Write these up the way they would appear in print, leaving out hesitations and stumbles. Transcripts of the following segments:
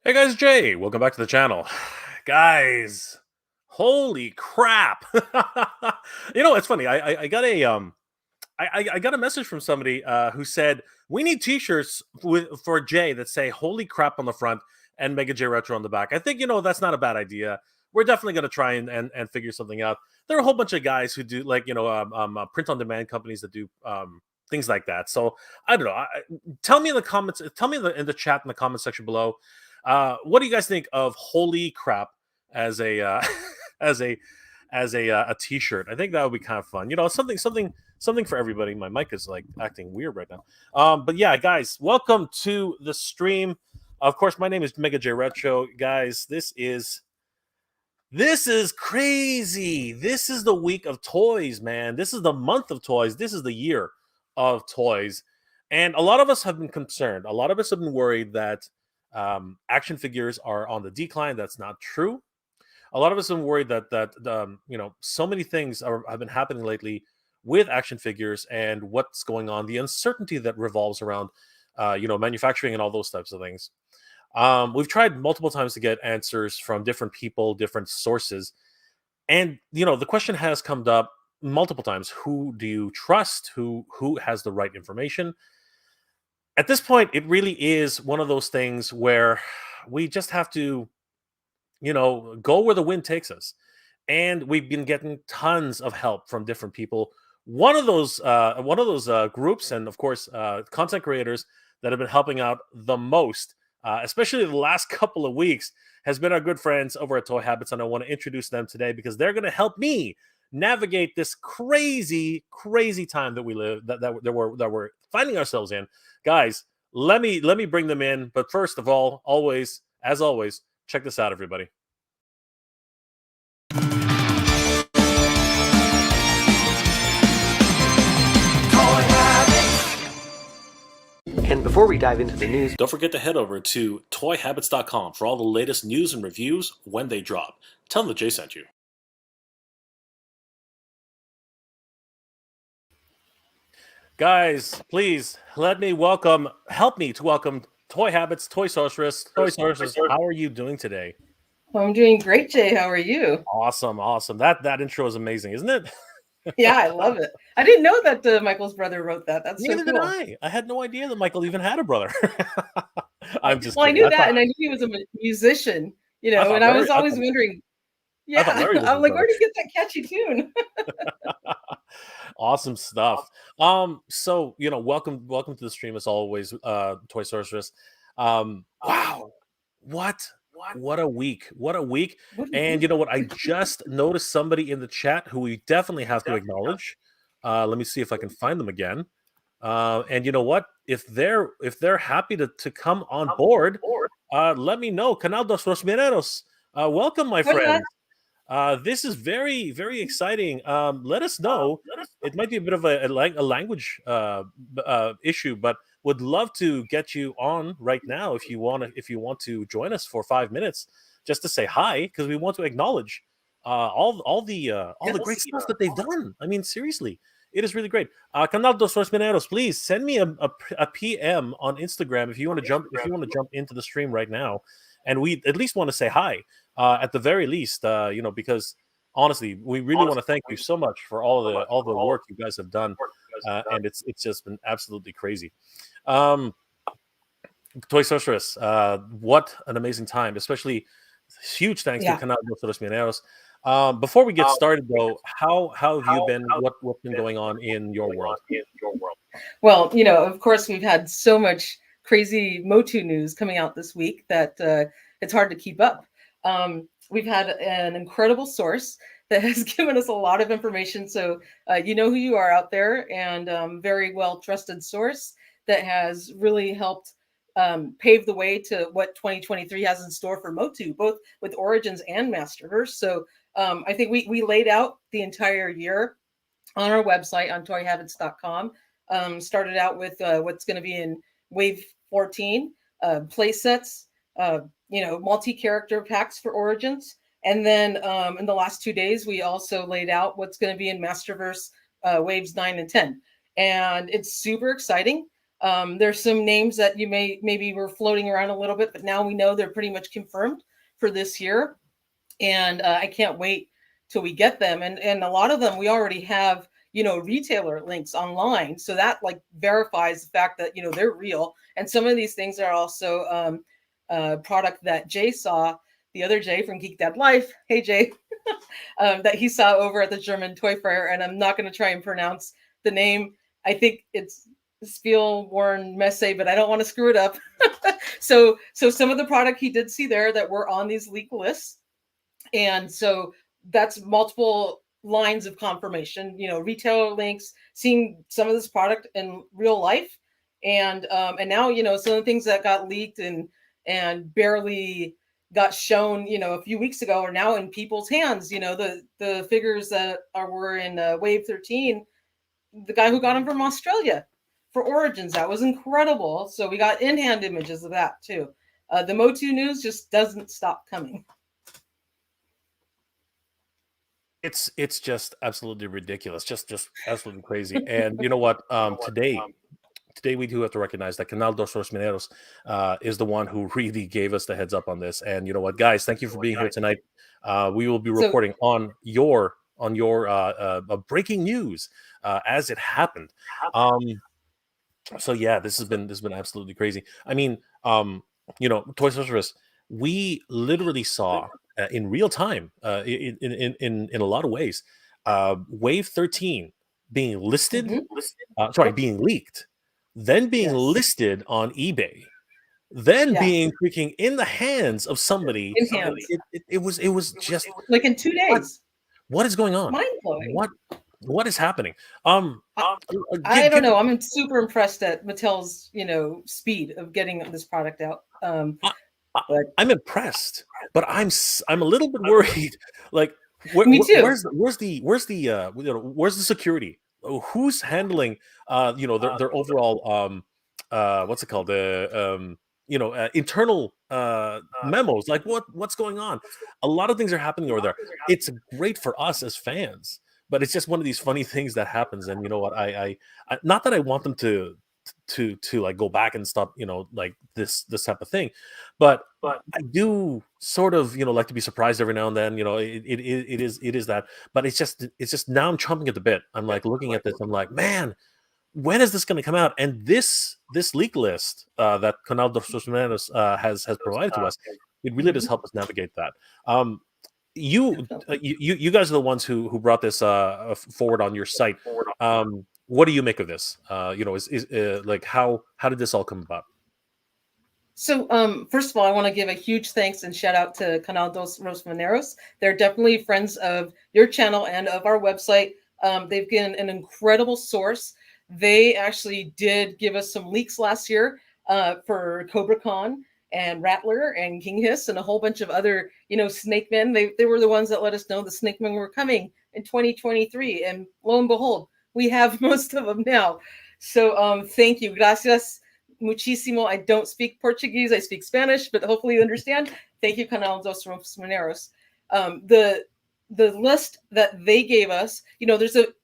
Hey guys, Jay, welcome back to the channel. Guys, holy crap. It's funny. I got a I got a message from somebody who said we need t-shirts for Jay that say holy crap on the front and Mega J Retro on the back. I think that's not a bad idea. We're definitely gonna try and figure something out. There are a whole bunch of guys who do print on demand companies that do things like that. So I don't know. Tell me in the comments, tell me in the chat in the comment section below. What do you guys think of "Holy Crap" as a as a a T-shirt? I think that would be kind of fun. Something for everybody. My mic is like acting weird right now. But yeah, guys, welcome to the stream. Of course, my name is Mega J Retro. Guys, this is crazy. This is the week of Toyz, man. This is the month of Toyz. This is the year of Toyz. And a lot of us have been concerned. A lot of us have been worried that action figures are on the decline. That's not true. A lot of us have been worried that so many things have been happening lately with action figures and what's going on, the uncertainty that revolves around manufacturing and all those types of things. We've tried multiple times to get answers from different people, different sources, and the question has come up multiple times: who do you trust? Who has the right information? At this point, it really is one of those things where we just have to, go where the wind takes us. And we've been getting tons of help from different people. One of those groups, and of course, content creators that have been helping out the most, especially the last couple of weeks, has been our good friends over at Toy Habits, and I want to introduce them today because they're going to help me navigate this crazy, crazy time that we live that we're finding ourselves in. Guys, let me bring them in. But first of all, as always, check this out, everybody. And before we dive into the news, don't forget to head over to toyhabits.com for all the latest news and reviews when they drop. Tell them that Jay sent you. Guys, please help me to welcome Toy Habits, Toy Sorceress. Toy Sorceress, how are you doing today? I'm doing great, Jay. How are you? Awesome. That intro is amazing, isn't it? Yeah, I love it. I didn't know that Michael's brother wrote that. That's Neither so cool. did I. I had no idea that Michael even had a brother. I'm just well, kidding. I knew that, and I knew he was a musician, and I was always wondering. Yeah, I'm like, where did he get that catchy tune? Awesome stuff. So welcome to the stream as always, Toy Sorceress. Wow, what a week! And you know what? I just noticed somebody in the chat who we definitely have to acknowledge. Let me see if I can find them again. And you know what? If they're happy to come on board, let me know. Canal dos Rosmineiros. Welcome, my friend. This is very, very exciting. Let us know. It might be a bit of a language issue, but would love to get you on right now if you want to join us for 5 minutes just to say hi, because we want to acknowledge all the great stuff that they've done. I mean, seriously, it is really great. Canal dos Mineros, please send me a PM on Instagram if you want to jump into the stream right now, and we at least want to say hi. At the very least, because honestly, we really want to thank you so much for all the work you guys have done, and it's just been absolutely crazy. Toy Sorceress, what an amazing time! Especially huge thanks to Canal dos Mineros. Before we get started, though, how have you been? What's been going on in your world? Well, of course, we've had so much crazy Motu news coming out this week that it's hard to keep up. We've had an incredible source that has given us a lot of information. So you know who you are out there, and very well trusted source that has really helped pave the way to what 2023 has in store for Motu, both with Origins and Masterverse. So I think we laid out the entire year on our website on toyhabits.com. Started out with what's going to be in Wave 14, play sets, multi-character packs for Origins. And then in the last 2 days, we also laid out what's going to be in Masterverse Waves 9 and 10. And it's super exciting. There's some names that you maybe were floating around a little bit, but now we know they're pretty much confirmed for this year. And I can't wait till we get them. And a lot of them we already have, retailer links online. So that like verifies the fact that, they're real. And some of these things are also product that Jay saw, the other Jay from Geek Dad Life. Hey, Jay, that he saw over at the German Toy Fair. And I'm not going to try and pronounce the name. I think it's Spielborn Messe, but I don't want to screw it up. So some of the product he did see there that were on these leak lists. And so that's multiple lines of confirmation, retailer links, seeing some of this product in real life. And now, some of the things that got leaked and barely got shown, a few weeks ago are now in people's hands. The figures that were in Wave 13, the guy who got them from Australia for Origins, that was incredible. So we got in-hand images of that too. The Motu news just doesn't stop coming. It's just absolutely ridiculous, just absolutely crazy. And you know what? Today we do have to recognize that Canal dos Mineros is the one who really gave us the heads up on this. And you know what, guys, thank you for being here tonight. We will be reporting on your breaking news as it happened. So yeah, this has been absolutely crazy. I mean, Toys R Us, we literally saw in real time, in a lot of ways, Wave 13 being listed, being leaked, then being listed on eBay, then being freaking in the hands of somebody. It was just like in 2 days. What is going on? Mind blowing. What is happening? I don't know. I'm super impressed at Mattel's, speed of getting this product out. I'm impressed, but I'm a little bit worried. Like, Me too. Where's the security? Who's handling their overall what's it called, the internal memos? Like what's going on? A lot of things are happening over there. It's great for us as fans, but it's just one of these funny things that happens. And you know what, I not that I want them to like go back and stop, like this type of thing, but I do sort of like to be surprised every now and then. It is that, but it's just now I'm chomping at the bit. I'm like looking at this, I'm like, man, when is this going to come out? And this leak list that Canal dos Mineros has provided to us, it really does help us navigate that. You guys are the ones who brought this forward on your site. What do you make of this? Like how did this all come about? So, first of all, I want to give a huge thanks and shout out to Canal dos Mineros. They're definitely friends of your channel and of our website. They've been an incredible source. They actually did give us some leaks last year for CobraCon and Rattler and King Hiss and a whole bunch of other, Snake Men. They were the ones that let us know the Snake Men were coming in 2023. And lo and behold, we have most of them now. So thank you. Gracias muchísimo. I don't speak Portuguese. I speak Spanish, but hopefully you understand. Thank you, Canal dos Mineros. The list that they gave us,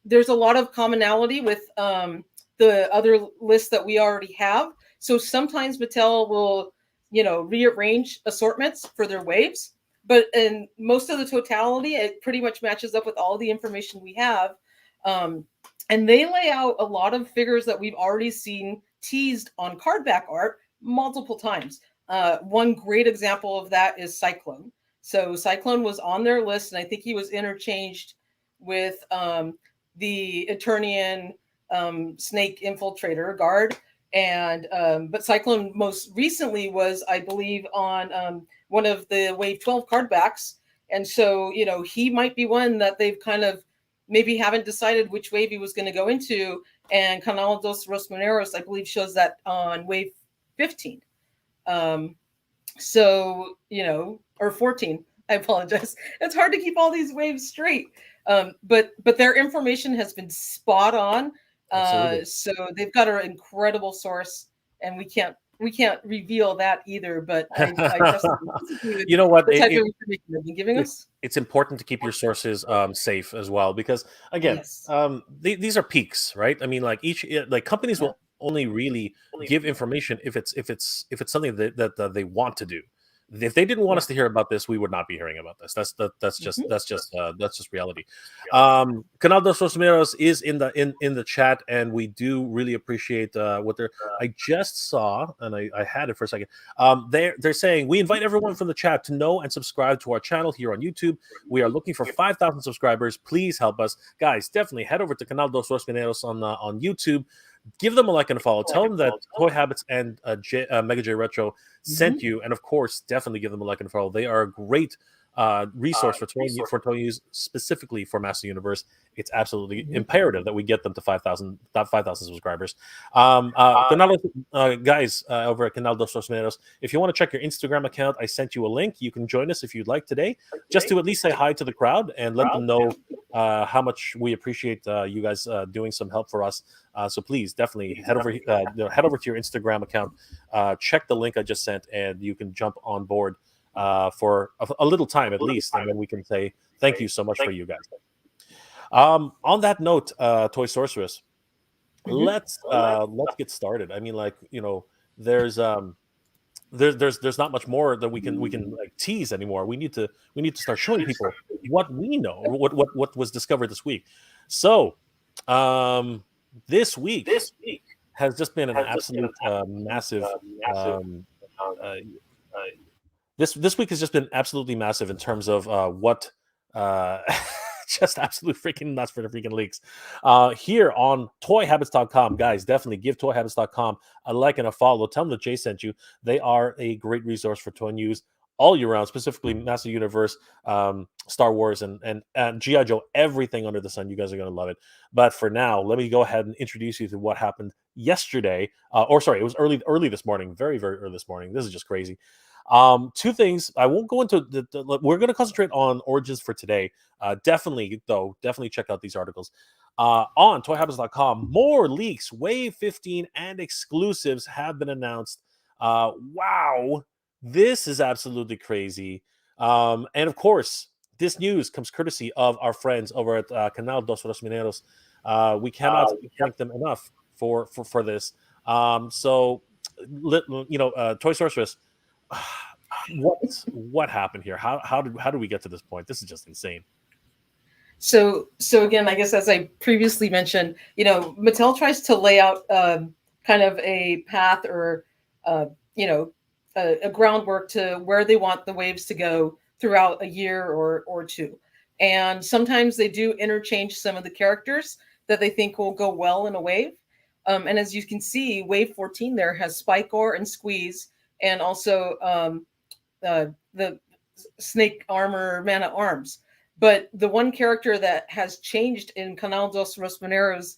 there's a lot of commonality with the other lists that we already have. So sometimes Mattel will, rearrange assortments for their waves, but in most of the totality, it pretty much matches up with all the information we have. And they lay out a lot of figures that we've already seen teased on card back art multiple times. One great example of that is Cyclone. So Cyclone was on their list, and I think he was interchanged with the Eternian Snake Infiltrator guard. And but Cyclone most recently was, I believe, on one of the Wave 12 card backs. And so, he might be one that they've kind of maybe haven't decided which wave he was going to go into. And Canal dos Rosmineros, I believe, shows that on Wave 15. So, or 14. I apologize. It's hard to keep all these waves straight. But their information has been spot on. So they've got an incredible source, and we can't reveal that either. But I just you know what, the type of information they've been giving us. It's important to keep your sources safe as well, because again, these are peaks, right? I mean, like companies will only really give information if it's something that they want to do. If they didn't want us to hear about this, we would not be hearing about this. That's just reality. Canal dos Rosmineiros is in the chat, and we do really appreciate what they're. I just saw, and I had it for a second. They're saying we invite everyone from the chat to know and subscribe to our channel here on YouTube. We are looking for 5,000 subscribers. Please help us, guys. Definitely head over to Canal dos Rosmineiros on YouTube. Give them a like and a follow. Tell them that Toy Habits and Mega J Retro sent you, and of course, definitely give them a like and a follow. They are a great resource for Toyz, specifically for Master Universe. It's absolutely imperative that we get them to 5,000 subscribers. Guys over at Canal dos Mineros, if you want to check your Instagram account, I sent you a link. You can join us if you'd like today, just to at least say hi to the crowd and let them know how much we appreciate you guys doing some help for us. So please, definitely head over to your Instagram account, check the link I just sent, and you can jump on board for a little time at least, and then we can say thank you so much for you guys. On that note, Toy Sorceress, let's get started. I mean, like, there's not much more that we can like tease anymore. We need to start showing people what we know, or what was discovered this week. So this week has just been an absolute massive. This week has just been absolutely massive in terms of what just absolute freaking nuts for the freaking leaks. Here on toyhabits.com, guys, definitely give toyhabits.com a like and a follow. Tell them that Jay sent you. They are a great resource for toy news all year round, specifically Master Universe, Star Wars, and G.I. Joe, everything under the sun. You guys are going to love it. But for now, let me go ahead and introduce you to what happened yesterday. It was early this morning, very, very early this morning. This is just crazy. Two things. I won't go into we're going to concentrate on Origins for today. Definitely check out these articles on toyhabits.com. More leaks, Wave 15 and exclusives have been announced. Wow, this is absolutely crazy. And of course, this news comes courtesy of our friends over at Canal dos Mineros. We cannot thank them enough for this. So Toy Sorceress, what happened here? How did we get to this point? This is just insane. So again, I guess as I previously mentioned, Mattel tries to lay out kind of a path or a groundwork to where they want the waves to go throughout a year or two. And sometimes they do interchange some of the characters that they think will go well in a wave. And as you can see, Wave 14 there has Spikor and Squeeze, and also the snake armor man at arms. But the one character that has changed in Canal dos Rosmineiros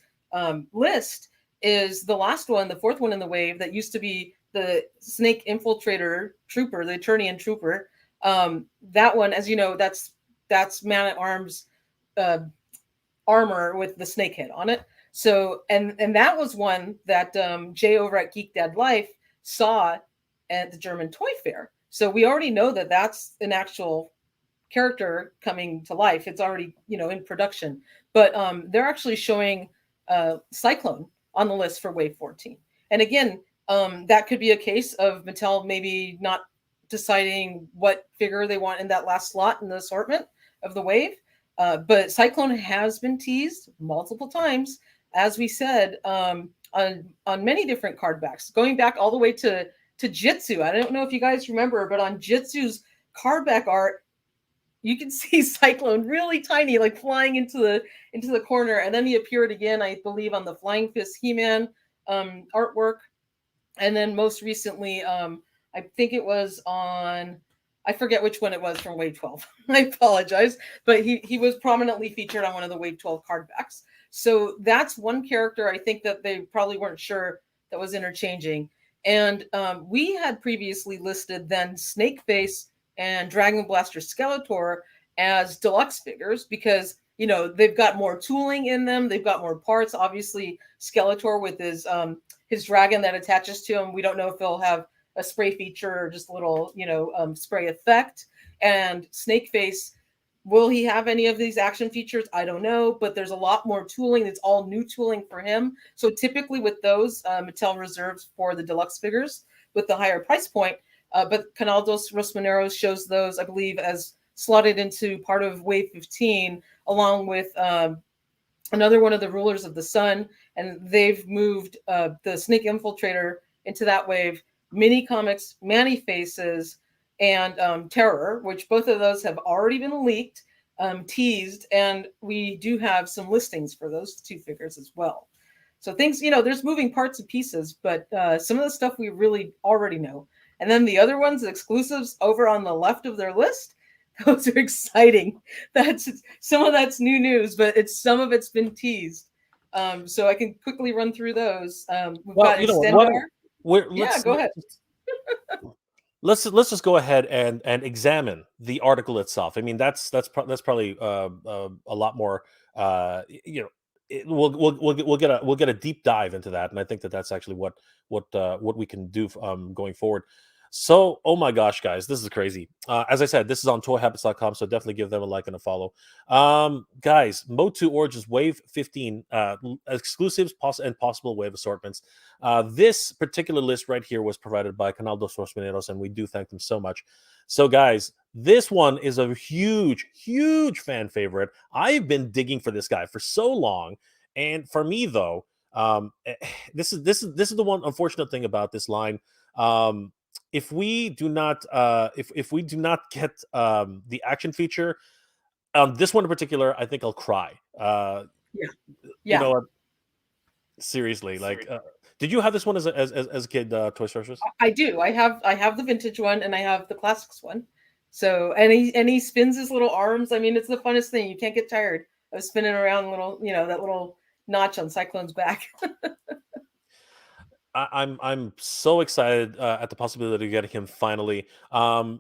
list is the last one, the fourth one in the wave, that used to be the snake infiltrator trooper, the Eternian trooper. That one, as you know, that's man at arms armor with the snake head on it. So and that was one that Jay over at Geek Dad Life saw at the German Toy Fair. So we already know that that's an actual character coming to life. It's already in production. But they're actually showing Cyclone on the list for Wave 14. And again, that could be a case of Mattel maybe not deciding what figure they want in that last slot in the assortment of the wave. But Cyclone has been teased multiple times, as we said, on many different card backs, going back all the way to Jitsu. I don't know if you guys remember, but on Jitsu's card back art, you can see Cyclone really tiny, like flying into the corner, and then he appeared again, I believe, on the Flying Fist He-Man artwork, and then most recently, I think it was on, I forget which one it was from Wave 12. I apologize, but he was prominently featured on one of the Wave 12 card backs. So that's one character I think that they probably weren't sure that was interchanging. And we had previously listed then Snakeface and Dragon Blaster Skeletor as deluxe figures because, they've got more tooling in them. They've got more parts. Obviously, Skeletor with his dragon that attaches to him. We don't know if he'll have a spray feature or just a little, spray effect. And Snakeface, Will he have any of these action features? I don't know, but there's a lot more tooling. It's all new tooling for him. So typically with those, Mattel reserves for the deluxe figures with the higher price point. But Canal dos Rosmineiros shows those, I believe, as slotted into part of Wave 15, along with another one of the rulers of the sun. And they've moved the Snake Infiltrator into that wave, Mini Comics, Manny Faces, and Terror, which both of those have already been leaked, teased, and we do have some listings for those two figures as well. So things, there's moving parts and pieces, but some of the stuff we really already know. And then the other ones, the exclusives over on the left of their list, those are exciting. Some of that's new news, but some of it's been teased. So I can quickly run through those. We've got Extendar. Go ahead. Let's just go ahead and examine the article itself. I mean, that's probably a lot more. We'll get a deep dive into that, and I think that's actually what we can do going forward. So, oh my gosh, guys, this is crazy. As I said, this is on toyhabits.com, so definitely give them a like and a follow. Guys, Motu Origins Wave 15, exclusives and possible wave assortments. This particular list right here was provided by Canal dos Mineros, and we do thank them so much. So, guys, this one is a huge, huge fan favorite. I've been digging for this guy for so long, and for me, though, this is the one unfortunate thing about this line. If we do not if we do not get the action feature on this one in particular, I think I'll cry. You know what? Seriously, like, did you have this one as a kid, Toy Story? I do. I have the vintage one and I have the classics one. So and he spins his little arms. I mean, it's the funnest thing. You can't get tired of spinning around that little notch on Cyclone's back. I'm so excited at the possibility of getting him finally. I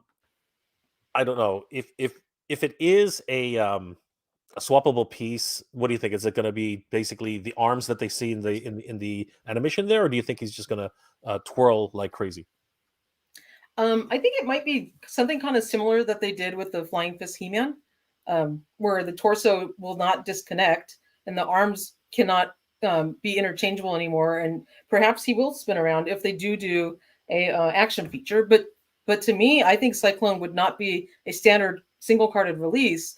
don't know if it is a swappable piece. What do you think? Is it going to be basically the arms that they see in the animation there, or do you think he's just going to twirl like crazy? I think it might be something kind of similar that they did with the Flying Fist He-Man, where the torso will not disconnect and the arms cannot be interchangeable anymore, and perhaps he will spin around if they do a action feature. But to me, I think Cyclone would not be a standard single carded release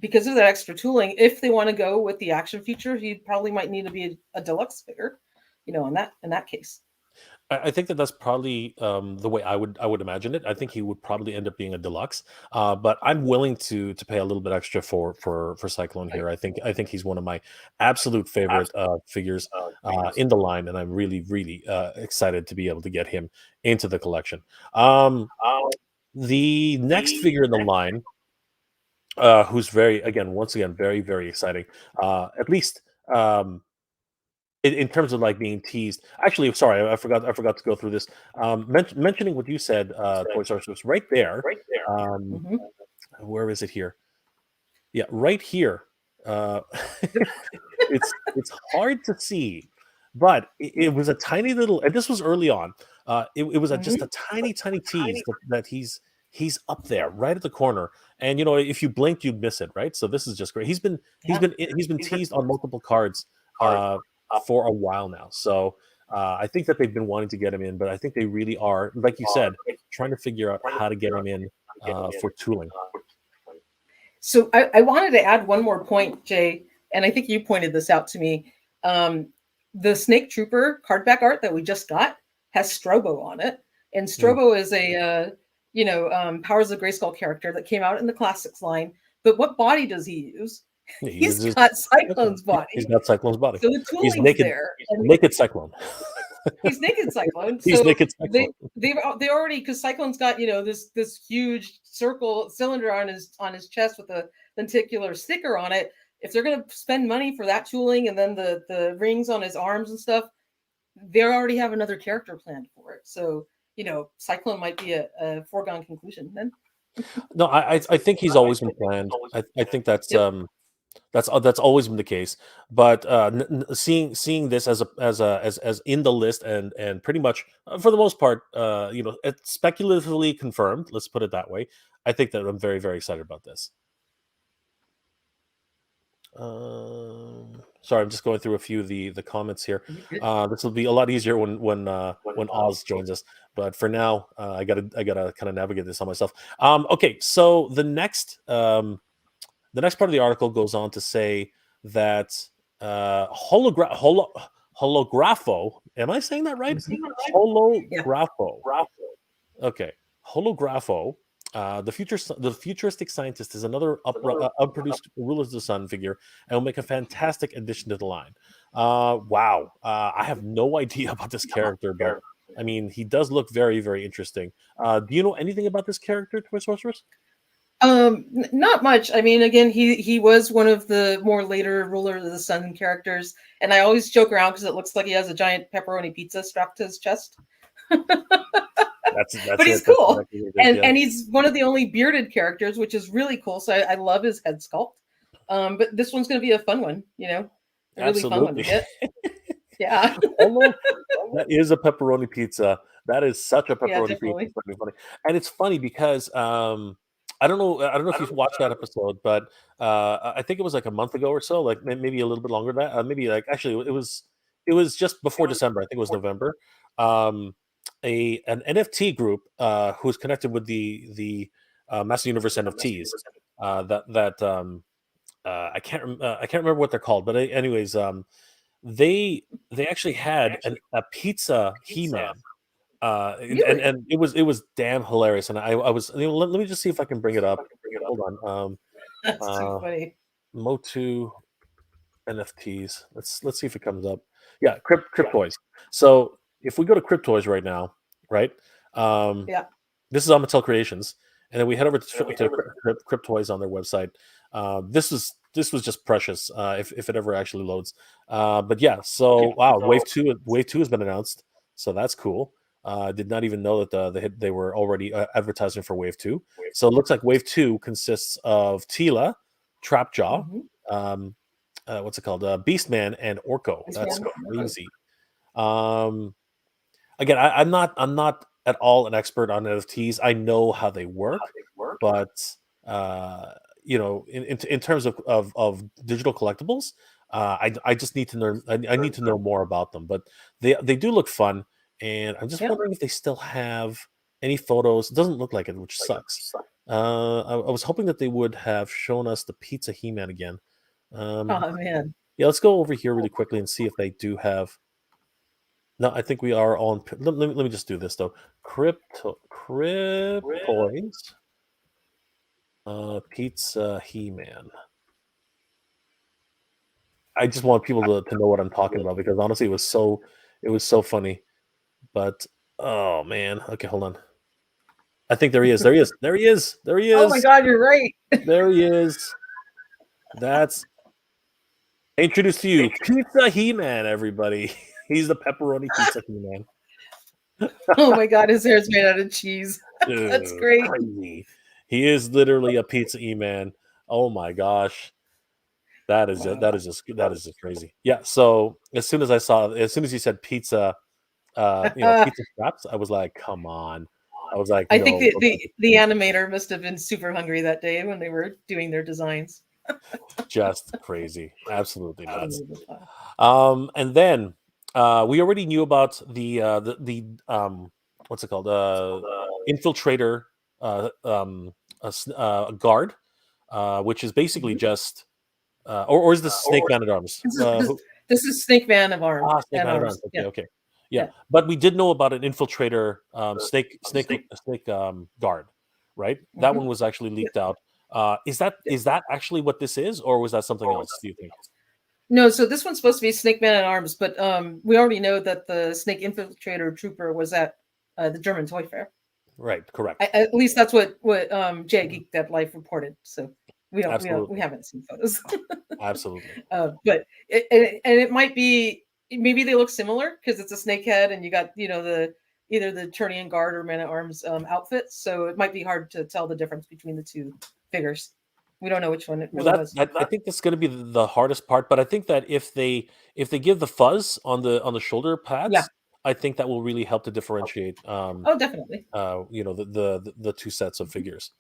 because of that extra tooling. If they want to go with the action feature, he probably might need to be a deluxe figure, in that case. I think that's probably the way I would imagine it. I think he would probably end up being a deluxe, but I'm willing to pay a little bit extra for Cyclone here. I think he's one of my absolute favorite figures in the line, and I'm really excited to be able to get him into the collection. The next figure in the line, who's once again very exciting, at least. In terms of like being teased, actually, sorry, I forgot to go through this. Mentioning what you said, Toy Source was right there. Where is it here? Yeah, right here. It's hard to see, but it was a tiny little, and this was early on. It was just a tiny tease that he's up there, right at the corner, and if you blinked, you'd miss it, right? So this is just great. He's been teased on multiple cards. For a while now. So I think that they've been wanting to get him in, but I think they really are, like you said, trying to figure out how to get him in for tooling. So I wanted to add one more point, Jay, and I think you pointed this out to me. The Snake Trooper cardback art that we just got has Strobo on it. And Strobo is a, Powers of Grayskull character that came out in the Classics line. But what body does he use? He's got Cyclone's body. He's got Cyclone's body. So the tooling's there. Naked Cyclone. He's naked Cyclone. He's naked Cyclone. They already, because Cyclone's got this huge circle cylinder on his chest with a lenticular sticker on it. If they're going to spend money for that tooling and then the rings on his arms and stuff, they already have another character planned for it. So Cyclone might be a foregone conclusion then. No, I think he's always been planned. I think that's. Yep. That's always been the case, but seeing this as in the list and pretty much for the most part, it's speculatively confirmed. Let's put it that way. I think that I'm very excited about this. Sorry, I'm just going through a few of the comments here. This will be a lot easier when Oz joins us. But for now, I gotta kind of navigate this on myself. Okay, so the next part of the article goes on to say that holographo. Am I saying that right? Holographo. Okay, holographo. The futuristic scientist is another unproduced rulers of the sun figure, and will make a fantastic addition to the line. Wow, I have no idea about this character, but I mean, he does look very, very interesting. Do you know anything about this character, Toy Sorceress? Not much. I mean, again, he was one of the more later ruler of the sun characters, and I always joke around because it looks like he has a giant pepperoni pizza strapped to his chest. That's but he's it. cool, That's exactly and he's one of the only bearded characters, which is really cool. So I love his head sculpt. But this one's going to be a fun one, a really fun one to get. Yeah. That is a pepperoni pizza. That is such a pepperoni pizza. It's funny. And it's funny because I don't know if you've watched that episode, but I think it was like a month ago or so, like maybe a little bit longer than that. Maybe like actually it was just before December. I think it was November. An NFT group who's connected with the Master Universe NFTs. I can't remember what they're called, but anyways, they actually had a pizza He-Man. And it was damn hilarious, and I was let me just see if I can bring it up. Hold on. That's too funny. Motu NFTs. Let's see if it comes up. Yeah, Toyz. So if we go to Toyz right now, right? Yeah. This is on Mattel Creations, and then we head over to Toyz on their website. This was just precious if it ever actually loads. But yeah, so wow, Wave 2 has been announced, so that's cool. Did not even know that they were already advertising for Wave 2. So it looks like Wave 2 consists of Teela, Trapjaw, what's it called? Beastman and Orko. That's crazy. Again, I'm not at all an expert on NFTs. I know how they work, but in terms of digital collectibles, I just need to learn. I need to know more about them. But they do look fun. And I'm just wondering if they still have any photos. It doesn't look like it, which sucks. I was hoping that they would have shown us the Pizza He-Man again. Oh man! Yeah, let's go over here really quickly and see if they do have. No, I think we are on. Let me just do this though. Cryptoids. Pizza He-Man. I just want people to know what I'm talking about because honestly, it was so funny. But oh man, okay, hold on. I think there he is. There he is. Oh my god, you're right. There he is. That's introduced to you, Pizza He-Man. Everybody, he's the pepperoni Pizza He-Man. Oh my god, his hair is made out of cheese. That's great. Crazy. He is literally a Pizza He-Man. Oh my gosh. That is just crazy. Yeah. So as soon as you said pizza, pizza scraps, I was like, come on. I was like, I think the animator must have been super hungry that day when they were doing their designs. Just crazy, absolutely nuts. And then we already knew about the what's it called? Infiltrator guard, which is basically just. Or is this Snake Man at Arms? This is Snake Man of Arms. Snake Man at Arms. Okay. Yeah, but we did know about an infiltrator snake guard, right? That one was actually leaked out. Is that actually what this is, or was that something else? Do you think? No, so this one's supposed to be Snake Man at Arms, but we already know that the Snake Infiltrator Trooper was at the German Toy Fair. Right. Correct. At least that's what Jay Geek Dead Life reported. So we haven't seen photos. Absolutely. But it might be. Maybe they look similar because it's a snake head and you got either the Turnian Guard or Man at Arms outfits, so it might be hard to tell the difference between the two figures. We don't know which one it was. I think that's going to be the hardest part, but I think that if they give the fuzz on the shoulder pads, I think that will really help to differentiate. Oh, definitely. The two sets of figures.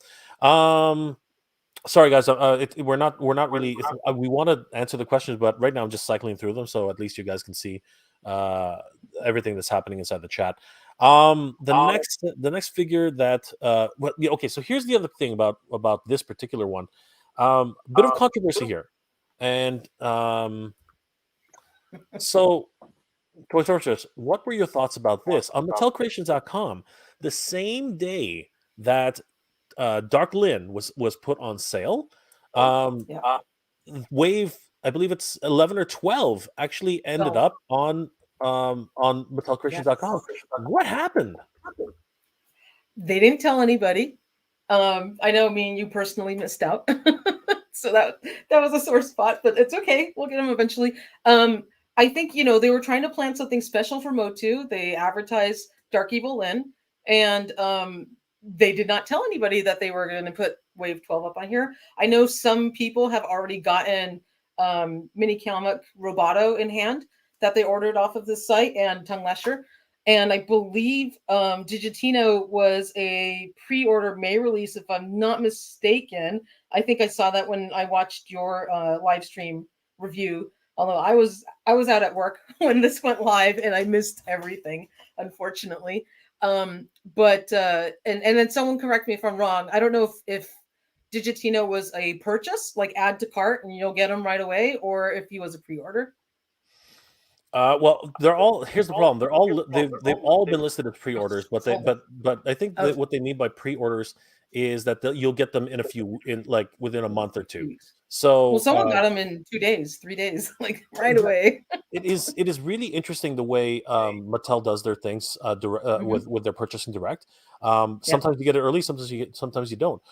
Sorry, guys. We're not really. We want to answer the questions, but right now I'm just cycling through them, so at least you guys can see uh, everything that's happening inside the chat. The next figure that okay. So here's the other thing about this particular one. Bit of controversy here, and so Toy Sources, what were your thoughts about this on MattelCreations.com? The same day that Dark Lin was put on sale. Yeah. Wave, I believe it's 11 or 12, actually ended up on MattelCreations.com. What happened? They didn't tell anybody. I know me and you personally missed out. So that was a sore spot, but it's okay. We'll get them eventually. I think they were trying to plan something special for Motu. They advertised Dark Evil Lin, and they did not tell anybody that they were going to put Wave 12 up on here. I know some people have already gotten Mini Kalmuk Roboto in hand that they ordered off of this site, and Tongue Lasher. And I believe Digitino was a pre-order May release, if I'm not mistaken. I think I saw that when I watched your live stream review. Although I was out at work when this went live, and I missed everything, unfortunately. But then someone correct me if I'm wrong. I don't know if Digitino was a purchase, like add to cart and you'll get them right away, or if he was a pre-order. Well, they're all. Here's the problem. They've all been listed as pre-orders, but I think that what they mean by pre-orders is that you'll get them within a month or two. So someone got them in 2 days, 3 days, like right away. It is really interesting the way Mattel does their things with their purchasing direct. Sometimes you get it early, sometimes you don't.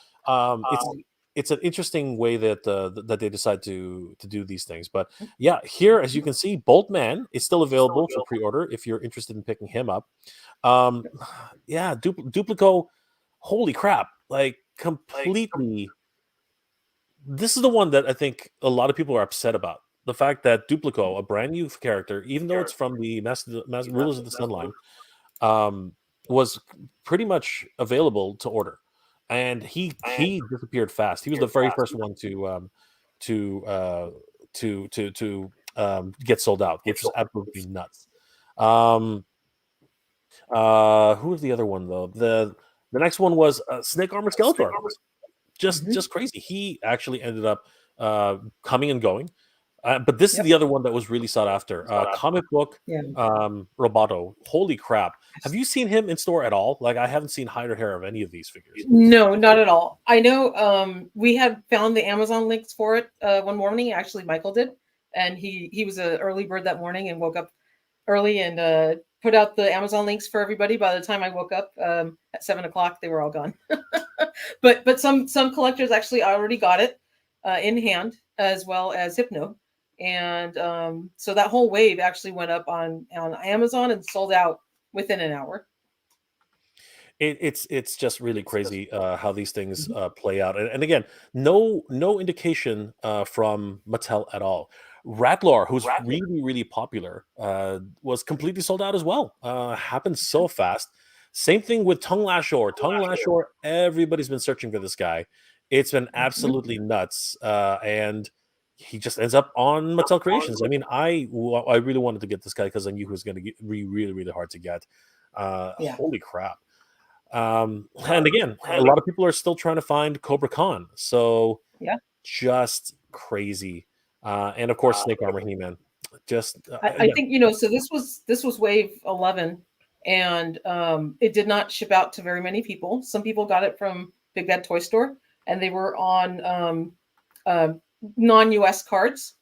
It's an interesting way that they decide to do these things. But yeah, here, as you can see, Boltman is still available for pre-order if you're interested in picking him up. Yeah, Duplico, holy crap, like completely. This is the one that I think a lot of people are upset about. The fact that Duplico, a brand new character, even though it's from the Rulers of the Sunline, was pretty much available to order. And he disappeared fast. He was the very first one to get sold out, which was absolutely nuts. Who was the other one though? The next one was Snake Armor Skeletor. Just crazy. He actually ended up coming and going. But this is the other one that was really sought after. Comic book Roboto. Holy crap. Have you seen him in store at all? Like, I haven't seen hide or hair of any of these figures. No, not at all. I know we had found the Amazon links for it one morning. Actually, Michael did. And he was an early bird that morning and woke up early and put out the Amazon links for everybody. By the time I woke up at 7 o'clock, they were all gone. but some collectors actually already got it in hand, as well as Hypno. And so that whole wave actually went up on Amazon and sold out within an hour. It's just really crazy how these things play out. And again, no indication from Mattel at all. Rattler, who's really popular, was completely sold out as well. Happened so fast. Same thing with Tongue Lasher. Tongue Lasher, everybody's been searching for this guy. It's been absolutely nuts. And he just ends up on Mattel Creations. I mean, I really wanted to get this guy because I knew he was going to be really hard to get. Holy crap. And again, a lot of people are still trying to find Cobra Khan. So just crazy. And of course, Snake Armor He-Man. Just I think so this was wave 11, and it did not ship out to very many people. Some people got it from Big Bad Toy Store, and they were on non-US cards,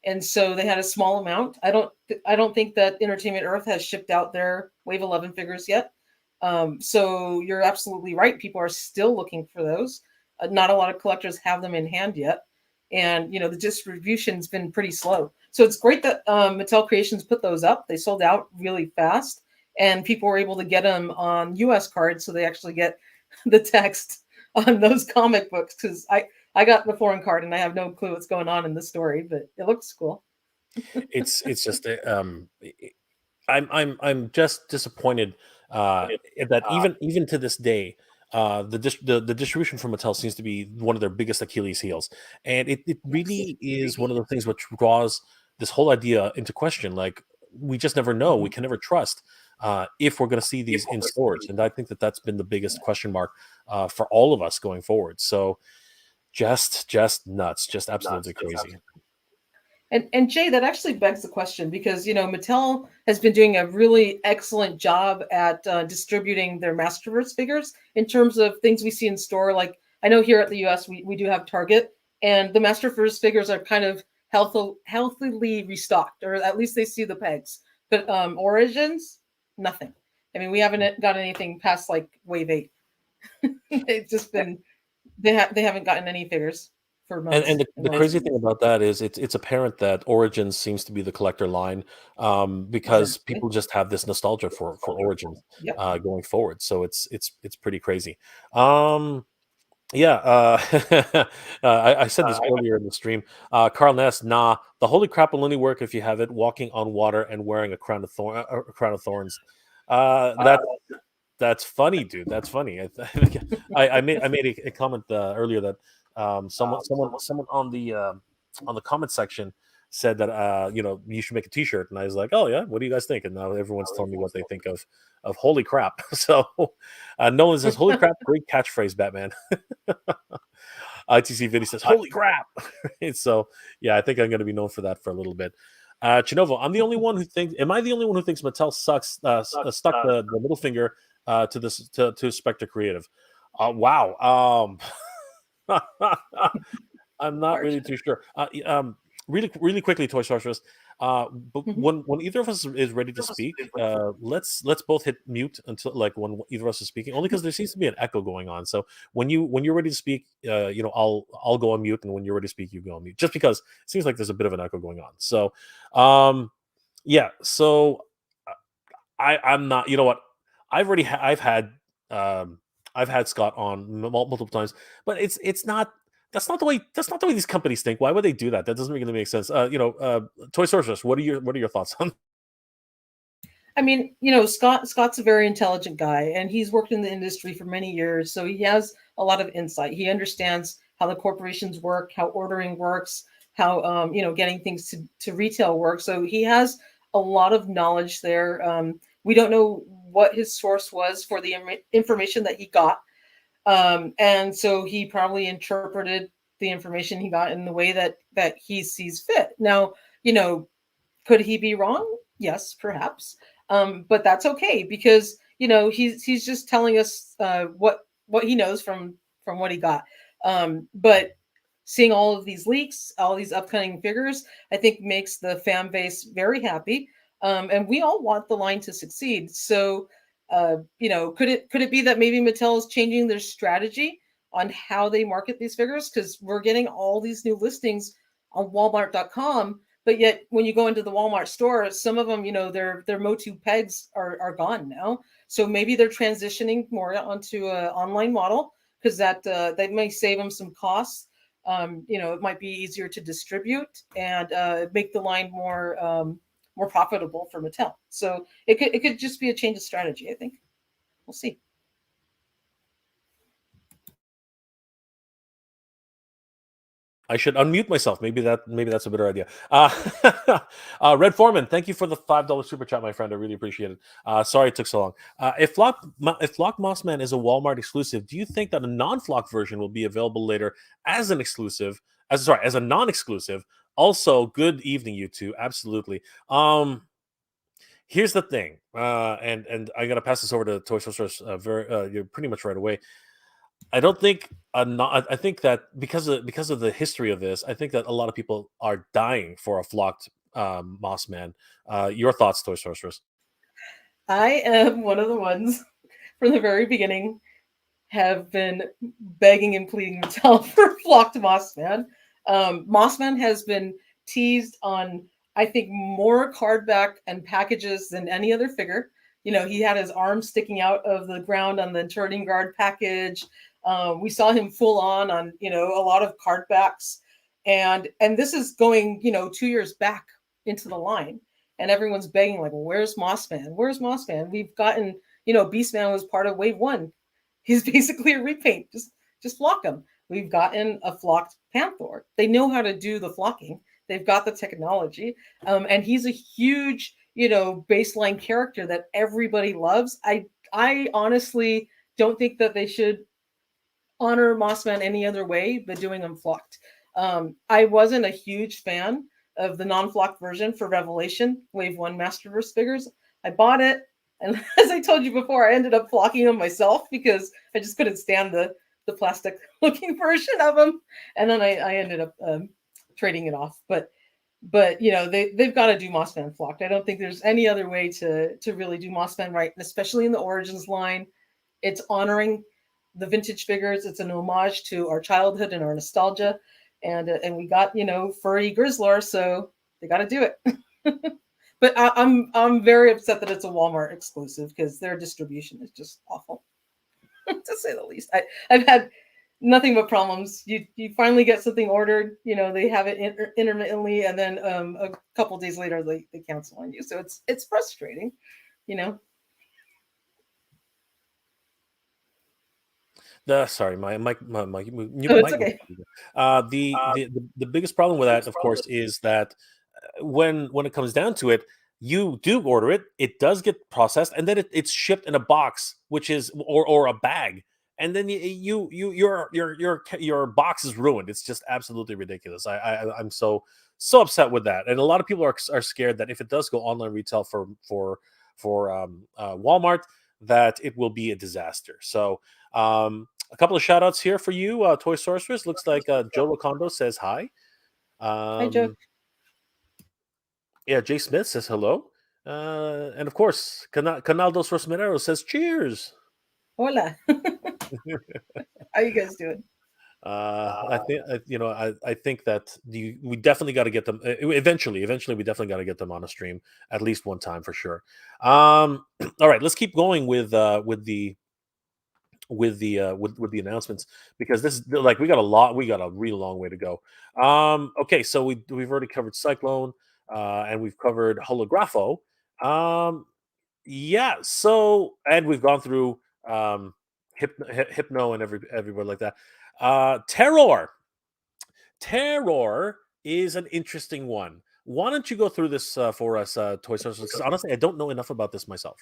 and so they had a small amount. I don't think that Entertainment Earth has shipped out their wave 11 figures yet. So you're absolutely right. People are still looking for those. Not a lot of collectors have them in hand yet. And, the distribution's been pretty slow. So it's great that Mattel Creations put those up. They sold out really fast, and people were able to get them on US cards. So they actually get the text on those comic books, because I got the foreign card and I have no clue what's going on in the story, but it looks cool. It's just I'm just disappointed that even to this day, the distribution from Mattel seems to be one of their biggest Achilles heels, and it really is one of the things which draws this whole idea into question. Like, we just never know, we can never trust if we're going to see these in stores, and I think that that's been the biggest question mark for all of us going forward. So just nuts, just absolutely crazy. And Jay, that actually begs the question, because Mattel has been doing a really excellent job at distributing their Masterverse figures in terms of things we see in store. Like, I know here at the US we do have Target, and the Masterverse figures are kind of healthily restocked, or at least they see the pegs. But Origins, nothing. I mean, we haven't got anything past like Wave 8. It's just been they haven't gotten any figures for months. And the crazy thing about that is it's apparent that Origins seems to be the collector line, because people just have this nostalgia for Origins going forward. So it's pretty crazy. Yeah, I said this earlier in the stream. Carl Ness, nah, the holy crap will only work if you have it walking on water and wearing a crown of thorns. That's funny, dude. That's funny. I made a comment earlier that someone on the comment section said that you should make a T-shirt, and I was like, oh yeah, what do you guys think? And now everyone's telling me what they think of holy crap. So Nolan says, holy crap, great catchphrase, Batman. ITC Vinny says, holy crap. So yeah, I think I'm going to be known for that for a little bit. Chinovo, am I the only one who thinks Mattel stuck the middle finger to Spectre Creative? Wow. I'm not really too sure. Really quickly, Toy Sorceress. But when either of us is ready to speak, let's both hit mute until, like, when either of us is speaking. Only because there seems to be an echo going on. So when you're ready to speak, I'll go on mute, and when you're ready to speak, you go on mute. Just because it seems like there's a bit of an echo going on. So, yeah. So I'm not. You know what? I've had Scott on multiple times, but it's not. That's not the way these companies think. Why would they do that? That doesn't really make sense. Toy Sorceress, what are your thoughts on? I mean, Scott's a very intelligent guy, and he's worked in the industry for many years, so he has a lot of insight. He understands how the corporations work, how ordering works, how getting things to retail works. So he has a lot of knowledge there. We don't know what his source was for the information that he got. And so he probably interpreted the information he got in the way that he sees fit. Now, could he be wrong? Yes, perhaps. But that's okay, because he's just telling us what he knows from what he got. But seeing all of these leaks, all these upcoming figures, I think makes the fan base very happy. And we all want the line to succeed. So could it be that maybe Mattel is changing their strategy on how they market these figures? Because we're getting all these new listings on Walmart.com, but yet when you go into the Walmart store, some of them, their Motu pegs are gone now. So maybe they're transitioning more onto an online model, because that may save them some costs. It might be easier to distribute and make the line more profitable for Mattel. So it could just be a change of strategy, I think. We'll see. I should unmute myself. Maybe that's a better idea. Red Foreman, thank you for the $5 super chat, my friend. I really appreciate it. Sorry it took so long. If Flock Mossman is a Walmart exclusive, do you think that a non-Flock version will be available later as an exclusive? As a non-exclusive. Also, good evening, you two. Absolutely. Here's the thing, and I'm gonna pass this over to Toy Sorceress pretty much right away. I don't think I think that because of the history of this, I think that a lot of people are dying for a flocked Mossman. Your thoughts, Toy Sorceress? I am one of the ones from the very beginning have been begging and pleading Mattel for flocked Mossman. Mossman has been teased on, I think, more card back and packages than any other figure. He had his arm sticking out of the ground on the Turning Guard package. We saw him full on a lot of card backs, and this is going 2 years back into the line, and everyone's begging, like, well, where's Mossman? Where's Mossman? We've gotten Beastman was part of Wave 1. He's basically a repaint. Just flock him. We've gotten a flocked Panther. They know how to do the flocking. They've got the technology, and he's a huge, baseline character that everybody loves. I honestly don't think that they should honor Mossman any other way but doing him flocked. I wasn't a huge fan of the non-flocked version for Revelation Wave 1 Masterverse figures. I bought it, and as I told you before, I ended up flocking them myself because I just couldn't stand the plastic looking version of them, and then I ended up trading it off. But they've got to do Mossman flocked. I don't think there's any other way to really do Mossman right, and especially in the Origins line. It's honoring the vintage figures. It's an homage to our childhood and our nostalgia, and we got furry Grizzlor, so they got to do it. But I'm very upset that it's a Walmart exclusive because their distribution is just awful, to say the least. I've had nothing but problems. You finally get something ordered, they have it intermittently, and then a couple days later they cancel on you. So it's frustrating, Sorry, my mic. It's okay. The biggest problem with that, of course, is that when it comes down to it, you do order it, it does get processed, and then it's shipped in a box, which is or a bag, and then your box is ruined. It's just absolutely ridiculous. I'm so upset with that, and a lot of people are scared that if it does go online retail for Walmart, that it will be a disaster. So a couple of shout outs here for you, Toy Sorceress. Looks like Joe Rocondo says hi. Hi, Joe. Yeah, Jay Smith says hello. And of course, Canal dos Mineros says cheers. Hola. How you guys doing? I think that we definitely got to get them eventually. We definitely got to get them on a stream at least one time for sure. All right, let's keep going with the announcements, because this is like we got a really long way to go. Okay, so we've already covered Cyclone, and we've covered Holographo. Yeah, so, and we've gone through Hypno and everybody like that. Terror is an interesting one. Why don't you go through this for us, Toy Source? Because honestly, I don't know enough about this myself.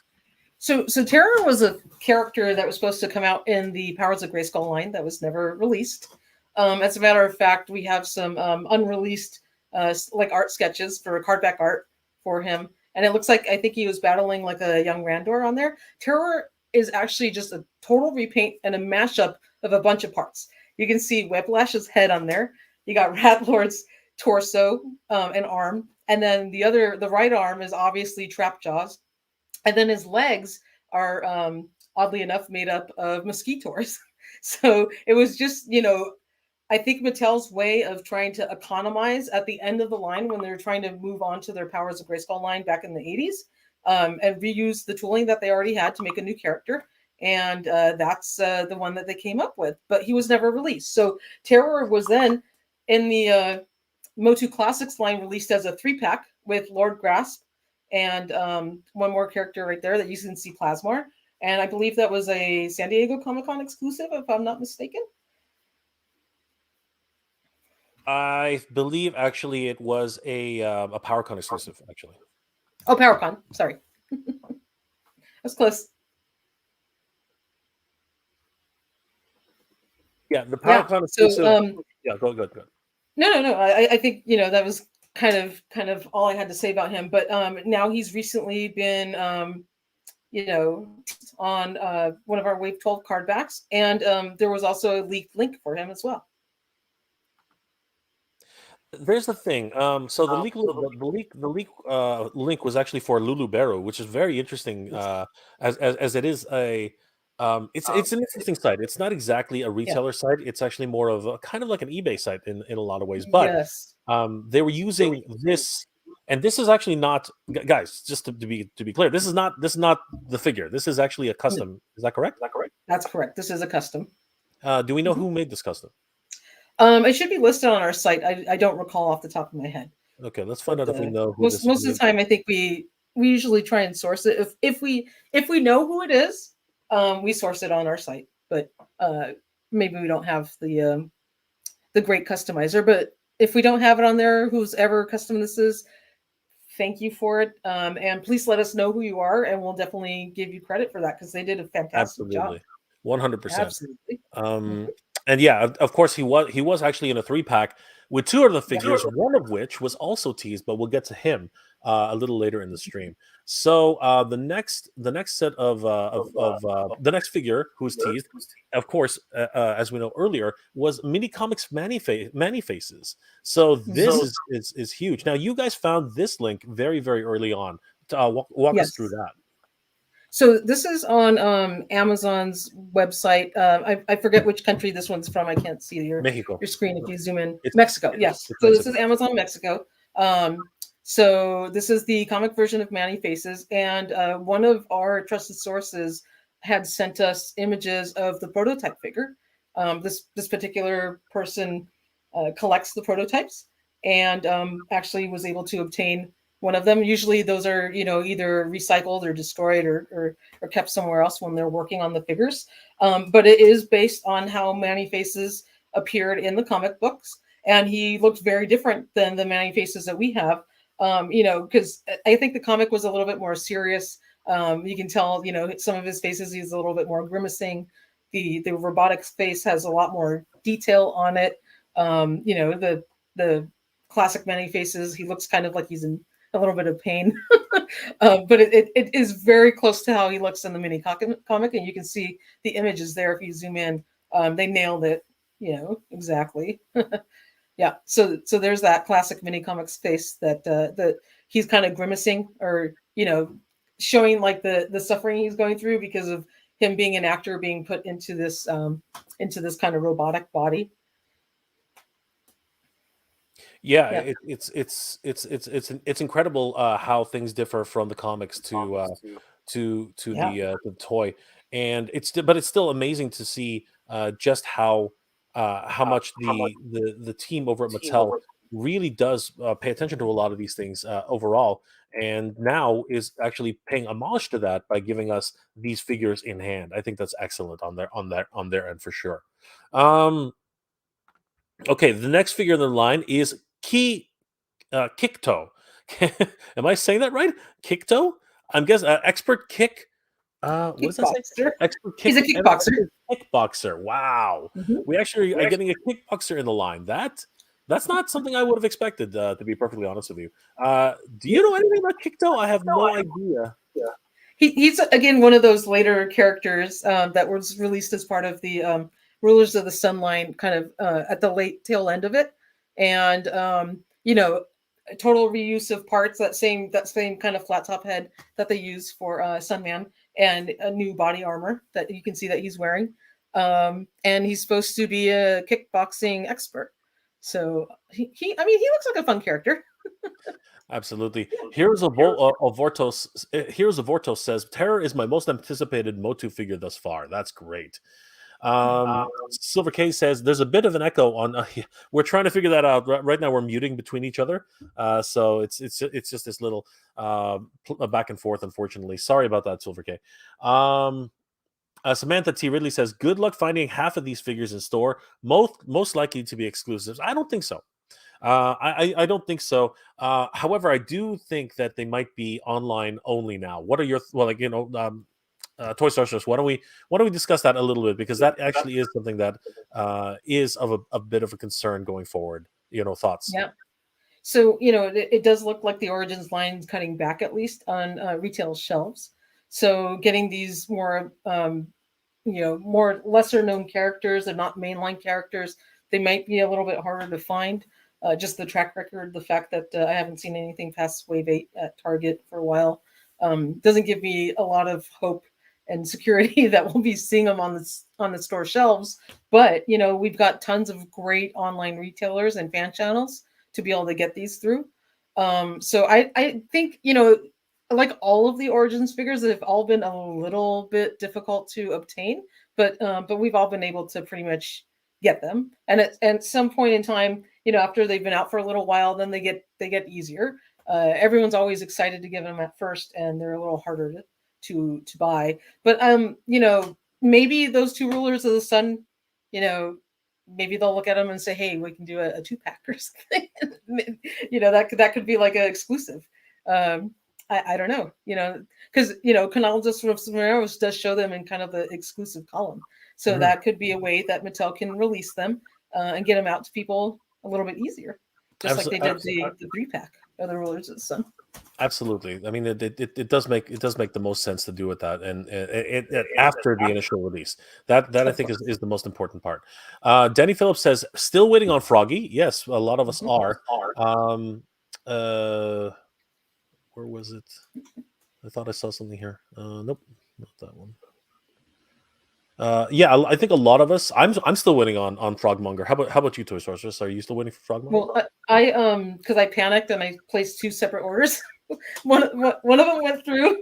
So Terror was a character that was supposed to come out in the Powers of Grayskull line that was never released. As a matter of fact, we have some unreleased like art sketches for cardback art for him, and it looks like I think he was battling like a young Randor on there. Terror is actually just a total repaint and a mashup of a bunch of parts. You can see Whiplash's head on there. You got Ratlord's torso and arm, and then the right arm is obviously Trapjaw's. And then his legs are, oddly enough, made up of mosquitoes. So it was just, I think Mattel's way of trying to economize at the end of the line when they're trying to move on to their Powers of Grayskull line back in the 80s, and reuse the tooling that they already had to make a new character. And that's the one that they came up with. But he was never released. So Terror was then in the Motu Classics line released as a 3-pack with Lord Grasp, and one more character right there that you can see Plasmar. And I believe that was a San Diego Comic-Con exclusive, if I'm not mistaken. I believe actually it was a PowerCon exclusive, actually. Oh, PowerCon. Sorry. That's close. Yeah, the PowerCon exclusive. Yeah, go. No. I think that was kind of all I had to say about him. But now he's recently been on one of our Wave 12 card backs, and there was also a leaked link for him as well. There's the thing. So the leak link was actually for Lulu Barrow, which is very interesting. As it is a it's an interesting site. It's not exactly a retailer site. It's actually more of a kind of like an eBay site in a lot of ways. But yes. They were using this, and this is actually not, guys. Just to be clear, this is not the figure. This is actually a custom. Is that correct? That's correct. This is a custom. Do we know who made this custom? It should be listed on our site. I don't recall off the top of my head. Okay, let's find out if we know who most of the time. I think we usually try and source it. If we know who it is, we source it on our site. but maybe we don't have the great customizer. But if we don't have it on there, who's ever custom this is, thank you for it. And please let us know who you are, and we'll definitely give you credit for that because they did a fantastic job. Absolutely, 100%. Absolutely. And yeah, of course he was actually in a 3-pack with 2 of the figures, one of which was also teased, but we'll get to him a little later in the stream. So the next set of the next figure who's teased, of course, as we know earlier, was Mini Comics Manny Faces. So this is huge. Now you guys found this link very early on. Walk us through that. So this is on Amazon's website. I forget which country this one's from. I can't see your screen if you zoom in. It's Mexico, yes. So this is Amazon Mexico. So this is the comic version of Manny Faces, and one of our trusted sources had sent us images of the prototype figure. This particular person collects the prototypes, and actually was able to obtain one of them. Usually those are, either recycled or destroyed or kept somewhere else when they're working on the figures. But it is based on how Manny Faces appeared in the comic books. And he looked very different than the Manny Faces that we have, because I think the comic was a little bit more serious. You can tell, some of his faces, he's a little bit more grimacing. The robotics face has a lot more detail on it. The classic Manny Faces, he looks kind of like he's in a little bit of pain, but it is very close to how he looks in the mini comic, and you can see the images there if you zoom in. They nailed it, exactly. Yeah, so there's that classic mini comics face that he's kind of grimacing, or showing like the suffering he's going through because of him being an actor being put into this kind of robotic body. Yeah, it's incredible how things differ from the comics to the toy, and it's still amazing to see just how much the team over at Mattel really does pay attention to a lot of these things overall, and now is actually paying homage to that by giving us these figures in hand. I think that's excellent on their end for sure. Okay, the next figure in the line is Kikto. Am I saying that right? Kikto? I'm guessing expert kick. What does that say? Expert kick. He's a kickboxer. Kickboxer. Wow. We actually are getting a kickboxer in the line. That's not something I would have expected, to be perfectly honest with you. Do you know anything about Kikto? I have no idea. He's again one of those later characters that was released as part of the Rulers of the Sun line, kind of at the late tail end of it, and total reuse of parts. That same kind of flat top head that they use for Sunman, and a new body armor that you can see that he's wearing. And he's supposed to be a kickboxing expert. So he looks like a fun character. Absolutely. Here's a Vortos. Here's a Vortos says, "Terror is my most anticipated Motu figure thus far." That's great. Silver K says there's a bit of an echo on. We're trying to figure that out right now. We're muting between each other, so it's just this little back and forth. Unfortunately, sorry about that, Silver K. Samantha T. Ridley says, "Good luck finding half of these figures in store. Most likely to be exclusives." I don't think so. I don't think so. However, I do think that they might be online only now. What are your Toy Sorceress? Why don't we discuss that a little bit, because that actually is something that is of a bit of a concern going forward. Thoughts? Yeah. So it does look like the Origins line cutting back, at least on retail shelves. So getting these more more lesser known characters, they're not mainline characters. They might be a little bit harder to find. Just the track record, the fact that I haven't seen anything past Wave 8 at Target for a while, doesn't give me a lot of hope and security that we'll be seeing them on the store shelves. But we've got tons of great online retailers and fan channels to be able to get these through. So I think like all of the Origins figures, they've all been a little bit difficult to obtain, but we've all been able to pretty much get them. And at some point in time, after they've been out for a little while, then they get easier. Everyone's always excited to give them at first, and they're a little harder to buy. But maybe those two rulers of the sun, you know, maybe they'll look at them and say, "Hey, we can do a 2-pack or something." You know, that could be like an exclusive. I don't know, you know, because Canal dos Mineros does show them in kind of the exclusive column, so that could be a way that Mattel can release them and get them out to people a little bit easier, just like they did the 3-pack of the Rulers of the Sun. Absolutely. I mean, it does make the most sense to do with that, and it after the initial release. That I think is the most important part. Danny Phillips says, still waiting on Froggy. Yes, a lot of us are. Where was it? I thought I saw something here. Nope, not that one. Yeah, I think a lot of us. I'm still waiting on Frogmonger. How about you, Toy Sorceress? Are you still waiting for Frogmonger? Well, I because I panicked and I placed 2 separate orders. one of them went through,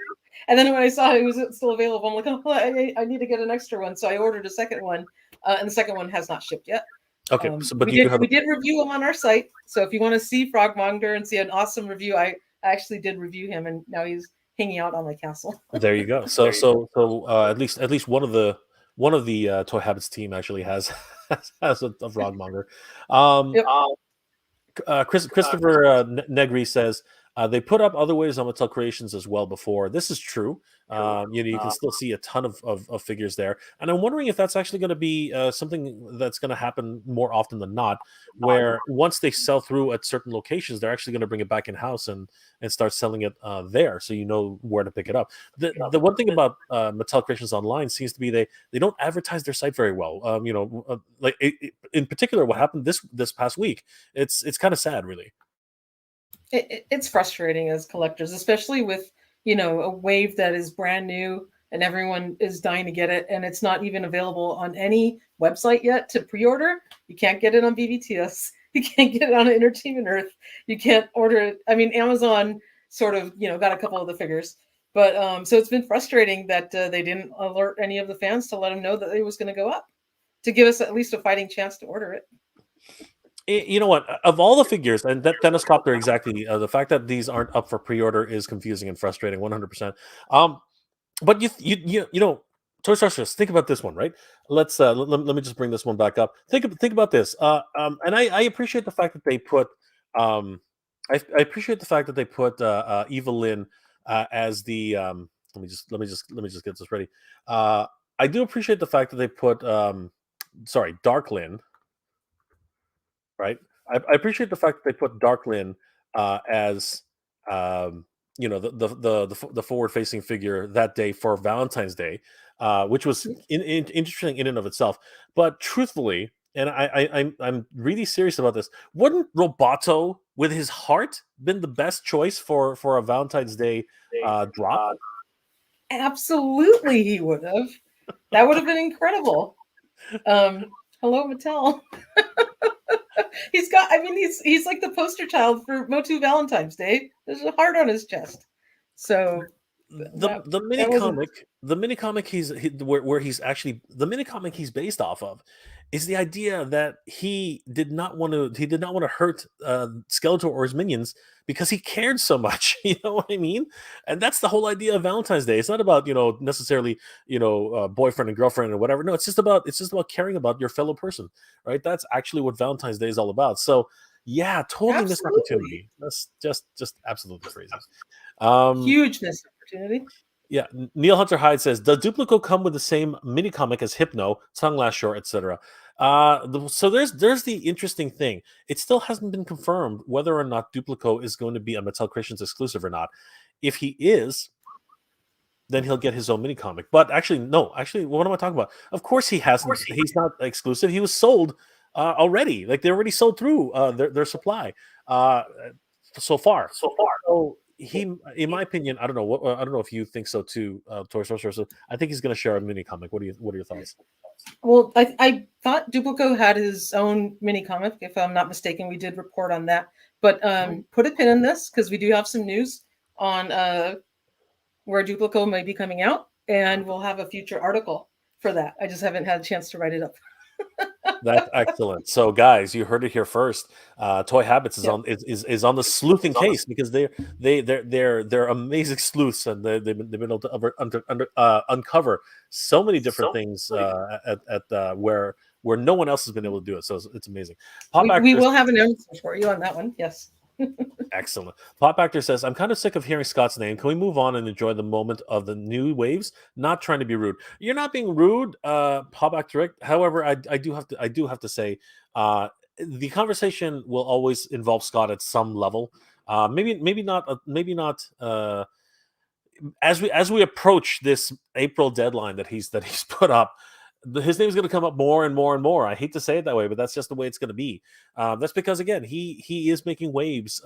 and then when I saw it was still available, I'm like, oh, I need to get an extra one. So I ordered a second one, and the second one has not shipped yet. Okay, but we did review him on our site. So if you want to see Frogmonger and see an awesome review, I actually did review him, and now he's hanging out on my castle. There you go. So at least one of the Toy Habits team actually has has a Frogmonger. Christopher Negri says they put up other ways on Mattel Creations as well before. This is true. You can still see a ton of figures there, and I'm wondering if that's actually going to be something that's going to happen more often than not. Where once they sell through at certain locations, they're actually going to bring it back in house and start selling it there, so you know where to pick it up. The one thing about Mattel Creations Online seems to be they don't advertise their site very well. In particular, what happened this past week, it's kind of sad, really. It's frustrating as collectors, especially with a wave that is brand new and everyone is dying to get it, and it's not even available on any website yet to pre-order. You can't get it on BBTS. You can't get it on Entertainment Earth. You can't order it. I mean, Amazon sort of got a couple of the figures, but so it's been frustrating that they didn't alert any of the fans to let them know that it was going to go up, to give us at least a fighting chance to order it. You know what? Of all the figures, and that Dennis Copter exactly, the fact that these aren't up for pre-order is confusing and frustrating, 100%. But you know, Toy Sorceress, think about this one, right? Let's let me just bring this one back up. Think about this. And I appreciate the fact that they put I appreciate the fact that they put Evelyn as the let me just get this ready. I do appreciate the fact that they put Darklyn. Right, I appreciate the fact that they put Darklyn as the forward-facing figure that day for Valentine's Day, which was interesting in and of itself. But truthfully, and I'm really serious about this, wouldn't Roboto with his heart been the best choice for a Valentine's Day drop? Absolutely, he would have. That would have been incredible. Hello, Mattel. He's like the poster child for Motu Valentine's Day. There's a heart on his chest. So the mini comic he's based off of is the idea that he did not want to hurt Skeletor or his minions because he cared so much. You know what I mean? And that's the whole idea of Valentine's Day. It's not about necessarily boyfriend and girlfriend or whatever. No, it's just about caring about your fellow person, right? That's actually what Valentine's Day is all about. So yeah, totally missed opportunity. That's just absolutely crazy. Huge missed opportunity. Yeah, Neil Hunter Hyde says, does Duplico come with the same mini comic as Hypno, Tongue Last Shore, etc.? So there's the interesting thing. It still hasn't been confirmed whether or not Duplico is going to be a Mattel Creations exclusive or not. If he is, then he'll get his own mini comic. But actually, no. Actually, what am I talking about? Of course he hasn't. He's not exclusive. He was sold already. Like they already sold through their supply so far. So he, in my opinion, I don't know if you think so too, Toy Sorcerer. So I think he's going to share a mini comic. What are your thoughts? Well, I thought Duplico had his own mini comic. If I'm not mistaken, we did report on that. But put a pin in this because we do have some news on where Duplico may be coming out, and we'll have a future article for that. I just haven't had a chance to write it up. That's excellent. So, guys, you heard it here first. Toy Habits is Yep. is on the sleuthing case because they're amazing sleuths, and they've been able to uncover so many different things at where no one else has been able to do it. So it's amazing. Pop We Actors, will have an answer for you on that one. Yes. excellent. Pop Actor says, "I'm kind of sick of hearing Scott's name. Can we move on and enjoy the moment of the new waves? Not trying to be rude. You're not being rude, Pop Actor. However, I do have to say, the conversation will always involve Scott at some level. Maybe not. Maybe not. As we approach this April deadline that he's put up, his name's going to come up more and more and more. I hate to say it that way, but that's just the way it's going to be. That's because again, he is making waves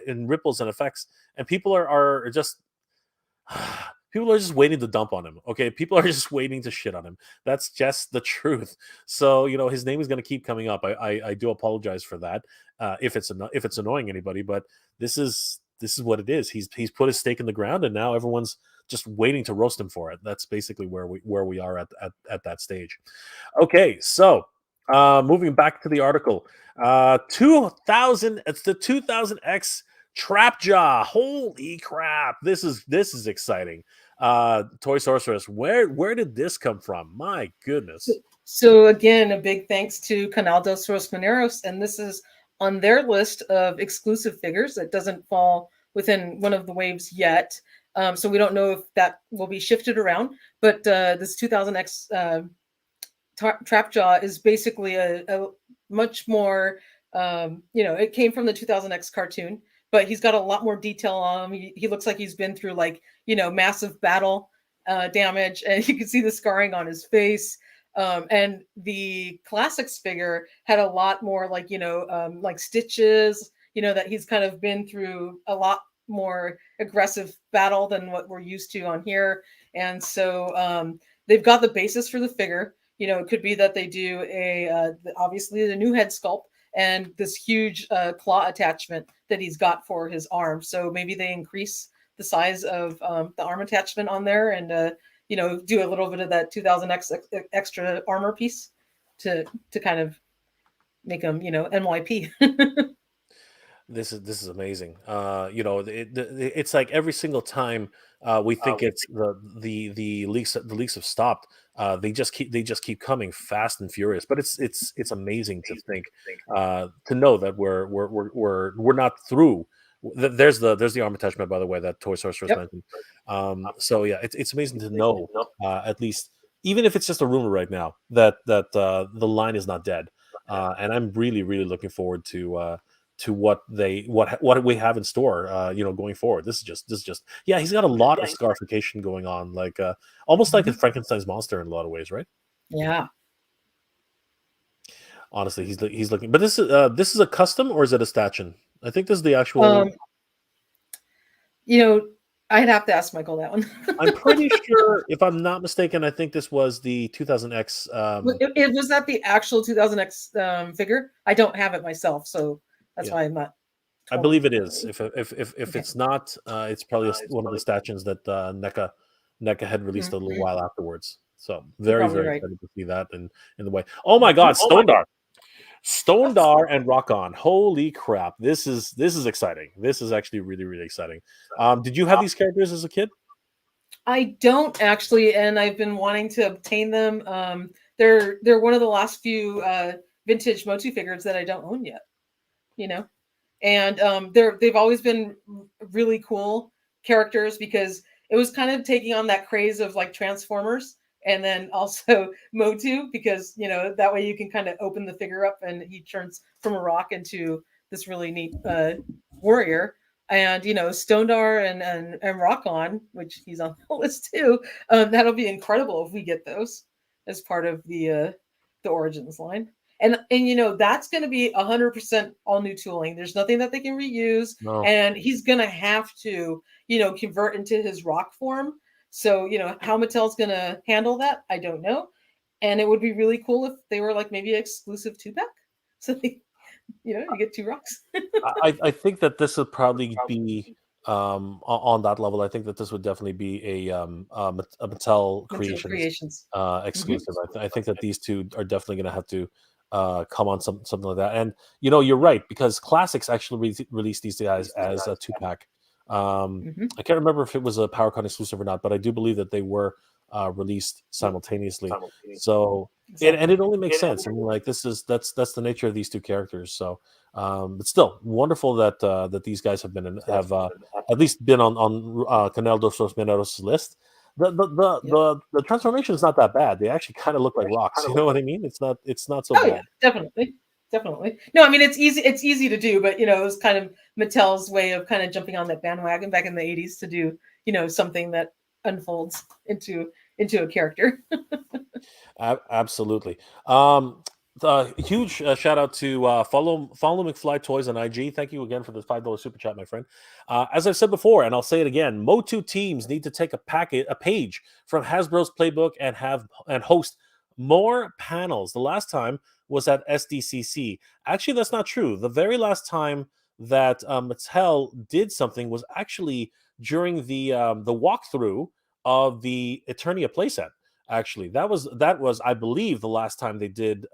in ripples and effects, and people are just people are just waiting to dump on him. Okay, people are just waiting to shit on him. That's just the truth. So his name is going to keep coming up. I do apologize for that if it's annoying anybody, but this is what it is. He's put his stake in the ground, and now everyone's just waiting to roast him for it. That's basically where we are at that stage. Okay, so moving back to the article, 2000. It's the 2000X Trapjaw. Holy crap! This is exciting. Toy Sorceress, where did this come from? My goodness. So again, a big thanks to Canal dos Mineros, and this is on their list of exclusive figures. That doesn't fall within one of the waves yet. So we don't know if that will be shifted around, but this 2000X Trapjaw is basically a much more, it came from the 2000X cartoon, but he's got a lot more detail on him. He looks like he's been through massive battle damage, and you can see the scarring on his face. And the classics figure had a lot more like stitches, that he's kind of been through a lot more aggressive battle than what we're used to on here. And so they've got the basis for the figure. It could be that they do obviously the new head sculpt and this huge claw attachment that he's got for his arm. So maybe they increase the size of the arm attachment on there and do a little bit of that 2000X extra armor piece to kind of make them NYP. This is amazing. It's like every single time we think it's the leaks have stopped. They just keep coming fast and furious. But it's amazing to think to know that we're not through. There's the arm attachment, by the way, that Toy Sorceress mentioned. So yeah, it's amazing to know at least, even if it's just a rumor right now, that the line is not dead. And I'm really looking forward to what we have in store going forward. This is just he's got a lot of scarification going on, like almost like a Frankenstein's monster in a lot of ways, right? Yeah, honestly, he's looking, but this is a custom, or is it a statue? I think this is the actual I'd have to ask Michael that one. I'm pretty sure, if I'm not mistaken, I think this was the 2000X it was that the actual 2000X figure. I don't have it myself, so that's why I'm not. I believe it is. If it's not, it's probably one of the statues that NECA had released a little while afterwards. So very excited to see that in the way. Oh my God, Stone and Rock On. Holy crap! This is exciting. This is actually really exciting. Did you have these characters as a kid? I don't actually, and I've been wanting to obtain them. They're one of the last few vintage Motu figures that I don't own yet. And they've always been really cool characters because it was kind of taking on that craze of like Transformers. And then also Motu, because that way you can kind of open the figure up and he turns from a rock into this really neat warrior. And Stondar and Rock On, which he's on the list too. That'll be incredible if we get those as part of the Origins line. And that's going to be 100% all new tooling. There's nothing that they can reuse, and he's going to have to convert into his rock form. So, how Mattel's going to handle that, I don't know. And it would be really cool if they were like maybe exclusive 2-pack. So, you get 2 rocks. I think that this would probably be on that level. I think that this would definitely be a Mattel Creations exclusive. I think that these two are definitely going to have to come on something like that. And you're right, because Classics actually released these guys as a 2-pack. I can't remember if it was a PowerCon exclusive or not, but I do believe that they were released simultaneously. So and it only makes sense. I mean, like, that's the nature of these two characters. So but still wonderful that these guys have at least been on Canal dos Mineros list. The transformation is not that bad. They actually kind of look like rocks. You know what I mean? It's not so bad. Yeah, definitely. No, I mean, it's easy to do, but it was kind of Mattel's way of kind of jumping on that bandwagon back in the 80s to do something that unfolds into a character. Absolutely. Huge shout out to follow McFly Toys on IG. Thank you again for the $5 super chat, my friend. As I've said before, and I'll say it again, Motu teams need to take a page from Hasbro's playbook and host more panels. The last time was at SDCC. Actually, that's not true. The very last time that Mattel did something was actually during the walkthrough of the Eternia playset. Actually, that was I believe the last time they did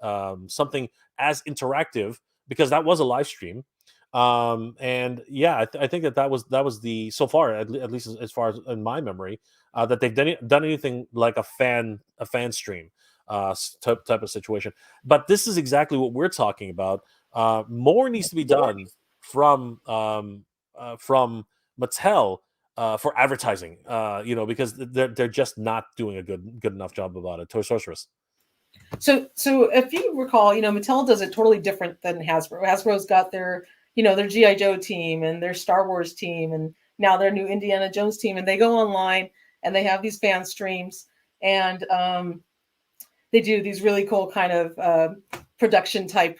something as interactive, because that was a live stream. And yeah, I think that was the, so far, at least as far as in my memory, that they've done anything like a fan stream type of situation. But this is exactly what we're talking about. More needs to be done from Mattel for advertising, because they're just not doing a good enough job about it. Toy Sorceress. So if you recall, Mattel does it totally different than Hasbro. Hasbro's got their G.I. Joe team and their Star Wars team, and now their new Indiana Jones team, and they go online and they have these fan streams, and they do these really cool kind of production type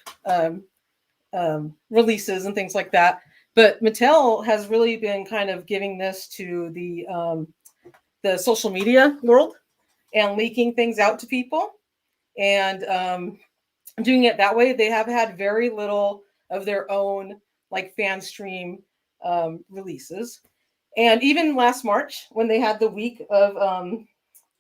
releases and things like that. But Mattel has really been kind of giving this to the social media world and leaking things out to people, and doing it that way. They have had very little of their own like fan stream releases. And even last March, when they had the week of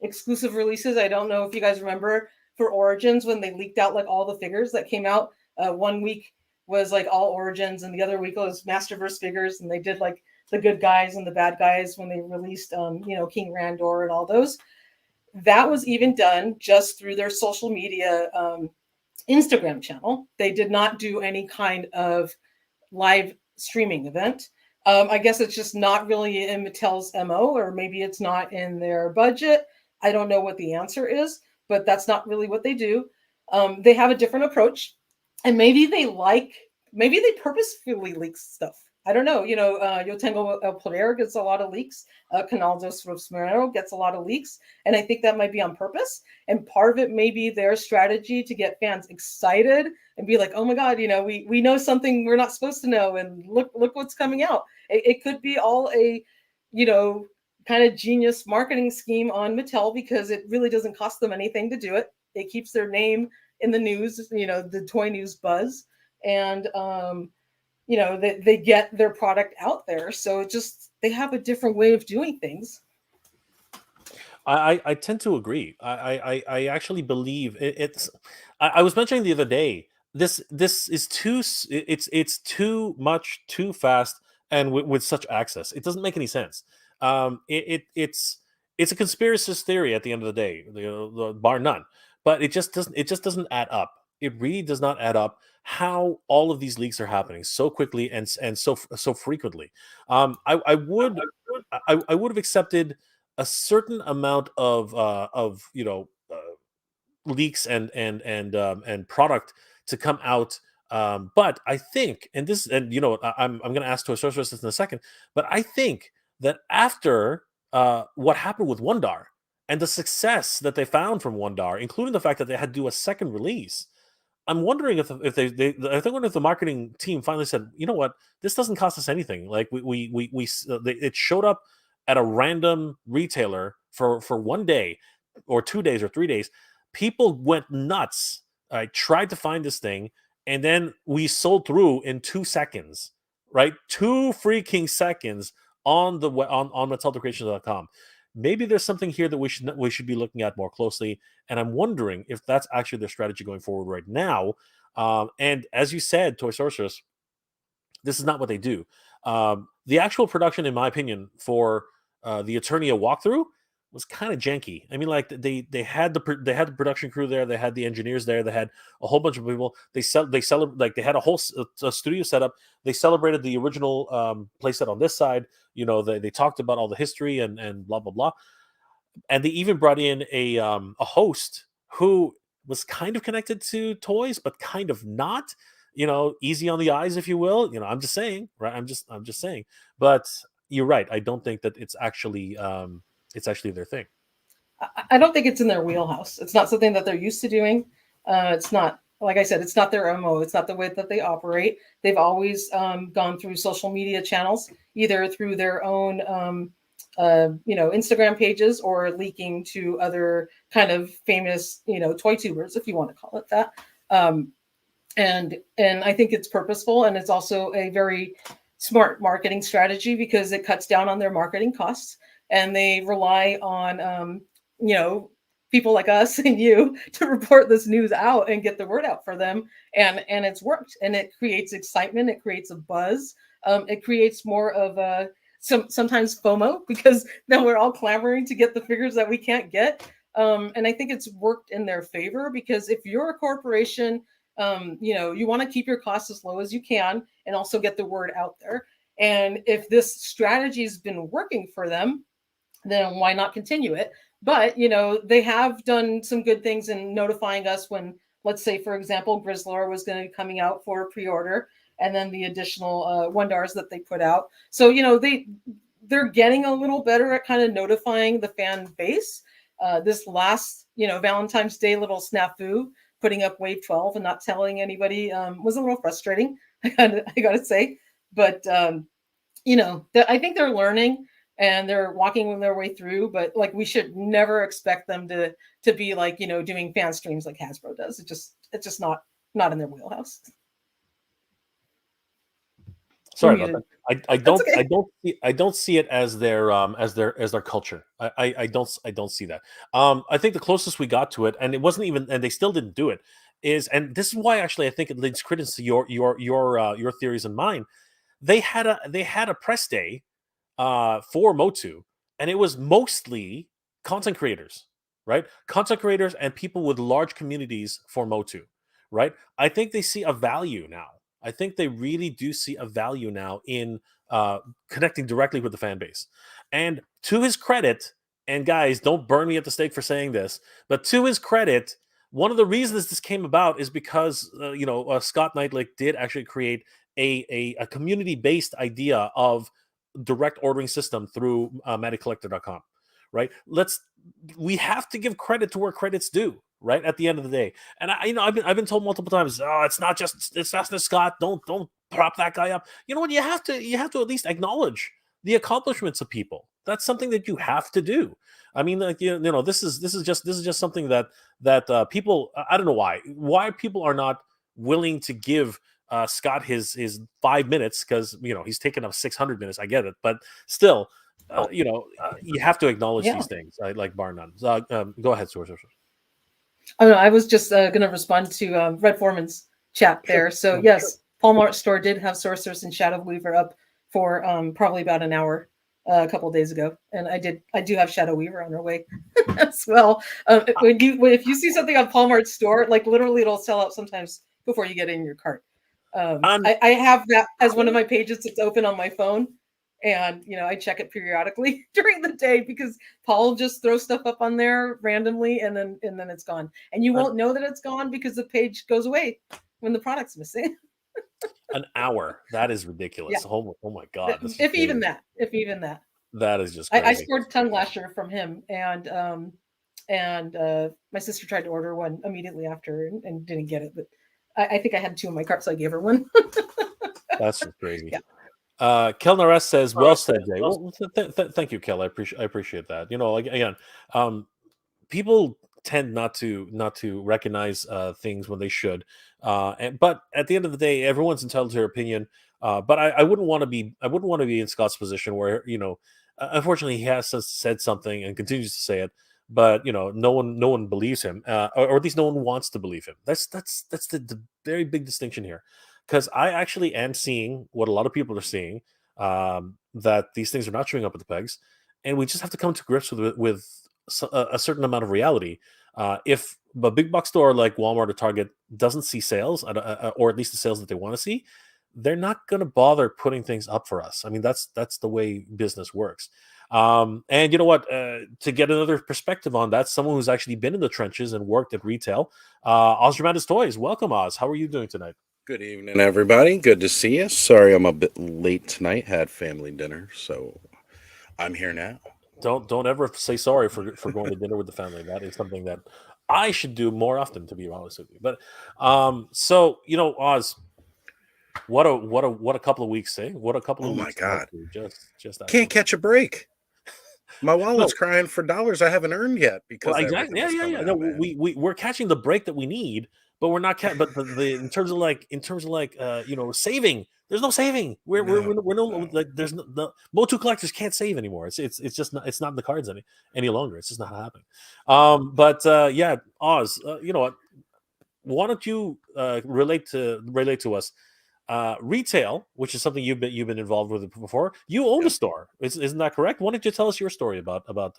exclusive releases, I don't know if you guys remember, for Origins, when they leaked out like all the figures that came out. One week was like all Origins, and the other week was Masterverse figures, and they did like the good guys and the bad guys when they released King Randor and all those. That was even done just through their social media Instagram channel. They did not do any kind of live streaming event. I guess it's just not really in Mattel's MO, or maybe it's not in their budget. I don't know what the answer is, but that's not really what they do. They have a different approach. And maybe they purposefully leak stuff. I don't know. Yo Tengo El Poder gets a lot of leaks. Canal dos Mineros gets a lot of leaks. And I think that might be on purpose. And part of it may be their strategy to get fans excited and be like, oh my God, we know something we're not supposed to know. And look what's coming out. It could be all a, kind of genius marketing scheme on Mattel, because it really doesn't cost them anything to do it. It keeps their name in the news, the toy news buzz, and they get their product out there. So they have a different way of doing things. I tend to agree. I actually believe it's. I was mentioning the other day, this is it's too much, too fast, and with such access, it doesn't make any sense. It's a conspiracist theory at the end of the day, bar none. But it just doesn't add up. It really does not add up how all of these leaks are happening so quickly and so frequently. I would have accepted a certain amount of leaks and product to come out. But I think, and I'm going to ask Toy Sorceress in a second, but I think that after what happened with Wondar and the success that they found from Wondar, including the fact that they had to do a second release, I'm wondering if the marketing team finally said, you know what, this doesn't cost us anything. Like it showed up at a random retailer for 1 day or 2 days or 3 days. People went nuts. I tried to find this thing, and then we sold through in 2 seconds, right? 2 freaking seconds on Mattelcreations.com. maybe there's something here that we should be looking at more closely. And I'm wondering if that's actually their strategy going forward right now. And as you said, Toy Sorceress, this is not what they do. The actual production, in my opinion, for the Eternia walkthrough was kind of janky. I mean, like they had the production crew there, they had the engineers there, they had a whole bunch of people. They celebrate, like they had a whole a studio set up. They celebrated the original playset on this side. You know, they talked about all the history and blah blah blah. And they even brought in a host who was kind of connected to Toys, but kind of not. You know, easy on the eyes, if you will. You know, I'm just saying, right? I'm just saying. But you're right. I don't think that it's actually their thing. I don't think it's in their wheelhouse. It's not something that they're used to doing. It's not, like I said, it's not their MO. It's not the way that they operate. They've always gone through social media channels, either through their own Instagram pages or leaking to other kind of famous, toy tubers, if you want to call it that. And I think it's purposeful, and it's also a very smart marketing strategy because it cuts down on their marketing costs, and they rely on people like us and you to report this news out and get the word out for them. And it's worked, and it creates excitement. It creates a buzz. It creates more of a sometimes FOMO because now we're all clamoring to get the figures that we can't get. And I think it's worked in their favor because if you're a corporation, you want to keep your costs as low as you can and also get the word out there. And if this strategy has been working for them, then why not continue it? But, they have done some good things in notifying us when, let's say, for example, Grizzlor was going to be coming out for pre-order, and then the additional Wondars that they put out. So, they're getting a little better at kind of notifying the fan base. This last, Valentine's Day little snafu, putting up Wave 12 and not telling anybody was a little frustrating, I gotta say. But, I think they're learning and they're walking their way through, but like we should never expect them to be like, doing fan streams like Hasbro does. It's just not in their wheelhouse. Sorry about that. I don't see it as their culture. I don't see that. I think the closest we got to it, and it wasn't even, and they still didn't do it, is, and this is why actually I think it lends credence to your theories and mine. They had a press day for Motu, and it was mostly content creators, right? Content creators and people with large communities for Motu, right? I think they see a value now. I think they really do see a value now in connecting directly with the fan base. And to his credit, and guys, don't burn me at the stake for saying this, but to his credit, one of the reasons this came about is because Scott Neitlich did actually create a community-based idea of direct ordering system through MattyCollector.com, right? We have to give credit to where credit's due, right? At the end of the day, and I've been told multiple times, oh, it's not just Scott. Don't prop that guy up. You know what? You have to at least acknowledge the accomplishments of people. That's something that you have to do. I mean, like this is just something that people, I don't know why people are not willing to give Scott his 5 minutes, because he's taken up 600 minutes. I get it, but still, you have to acknowledge these things, like bar none. Go ahead, Source. Oh no, I was just going to respond to Red Foreman's chat there. So yes, Paul Mart Store did have Sorceress and Shadow Weaver up for probably about an hour a couple of days ago, and I do have Shadow Weaver on her way as well. If you see something on Paul Mart Store, like literally it'll sell out sometimes before you get in your cart. I have that as one of my pages that's open on my phone, and I check it periodically during the day because Paul just throws stuff up on there randomly, and then it's gone, and you won't know that it's gone because the page goes away when the product's missing. An hour. That is ridiculous. Yeah. Oh my god. If even that. That is just crazy. I scored Tongue Lasher from him, and my sister tried to order one immediately after and didn't get it, but I think I had two in my cart, so I gave her one. That's just crazy. Yeah. Kelner S says, "Well said, Jay." Well, thank you, Kel. I appreciate that. Like again, people tend not to recognize things when they should, but at the end of the day, everyone's entitled to their opinion. But I wouldn't want to be in Scott's position where unfortunately, he has said something and continues to say it, but no one believes him, or at least no one wants to believe him. That's the very big distinction here, because I actually am seeing what a lot of people are seeing, that these things are not showing up at the pegs, and we just have to come to grips with a certain amount of reality. If a big box store like Walmart or Target doesn't see sales, or at least the sales that they want to see, they're not going to bother putting things up for us. I mean, that's the way business works. And you know what? To get another perspective on that, someone who's actually been in the trenches and worked at retail, Oztradamus Toyz. Welcome, Oz. How are you doing tonight? Good evening, everybody. Good to see you. Sorry I'm a bit late tonight. Had family dinner, so I'm here now. Don't ever say sorry for going to dinner with the family. That is something that I should do more often, to be honest with you. But so Oz, what a couple of weeks, eh? What a couple Oh of my weeks. God. Just Can't catch a break. My wallet's No. crying for dollars I haven't earned yet because Well, exactly. everything's coming No, out, man. we're catching the break that we need, but we're not. But in terms of saving, there's no saving. We're no like there's no Motu collectors can't save anymore. It's just not, it's not in the cards any longer. It's just not happening. Yeah, Oz. You know what? Why don't you relate to us? Retail, which is something you've been involved with before. You own a store, isn't that correct? Why don't you tell us your story about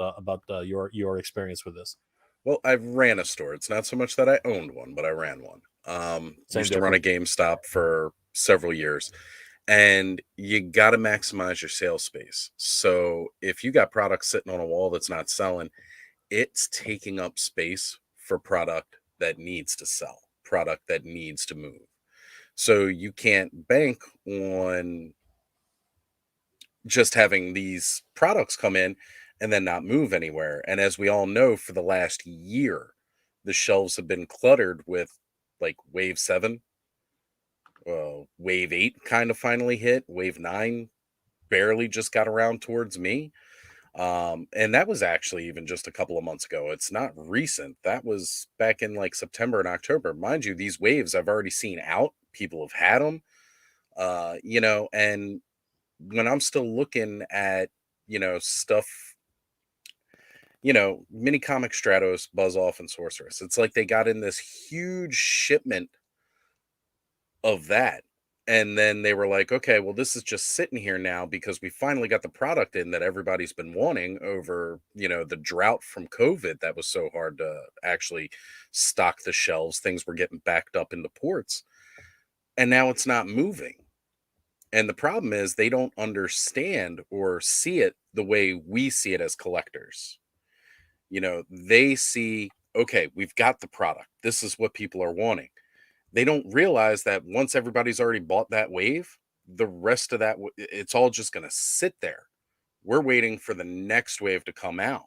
your experience with this? Well, I ran a store. It's not so much that I owned one, but I ran one. Used to run a GameStop for several years, and you got to maximize your sales space. So if you got product sitting on a wall that's not selling, it's taking up space for product that needs to sell, product that needs to move. So you can't bank on just having these products come in and then not move anywhere. And as we all know, for the last year, the shelves have been cluttered with like wave 7, wave 8 kind of finally hit, wave 9 barely just got around towards me. And that was actually even just a couple of months ago. It's not recent. That was back in like September and October. Mind you, these waves I've already seen out. People have had them, and when I'm still looking at, stuff, mini comic Stratos, Buzz Off, and Sorceress, it's like they got in this huge shipment of that. And then they were like, okay, well, this is just sitting here now because we finally got the product in that everybody's been wanting over, the drought from COVID that was so hard to actually stock the shelves. Things were getting backed up into ports. And now it's not moving. And the problem is they don't understand or see it the way we see it as collectors. They see, okay, we've got the product. This is what people are wanting. They don't realize that once everybody's already bought that wave, the rest of that, it's all just going to sit there. We're waiting for the next wave to come out.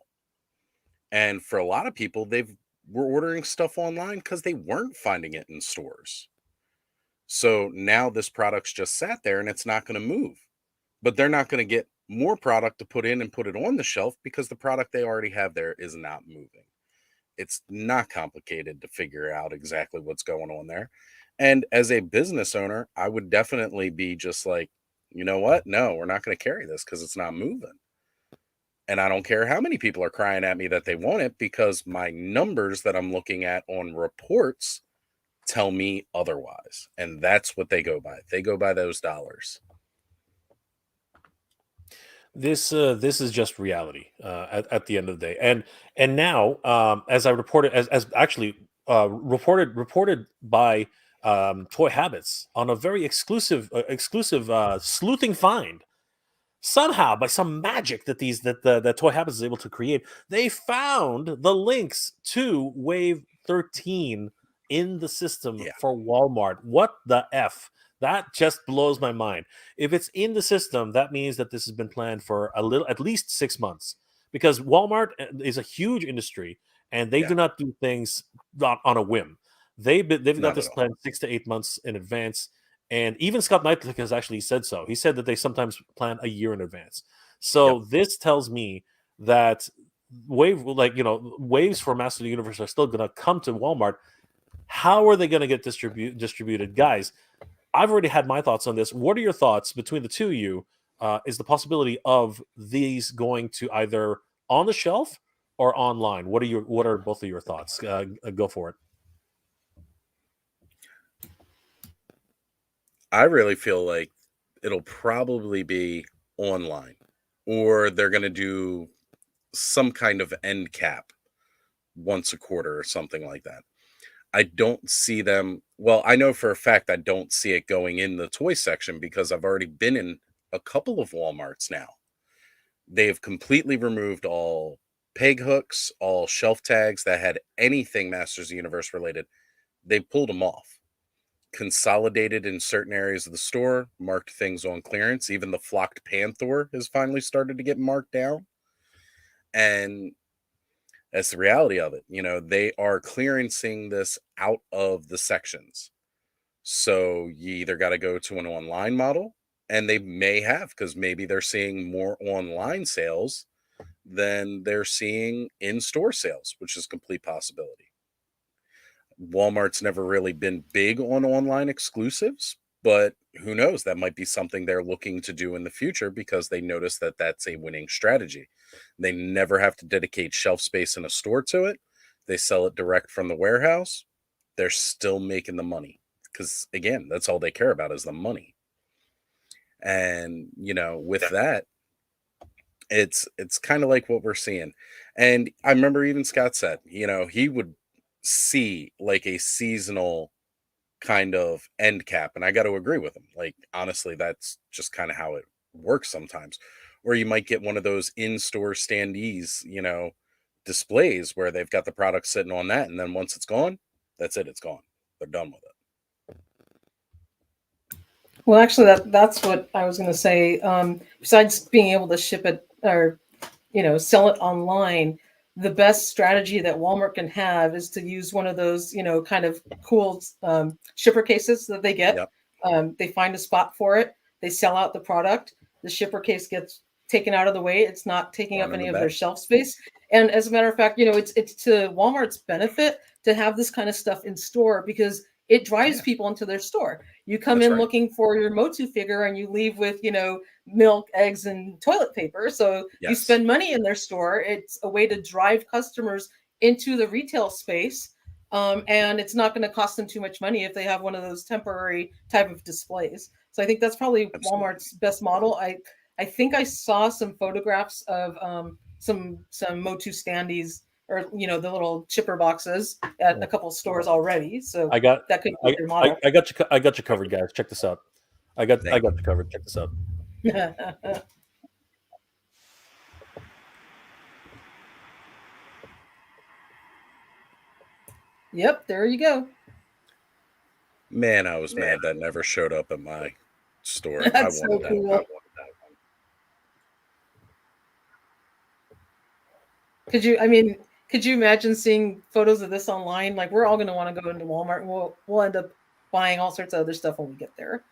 And for a lot of people, were ordering stuff online because they weren't finding it in stores. So now this product's just sat there and it's not going to move. But they're not going to get more product to put in and put it on the shelf because the product they already have there is not moving. It's not complicated to figure out exactly what's going on there. And as a business owner, I would definitely be just like, you know what? No, we're not going to carry this because it's not moving. And I don't care how many people are crying at me that they want it because my numbers that I'm looking at on reports tell me otherwise. And that's what they go by. They go by those dollars. This is just reality at the end of the day, and now as I reported, as actually reported by Toy Habits on a very exclusive sleuthing find. Somehow, by some magic that that Toy Habits is able to create, they found the links to Wave 13 in the system for Walmart. What the F? That just blows my mind. If it's in the system, that means that this has been planned for at least 6 months, because Walmart is a huge industry and they do not do things on a whim. They've got this planned 6 to 8 months in advance. And even Scott Neitlich has actually said so. He said that they sometimes plan a year in advance. So this tells me that waves for Master of the Universe are still going to come to Walmart. How are they going to get distributed? Guys, I've already had my thoughts on this. What are your thoughts between the two of you? is the possibility of these going to either on the shelf or online. What are both of your thoughts? Go for it. I really feel like it'll probably be online, or they're going to do some kind of end cap once a quarter or something like that. I don't see them. Well, I know for a fact I don't see it going in the toy section because I've already been in a couple of Walmarts now. They have completely removed all peg hooks, all shelf tags that had anything Masters of the Universe related. They pulled them off, consolidated in certain areas of the store, marked things on clearance. Even the flocked Panther has finally started to get marked down. And that's the reality of it. They are clearancing this out of the sections. So you either got to go to an online model, and they may have, because maybe they're seeing more online sales than they're seeing in-store sales, which is a complete possibility. Walmart's never really been big on online exclusives, but who knows? That might be something they're looking to do in the future because they notice that that's a winning strategy. They never have to dedicate shelf space in a store to it. They sell it direct from the warehouse. They're still making the money because, again, that's all they care about is the money. And, with that, it's kind of like what we're seeing. And I remember even Scott said, he would see like a seasonal kind of end cap, and I got to agree with him. Like, honestly, that's just kind of how it works sometimes. Or you might get one of those in-store standees, displays where they've got the product sitting on that, and then once it's gone, that's it, it's gone. They're done with it. Well, actually, that's what I was going to say. Besides being able to ship it or sell it online, the best strategy that Walmart can have is to use one of those, kind of cool shipper cases that they get. Yep. They find a spot for it. They sell out the product. The shipper case gets taken out of the way. It's not taking up any of their shelf space. And as a matter of fact, it's to Walmart's benefit to have this kind of stuff in store because it drives people into their store. You come in looking for your Motu figure and you leave with, milk, eggs, and toilet paper. So you spend money in their store. It's a way to drive customers into the retail space. And it's not going to cost them too much money if they have one of those temporary type of displays. So I think that's probably Walmart's best model. I think I saw some photographs of some Motu standees or the little chipper boxes at a couple of stores already. So that could be your model. I got you covered, guys. Check this out. I got you covered. Check this out. Yep, there you go. Man, I was mad that never showed up at my store. That's so cool. I wanted that one. Could you imagine seeing photos of this online? Like, we're all going to want to go into Walmart, and we'll end up buying all sorts of other stuff when we get there.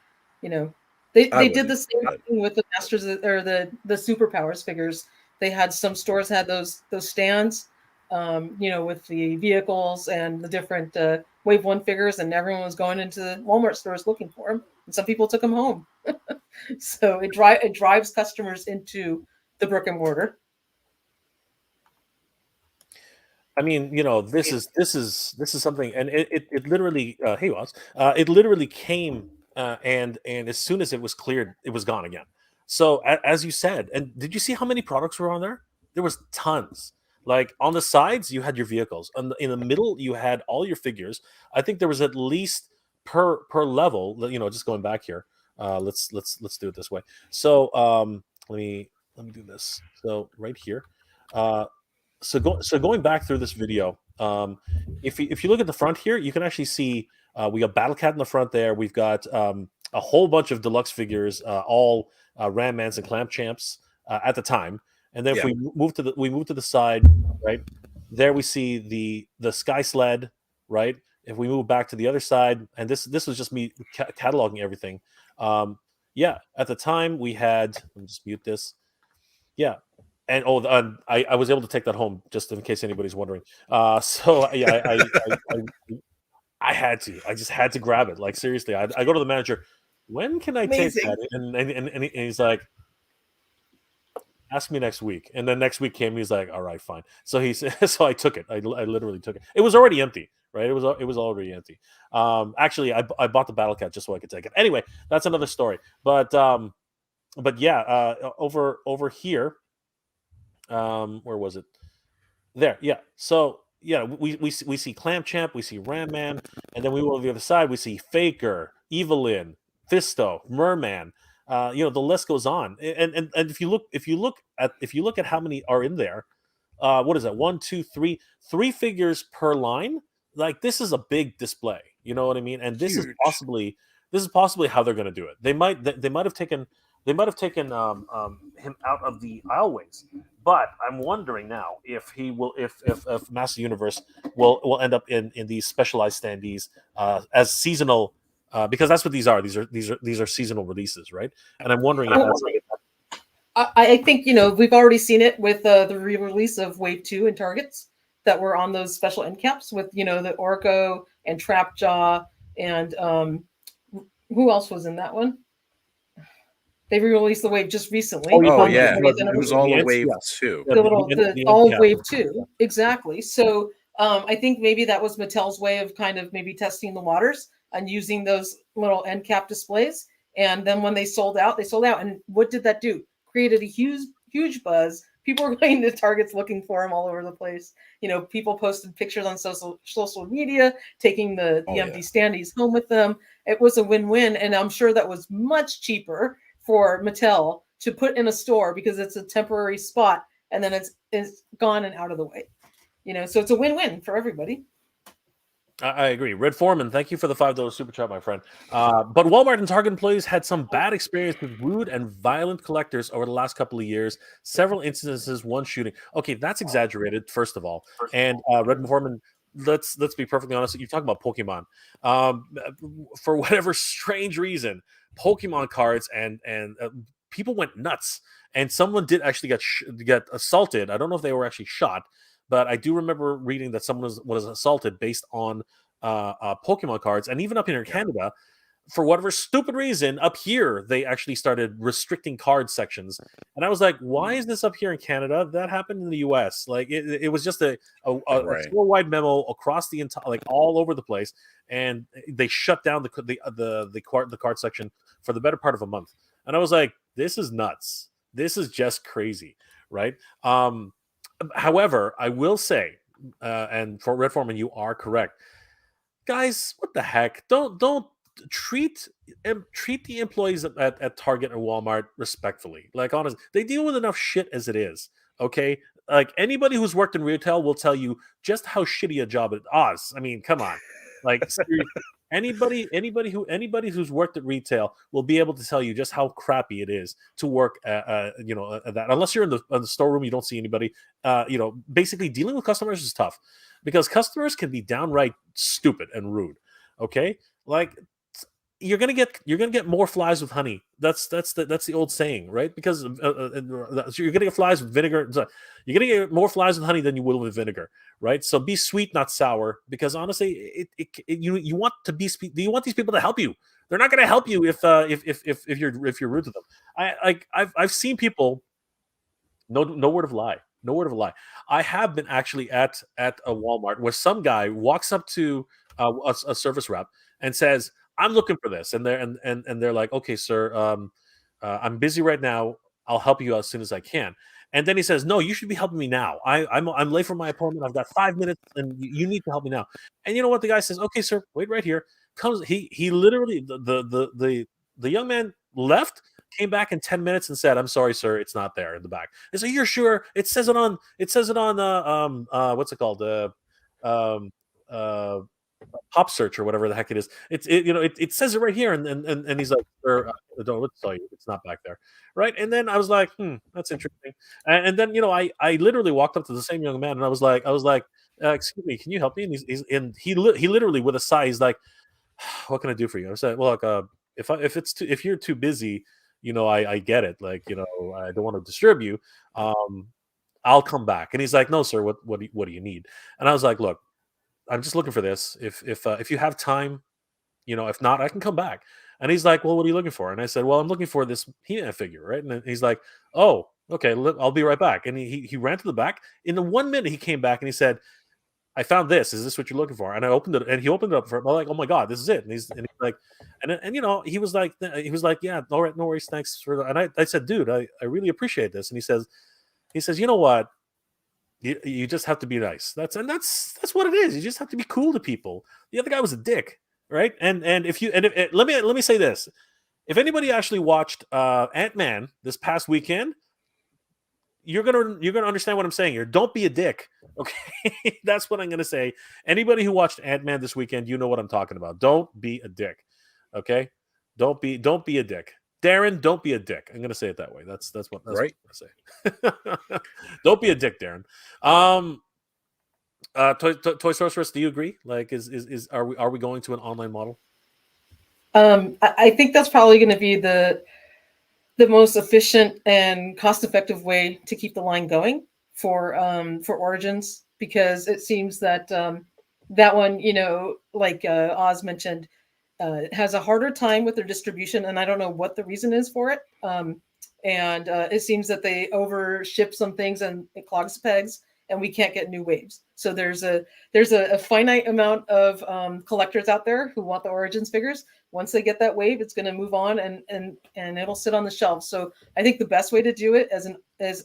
They did the same thing with the Masters or the Superpowers figures. They had some stores had those stands, with the vehicles and the different Wave 1 figures, and everyone was going into the Walmart stores looking for them. And some people took them home. So it drives customers into the brick and mortar. I mean, this is something, and it literally, hey Woz, it literally came, and as soon as it was cleared, it was gone again. So as you said, and did you see how many products were on there? There was tons. Like on the sides, you had your vehicles, in the middle, you had all your figures. I think there was at least per level. Just going back here, let's do it this way. So let me do this. So right here. So going back through this video, if you look at the front here, you can actually see we got Battle Cat in the front there. We've got a whole bunch of deluxe figures, all Ram Mans and Clamp Champs at the time. And then if we move to the side, right there, we see the Sky Sled, right? If we move back to the other side, and this was just me cataloging everything. At the time we had. Let me just mute this. Yeah. And I was able to take that home just in case anybody's wondering. So yeah, I had to. I just had to grab it. Like seriously, I go to the manager. When can I take that? And he's like, ask me next week. And then next week came, he's like, all right, fine. So he said, so I took it. I literally took it. It was already empty, right? It was already empty. Actually, I bought the battle cat just so I could take it. Anyway, that's another story. But yeah, over here, where was it? There, yeah. So yeah, we see Clam Champ, we see Ram Man, and then we go on the other side. We see Faker, Evelyn, Fisto, Merman. The list goes on. And if you look at how many are in there, what is that? 1, 2, 3, 3 figures per line. Like, this is a big display. You know what I mean? And this is Huge. possibly how they're going to do it. They might have taken him out of the aisleways, but I'm wondering now if he will, if Master Universe will end up in these specialized standees as seasonal, because that's what these are. These are seasonal releases, right? And I'm wondering if that's. I think we've already seen it with the re-release of Wave 2 and Targets that were on those special end caps with the Orko and Trapjaw and who else was in that one? They re-released the Wave just recently. Oh yeah, it was all a Wave 2. All Wave 2, exactly. So I think maybe that was Mattel's way of kind of maybe testing the waters and using those little end cap displays. And then when they sold out. And what did that do? Created a huge buzz. People were going to Targets looking for them all over the place. People posted pictures on social media, taking the empty standees home with them. It was a win-win, and I'm sure that was much cheaper for Mattel to put in a store because it's a temporary spot, and then it's gone and out of the way. So it's a win-win for everybody. I agree. Red Foreman, thank you for the $5 super chat, my friend. But Walmart and Target employees had some bad experience with rude and violent collectors over the last couple of years. Several instances, one shooting. Okay, that's exaggerated, first of all. And Red Foreman, let's be perfectly honest. You talk about Pokemon. For whatever strange reason, Pokemon cards and people went nuts. And someone did actually get assaulted. I don't know if they were actually shot, but I do remember reading that someone was assaulted based on Pokemon cards. And even up here in Canada, for whatever stupid reason, up here, they actually started restricting card sections. And I was like, why is this up here in Canada? That happened in the US. Like, it was just a store-wide memo across the entire, like, all over the place. And they shut down the card section for the better part of a month. And I was like, this is nuts. This is just crazy, right? However, I will say, and for Red Foreman, you are correct, guys. What the heck? Don't treat the employees at Target and Walmart respectfully. Like, honestly, they deal with enough shit as it is. Okay, like, anybody who's worked in retail will tell you just how shitty a job it is. I mean, come on, like, seriously. Anybody who's worked at retail will be able to tell you just how crappy it is to work at that. Unless you're in the storeroom, you don't see anybody. Basically dealing with customers is tough because customers can be downright stupid and rude. Okay, like, you're gonna get more flies with honey. That's the old saying, right? Because you're gonna get flies with vinegar. You're gonna get more flies with honey than you will with vinegar, right? So be sweet, not sour. Because honestly, you want to be sweet. Do you want these people to help you? They're not gonna help you if you're rude to them. I've seen people. No word of lie. No word of a lie. I have been actually at a Walmart where some guy walks up to a service rep and says, I'm looking for this, and they're like, okay, sir, I'm busy right now. I'll help you out as soon as I can. And then he says, no, you should be helping me now. I'm late for my appointment. I've got 5 minutes, and you need to help me now. And you know what? The guy says, okay, sir, wait right here. Comes he literally the young man left, came back in 10 minutes and said, I'm sorry, sir, it's not there in the back. I said, you're sure? It says it on what's it called? Pop search or whatever the heck it is. It says it right here, and he's like, sir, don't tell you, it's not back there, right? And then I was like, that's interesting. And then I literally walked up to the same young man, and I was like, excuse me, can you help me? And he literally with a sigh, he's like, what can I do for you? I said, well, look, if you're too busy, I get it. Like, I don't want to disturb you. I'll come back. And he's like, no, sir, what do you need? And I was like, look, I'm just looking for this. If you have time, if not, I can come back. And he's like, well, what are you looking for? And I said, well, I'm looking for this He-Man figure, right? And he's like, oh, Okay, I'll be right back. And he ran to the back. In the 1 minute, he came back and he said, I found this. Is this what you're looking for? And I opened it, and he opened it up for. I'm like, oh my god, this is it. And he's like, and he was like, yeah, all right, no worries, thanks for. And I said, dude, I really appreciate this. And he says, you know what? You just have to be nice. That's what it is. You just have to be cool to people. The other guy was a dick, right? And if you let me say this: if anybody actually watched Ant-Man this past weekend, you're gonna understand what I'm saying here. Don't be a dick. Okay, that's what I'm gonna say. Anybody who watched Ant-Man this weekend, you know what I'm talking about. Don't be a dick. Okay, don't be a dick. Darren, don't be a dick. I'm gonna say it that way. That's what right. What I'm gonna say. Don't be a dick, Darren. Toy Sorceress, do you agree? Like, are we going to an online model? I think that's probably going to be the most efficient and cost-effective way to keep the line going for Origins, because it seems that that one, like Oz mentioned, has a harder time with their distribution, and I don't know what the reason is for it. And it seems that they overship some things and it clogs pegs, and we can't get new waves. So there's a finite amount of collectors out there who want the Origins figures. Once they get that wave, it's going to move on and it'll sit on the shelf. So I think the best way to do it as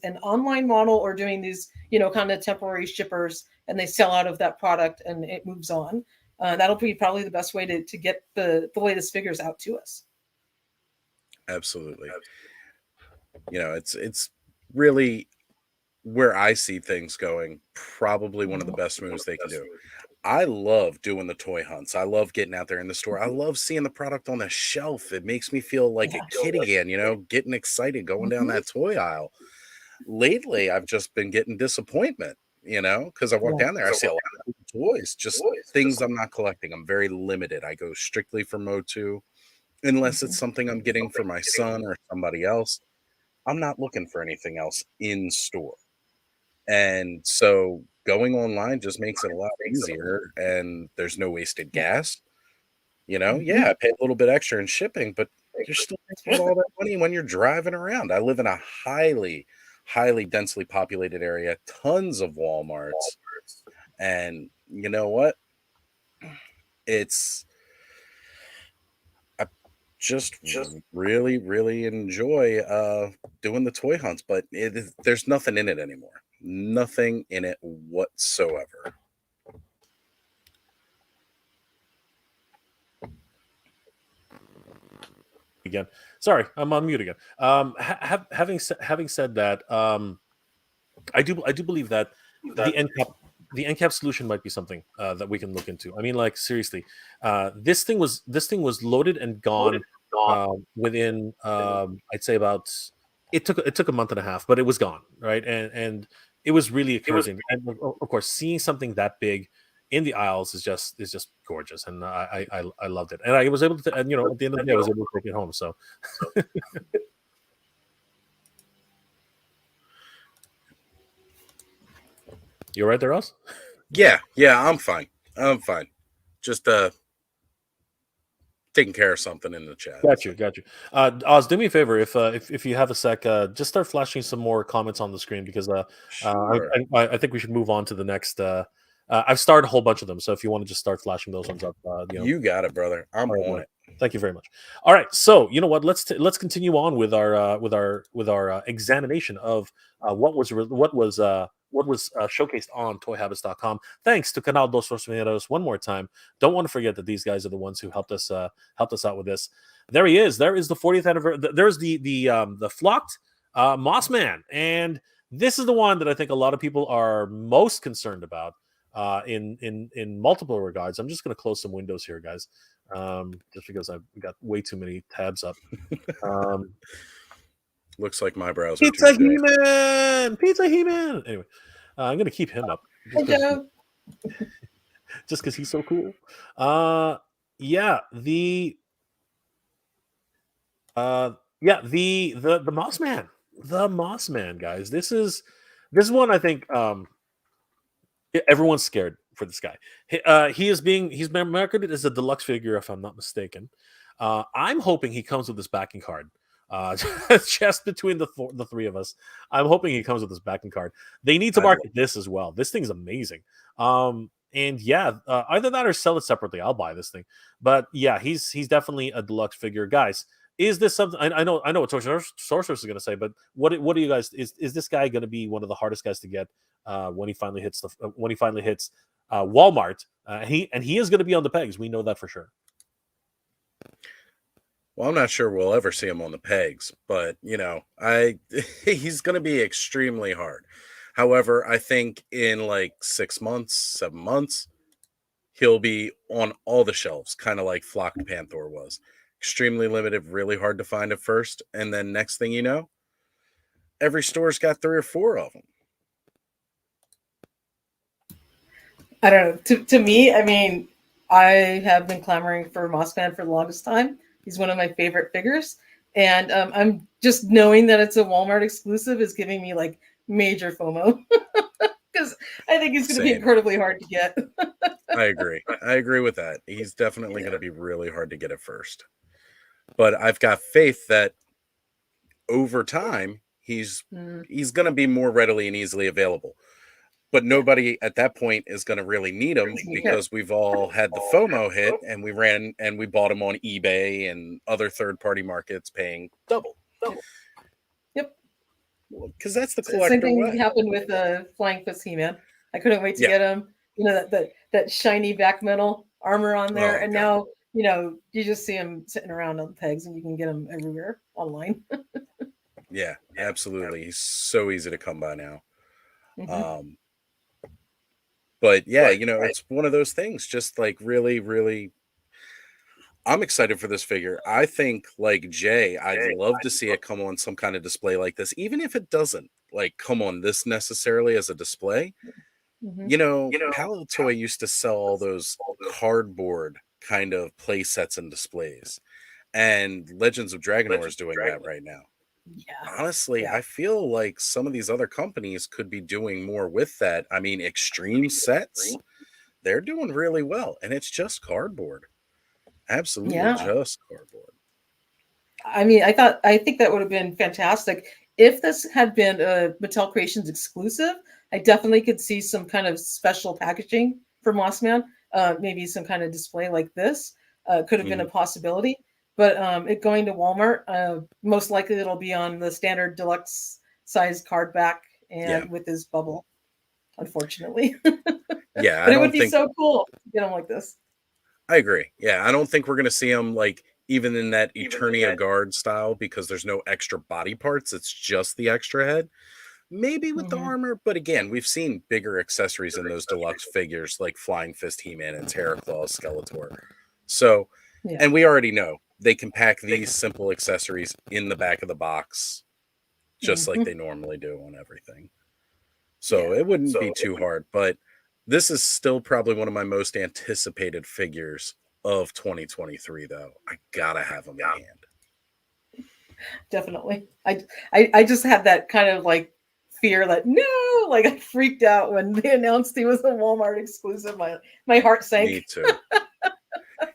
an online model, or doing these, kind of temporary shippers, and they sell out of that product and it moves on. That'll be probably the best way to get the latest figures out to us. Absolutely. It's really where I see things going. Probably one of the best moves they can do. I love doing the toy hunts. I love getting out there in the store. I love seeing the product on the shelf. It makes me feel like a kid again, getting excited, going down that toy aisle. Lately, I've just been getting disappointment, because I walk down there, I see a lot of toys, just things I'm not collecting. I'm very limited. I go strictly for Motu, unless it's something I'm getting for my son or somebody else. I'm not looking for anything else in store. And so going online just makes it a lot easier, and there's no wasted gas. Yeah, I pay a little bit extra in shipping, but you're still making all that money when you're driving around. I live in a highly, highly densely populated area, tons of Walmarts. And you know what? I just really, really enjoy doing the toy hunts, but there's nothing in it anymore. Nothing in it whatsoever. Again, sorry, I'm on mute again. Having said that, I do believe that the end cap solution might be something that we can look into. I mean, like, seriously, this thing was loaded and gone within I'd say about, it took a month and a half, but it was gone, right? And it was really encouraging. And of course, seeing something that big in the aisles is just gorgeous, and I loved it. And I was able to, and at the end of the day, I was able to take it home. So. You all right there, Ross? Yeah, I'm fine. Just taking care of something in the chat. Got you. Oz, do me a favor, if you have a sec, just start flashing some more comments on the screen, because Sure. I think we should move on to the next. I've started a whole bunch of them, so if you want to just start flashing those ones up, you got it, brother. I'm on it. Thank you very much. All right, so you know what? Let's continue on with our examination of what was showcased on ToyHabits.com. Thanks to Canal dos Mineros one more time. Don't want to forget that these guys are the ones who helped us out with this. There he is. There is the 40th anniversary. There's the flocked Moss Man, and this is the one that I think a lot of people are most concerned about in multiple regards. I'm just going to close some windows here, guys, just because I've got way too many tabs up. Looks like my browser. Pizza He-Man. Anyway, I'm going to keep him up just because he's so cool. The Moss Man. The Moss Man, guys. This is one I think everyone's scared for this guy. He's been marketed as a deluxe figure, if I'm not mistaken. I'm hoping he comes with this backing card. Just between the three of us. I'm hoping he comes with his backing card. They need to I'd market this as well. This thing's amazing. And yeah, either that or sell it separately. I'll buy this thing. But yeah, he's definitely a deluxe figure, guys. Is this something? I know what Sorceress is going to say, but what do you guys? Is this guy going to be one of the hardest guys to get when he finally hits Walmart? He is going to be on the pegs. We know that for sure. Well, I'm not sure we'll ever see him on the pegs, but he's going to be extremely hard. However, I think in like 6 months, 7 months, he'll be on all the shelves, kind of like Flocked Panther was. Extremely limited, really hard to find at first, and then next thing you know, every store's got 3 or 4 of them. I don't know. To me, I mean, I have been clamoring for Mossman for the longest time. He's one of my favorite figures, and I'm just knowing that it's a Walmart exclusive is giving me like major FOMO because I think he's going to be incredibly hard to get. I agree with that. He's definitely going to be really hard to get at first. But I've got faith that over time he's going to be more readily and easily available. But nobody at that point is going to really need him because we've all had the FOMO hit and we bought him on eBay and other third-party markets paying double. Yep. Because that's the collector Same thing way. happened with Flying Fist He-Man. I couldn't wait to get him. You know, that shiny back metal armor on there. And now, you just see him sitting around on pegs and you can get him everywhere online. Yeah, absolutely. He's so easy to come by now. Mm-hmm. But yeah, it's one of those things, just like really, really, I'm excited for this figure. I think like Jay, I'd love to see it come on some kind of display like this, even if it doesn't like come on this necessarily as a display. Mm-hmm. Palette Toy used to sell all those cardboard kind of play sets and displays, and Legends of Dragonor is doing that right now. Yeah. Honestly, I feel like some of these other companies could be doing more with that. I mean, Extreme Sets, they're doing really well, and it's just cardboard. Absolutely just cardboard. I mean, I think that would have been fantastic. If this had been a Mattel Creations exclusive, I definitely could see some kind of special packaging for Mossman. Maybe some kind of display like this could have been a possibility. But it going to Walmart, most likely it'll be on the standard deluxe size card back and with his bubble, unfortunately. Yeah, but it would be so cool to get him like this. I agree. Yeah, I don't think we're going to see him like even in that Eternia Guard style because there's no extra body parts. It's just the extra head. Maybe with the armor, but again, we've seen bigger accessories in those deluxe figures like Flying Fist He-Man and Terraclaw Skeletor. So, and we already know they can pack these simple accessories in the back of the box just like they normally do on everything. So it wouldn't be too hard, but this is still probably one of my most anticipated figures of 2023, though. I gotta have him in hand. Definitely. I just had that kind of like fear that like I freaked out when they announced he was a Walmart exclusive. My heart sank. Me too.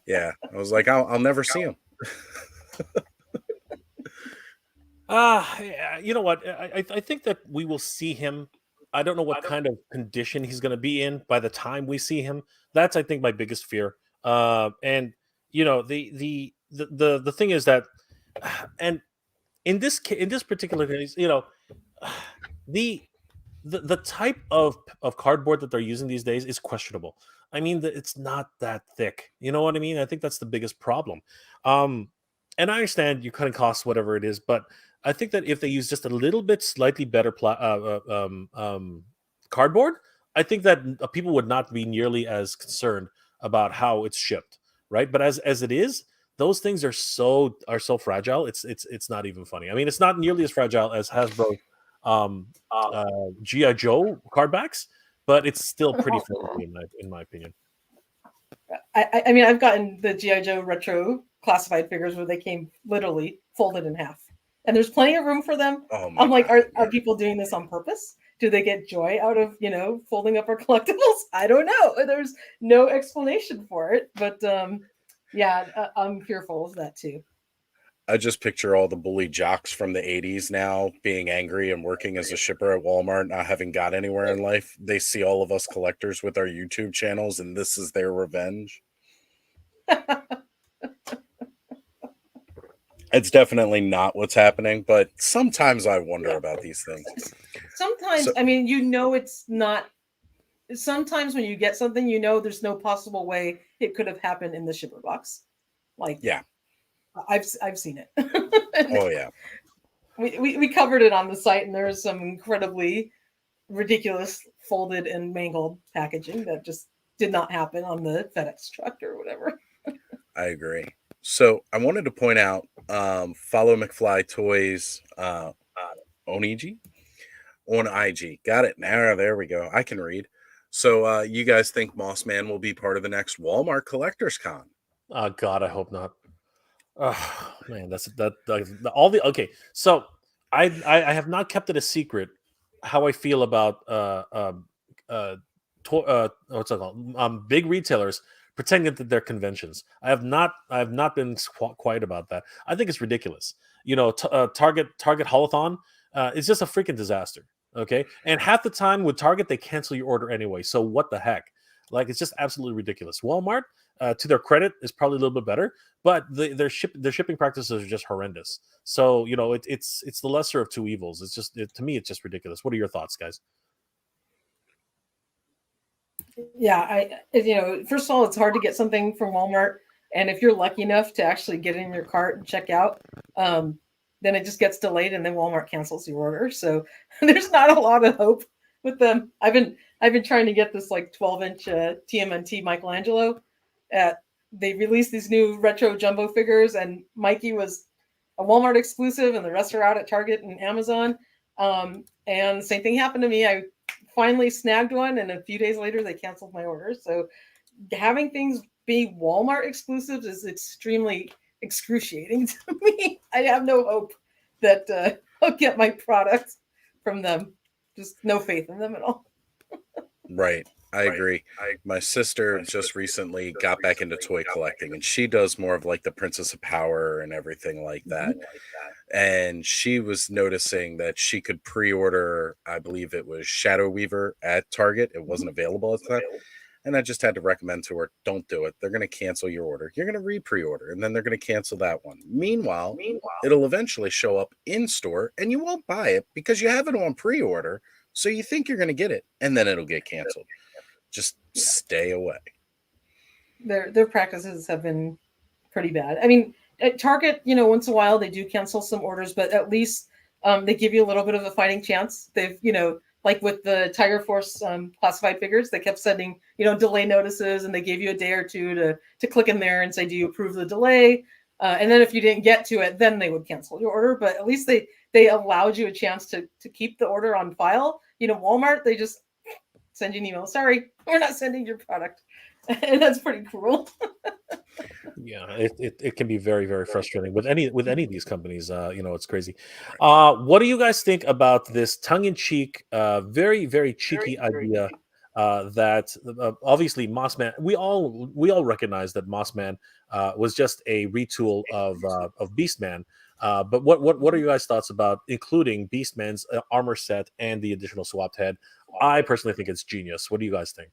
Yeah, I was like, I'll never see him. You know what? I think that we will see him. I don't know what kind of condition he's going to be in by the time we see him. That's, I think, my biggest fear. And the thing is that, and in this particular case, the type of cardboard that they're using these days is questionable. I mean, it's not that thick. You know what I mean? I think that's the biggest problem. And I understand you cutting costs, whatever it is, but I think that if they use just a little bit slightly better cardboard, I think that people would not be nearly as concerned about how it's shipped, right? But as it is, those things are so fragile. It's not even funny. I mean, it's not nearly as fragile as Hasbro G.I. Joe cardbacks, but it's still pretty flimsy in my opinion. I mean, I've gotten the G.I. Joe retro classified figures where they came literally folded in half, and there's plenty of room for them. I'm like, are people doing this on purpose? Do they get joy out of folding up our collectibles? I don't know. There's no explanation for it, but I'm fearful of that too. I just picture all the bully jocks from the 80s now being angry and working as a shipper at Walmart, not having got anywhere in life. They see all of us collectors with our YouTube channels, and this is their revenge. It's definitely not what's happening, but sometimes I wonder about these things. Sometimes, I mean, it's not. Sometimes when you get something, there's no possible way it could have happened in the shipper box. Like, yeah, I've seen it. Oh yeah, we covered it on the site, and there's some incredibly ridiculous folded and mangled packaging that just did not happen on the FedEx truck or whatever. I agree. So I wanted to point out, follow McFly Toys Oniji on IG. Got it. Now there we go. I can read. So you guys think Moss Man will be part of the next Walmart Collectors Con? Oh God, I hope not. Oh man, all the okay. So I have not kept it a secret how I feel about what's it called? Big retailers pretending that they're conventions. I have not been quiet about that. I think it's ridiculous. Target Holothon is just a freaking disaster. Okay, and half the time with Target they cancel your order anyway. So what the heck? Like, it's just absolutely ridiculous. Walmart, to their credit, is probably a little bit better, but their shipping practices are just horrendous. So it's the lesser of two evils. It's just to me it's just ridiculous. What are your thoughts, guys? Yeah, first of all, it's hard to get something from Walmart, and if you're lucky enough to actually get it in your cart and check out, then it just gets delayed, and then Walmart cancels your order. So there's not a lot of hope with them. I've been trying to get this like 12-inch TMNT Michelangelo. They released these new retro jumbo figures, and Mikey was a Walmart exclusive, and the rest are out at Target and Amazon. And the same thing happened to me. I finally snagged one, and a few days later they canceled my order. So having things be Walmart exclusives is extremely excruciating to me. I have no hope that I'll get my product from them. Just no faith in them at all. Right. I agree. My sister just recently got back into toy collecting, and she does more of like the Princess of Power and everything like that. And she was noticing that she could pre-order, I believe it was Shadow Weaver at Target. It wasn't available at the time. And I just had to recommend to her, don't do it. They're going to cancel your order. You're going to re-pre-order, and then they're going to cancel that one. Meanwhile, it'll eventually show up in store, and you won't buy it because you have it on pre-order. So you think you're going to get it, and then it'll get canceled. Just stay away. Their practices have been pretty bad. I mean, at Target, once in a while they do cancel some orders, but at least they give you a little bit of a fighting chance. They've, like with the Tiger Force classified figures, they kept sending, delay notices, and they gave you a day or two to click in there and say, do you approve the delay? And then if you didn't get to it, then they would cancel your order. But at least they allowed you a chance to keep the order on file. Walmart, they just send you an email. Sorry, we're not sending your product. And that's pretty cruel. Yeah, it can be very, very frustrating with any of these companies. It's crazy. What do you guys think about this tongue-in-cheek, very, very cheeky idea that obviously Mossman? We all recognize that Mossman was just a retool of Beastman. But what are you guys' thoughts about including Beastman's armor set and the additional swapped head? I personally think it's genius. What do you guys think?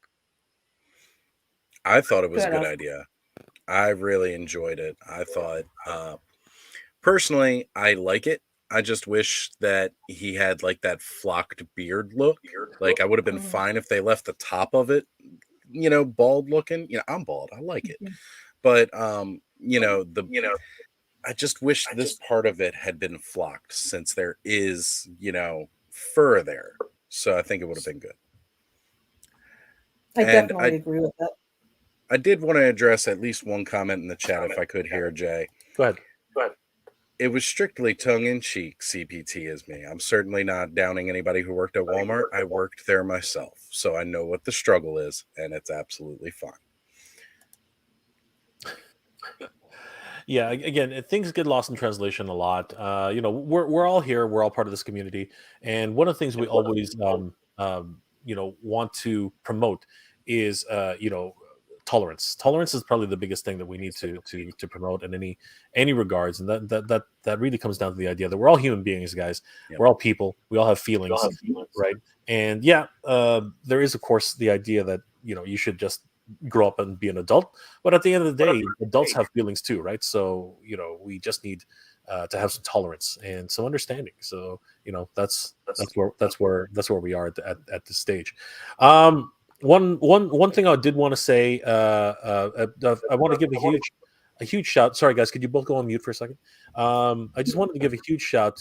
I thought it was a good idea. I really enjoyed it. I thought, personally, I like it. I just wish that he had like that flocked beard look. Like, I would have been fine if they left the top of it, bald looking. I'm bald. I like it. But, I just wish this part of it had been flocked, since there is, fur there. So I think it would have been good. I definitely agree with that. I did want to address at least one comment in the chat, if I could here, Jay. Go ahead. It was strictly tongue-in-cheek, CPT is me. I'm certainly not downing anybody who worked at Walmart. I worked there myself, so I know what the struggle is, and it's absolutely fine. Yeah, again, things get lost in translation a lot. We're all here. We're all part of this community, and one of the things we always want to promote is tolerance. Tolerance is probably the biggest thing that we need to promote in any regards, and that really comes down to the idea that we're all human beings, guys. Yep. We're all people. We all have feelings, right? And yeah, there is of course the idea that you should just grow up and be an adult, but at the end of the day, adults have feelings too, right? So we just need to have some tolerance and some understanding. So that's where we are at this stage. One thing I did want to say, I want to give a huge shout. Sorry, guys, could you both go on mute for a second? I just wanted to give a huge shout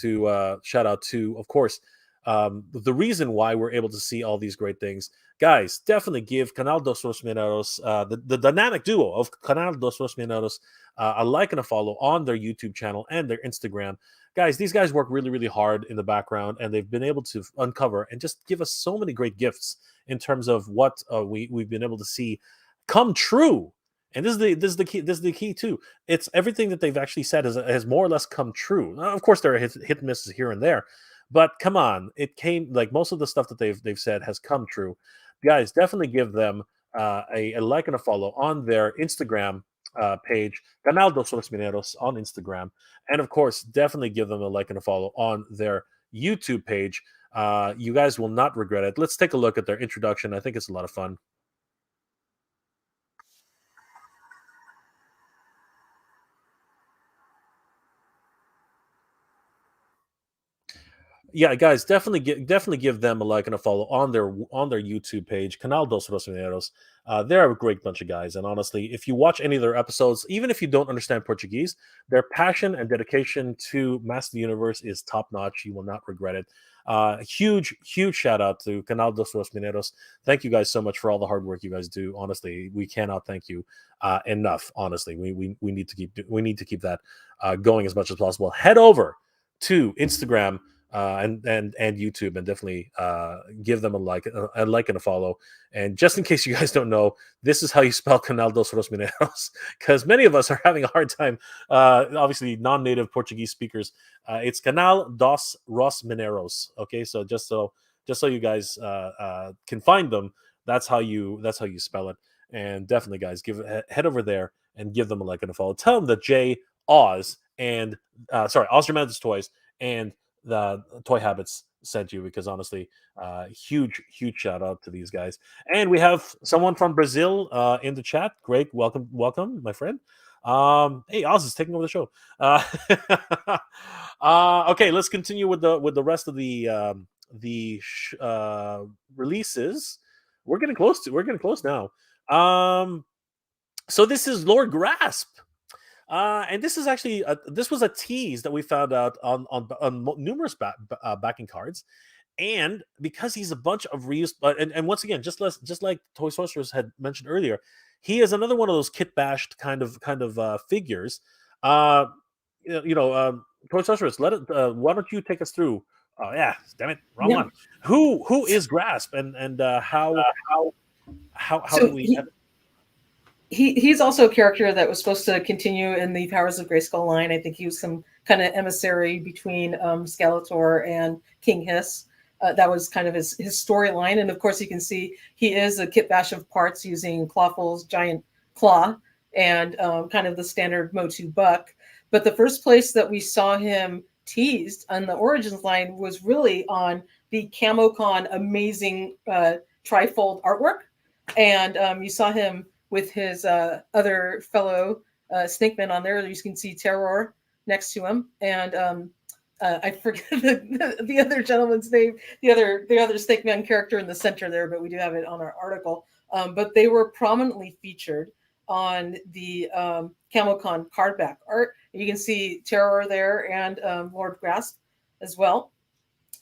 out to, of course, the reason why we're able to see all these great things. Guys, definitely give Canal dos Mineros, the dynamic duo of Canal dos Mineros, a like and a follow on their YouTube channel and their Instagram. Guys, these guys work really, really hard in the background, and they've been able to uncover and just give us so many great gifts in terms of what we've been able to see come true. And this is the key too. It's everything that they've actually said has more or less come true. Now, of course, there are hit and misses here and there, but come on, it came, like, most of the stuff that they've said has come true. Guys, definitely give them a like and a follow on their Instagram page, Canal dos Mineros on Instagram, and of course, definitely give them a like and a follow on their YouTube page. You guys will not regret it. Let's take a look at their introduction. I think it's a lot of fun. Yeah, guys, definitely give them a like and a follow on their YouTube page, Canal dos Rosmineiros. They're a great bunch of guys, and honestly, if you watch any of their episodes, even if you don't understand Portuguese, their passion and dedication to Master the Universe is top notch. You will not regret it. Huge shout out to Canal dos Rosmineiros. Thank you guys so much for all the hard work you guys do. Honestly, we cannot thank you enough. Honestly, we need to keep that going as much as possible. Head over to Instagram and YouTube, and definitely give them a like and a follow. And just in case you guys don't know, this is how you spell Canal dos Rosmineiros, because many of us are having a hard time. Obviously, non-native Portuguese speakers. It's Canal dos Rosmineiros. Okay, so just so you guys can find them, that's how you spell it. And definitely, guys, head over there and give them a like and a follow. Tell them that Jay Oz and Oztradamus Toyz and the Toy Habits sent you, because honestly, huge shout out to these guys. And we have someone from Brazil in the chat. Great, welcome, my friend. Hey, Oz is taking over the show. Okay, let's continue with the rest of the releases. We're getting close now. So this is Lord Grasp. And this is actually this was a tease that we found out on numerous backing cards, and because he's a bunch of reused, and once again, just like Toy Sorcerers had mentioned earlier, he is another one of those kit bashed kind of figures. Toy Sorcerers, why don't you take us through? Oh yeah, damn it, wrong one. Who is Grasp, and how so do we? He's also a character that was supposed to continue in the Powers of Grayskull line. I think he was some kind of emissary between Skeletor and King Hiss. That was kind of his storyline. And of course, you can see he is a kit bash of parts using Clawful's giant claw and kind of the standard Motu buck. But the first place that we saw him teased on the Origins line was really on the CamoCon amazing trifold artwork. And you saw him with his other fellow Snakeman on there. You can see Terror next to him, and I forget the other gentleman's name, the other Snakeman character in the center there, but we do have it on our article. But they were prominently featured on the CamoCon card back art. You can see Terror there and Lord Grasp as well.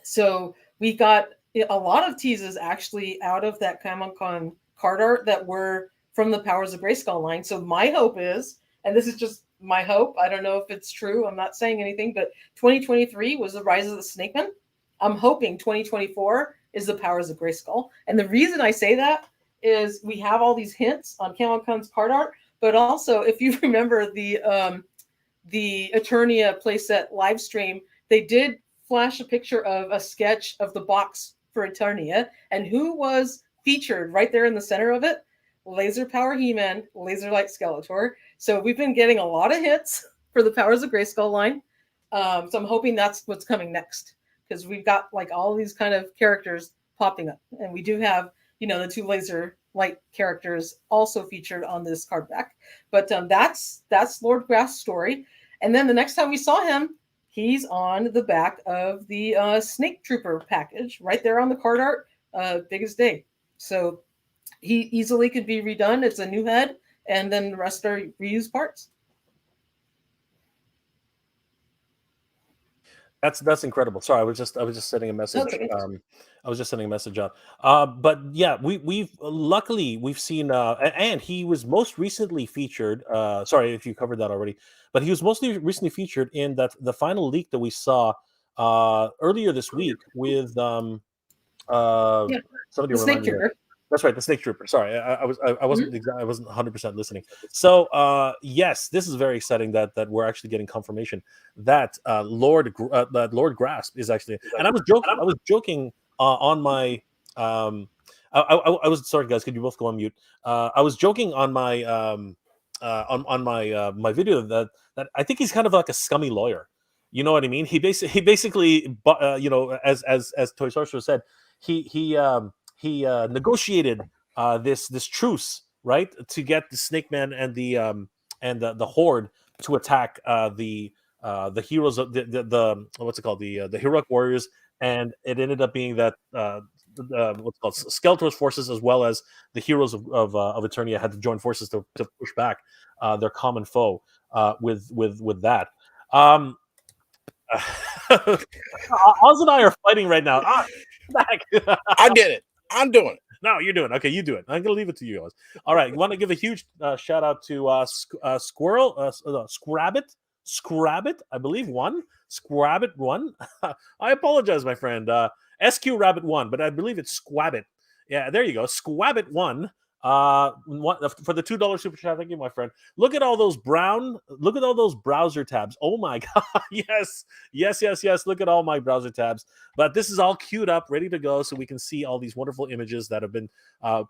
So we got a lot of teases actually out of that CamoCon card art that were from the Powers of Grayskull line. So my hope is, and this is just my hope, I don't know if it's true, I'm not saying anything, but 2023 was the Rise of the Snakeman. I'm hoping 2024 is the Powers of Grayskull. And the reason I say that is we have all these hints on CamoCon's card art, but also if you remember the Eternia playset live stream, they did flash a picture of a sketch of the box for Eternia, and who was featured right there in the center of it Laser Power He-Man, Laser Light Skeletor. So we've been getting a lot of hits for the Powers of Grayskull line. So I'm hoping that's what's coming next, because we've got like all these kind of characters popping up, and we do have, you know, the 2 Laser Light characters also featured on this card back. But that's Lord Grass' story. And then the next time we saw him, he's on the back of the Snake Trooper package, right there on the card art, biggest day. So he easily could be redone. It's a new head, and then the rest are reused parts. That's incredible. Sorry, I was just sending a message. Okay. I was just sending a message out. But yeah, we've luckily we've seen and he was most recently featured. Sorry if you covered that already, but he was mostly recently featured in that the final leak that we saw earlier this week with Yeah, somebody the Snake remind me. Trooper. That's right, the Snake Trooper. Sorry, I wasn't I wasn't 100% listening. So yes, this is very exciting that we're actually getting confirmation that Lord Grasp is actually. And I was joking on my I was sorry guys, could you both go on mute? I was joking on my on my my video that I think he's kind of like a scummy lawyer. You know what I mean? He basically you know, as Toy Sorcerer said, he negotiated this truce, right, to get the Snake Man and the Horde to attack the heroes of the what's it called, the heroic warriors, and it ended up being that what's called Skeletor's forces as well as the heroes of Eternia had to join forces to push back their common foe with that. Um, Oz and I are fighting right now. Back. I did it. I'm doing it. No, you're doing it. Okay, you do it. I'm gonna leave it to you, Oz. All right, you want to give a huge shout out to Squirrel, Scrabbit, I believe Squabbit one. I apologize, my friend. SQ Rabbit one, but I believe it's Squabbit. Yeah, there you go, Squabbit one. For the $2 super chat, thank you, my friend. Look at all those browser tabs. Oh my god, yes. Look at all my browser tabs. But this is all queued up, ready to go, so we can see all these wonderful images that have been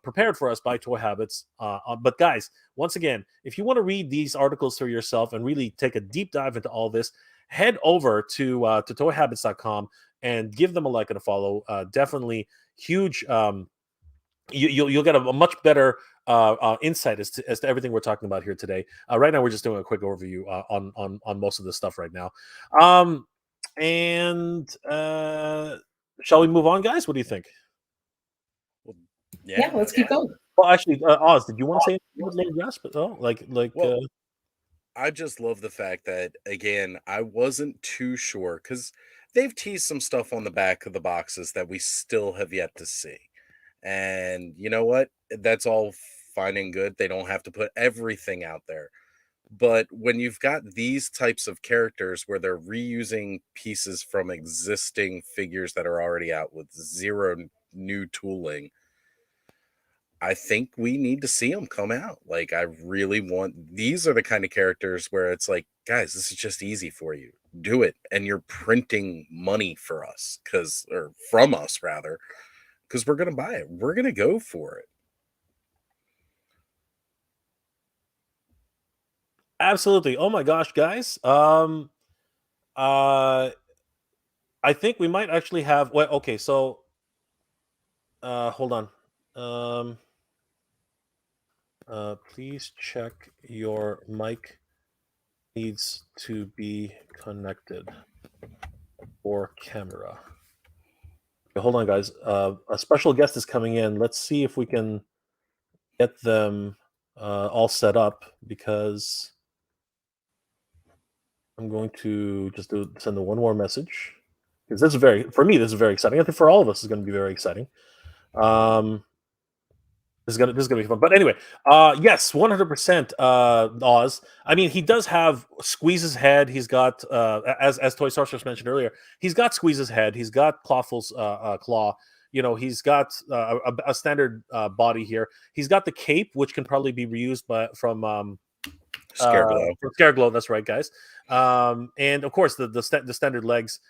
prepared for us by Toy Habits. But guys, once again, if you want to read these articles for yourself and really take a deep dive into all this, head over to toyhabits.com and give them a like and a follow. Definitely huge. You'll get a much better insight as to everything we're talking about here today. Right now, we're just doing a quick overview on most of this stuff right now. And shall we move on, guys? What do you think? Yeah, let's keep going. Well, actually, Oz, did you want to say anything with Lord Grasp? Oh, Well, I just love the fact that, again, I wasn't too sure because they've teased some stuff on the back of the boxes that we still have yet to see. And you know what? That's all fine and good. They don't have to put everything out there. But when you've got these types of characters where they're reusing pieces from existing figures that are already out with zero new tooling, I think we need to see them come out. Like, I really want, these are the kind of characters where it's like, guys, this is just easy for you. Do it. And you're printing money for us, or from us rather, because we're going to buy it. We're going to go for it. Absolutely. Oh my gosh, guys. I think we might actually have. Well, okay. So, hold on. Please check your mic needs to be connected or camera. Okay, hold on, guys. A special guest is coming in. Let's see if we can get them all set up, because I'm going to just send one more message, because this is for me, this is very exciting. I think for all of us, is going to be very exciting. This is gonna be fun. But anyway, yes, 100%. Oz. I mean, he does have Squeeze's head. He's got as Toy Sorceress mentioned earlier, he's got Squeeze's head. He's got Clawful's claw. You know, he's got a standard body here. He's got the cape, which can probably be reused from Scareglow. From Scareglow, that's right, guys. And of course the standard legs.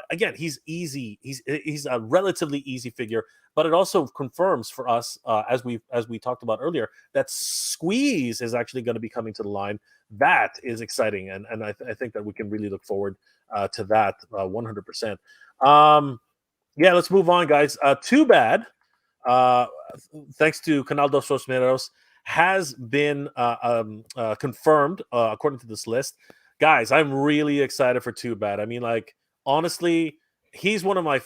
Again, he's easy. He's a relatively easy figure, but it also confirms for us, as we talked about earlier, that Squeeze is actually going to be coming to the line. That is exciting, and I think that we can really look forward to that 100%. Yeah, let's move on, guys. Too bad. Thanks to Canal dos Mineros, has been confirmed according to this list. Guys, I'm really excited for Too Bad. I mean, like, honestly, he's one of my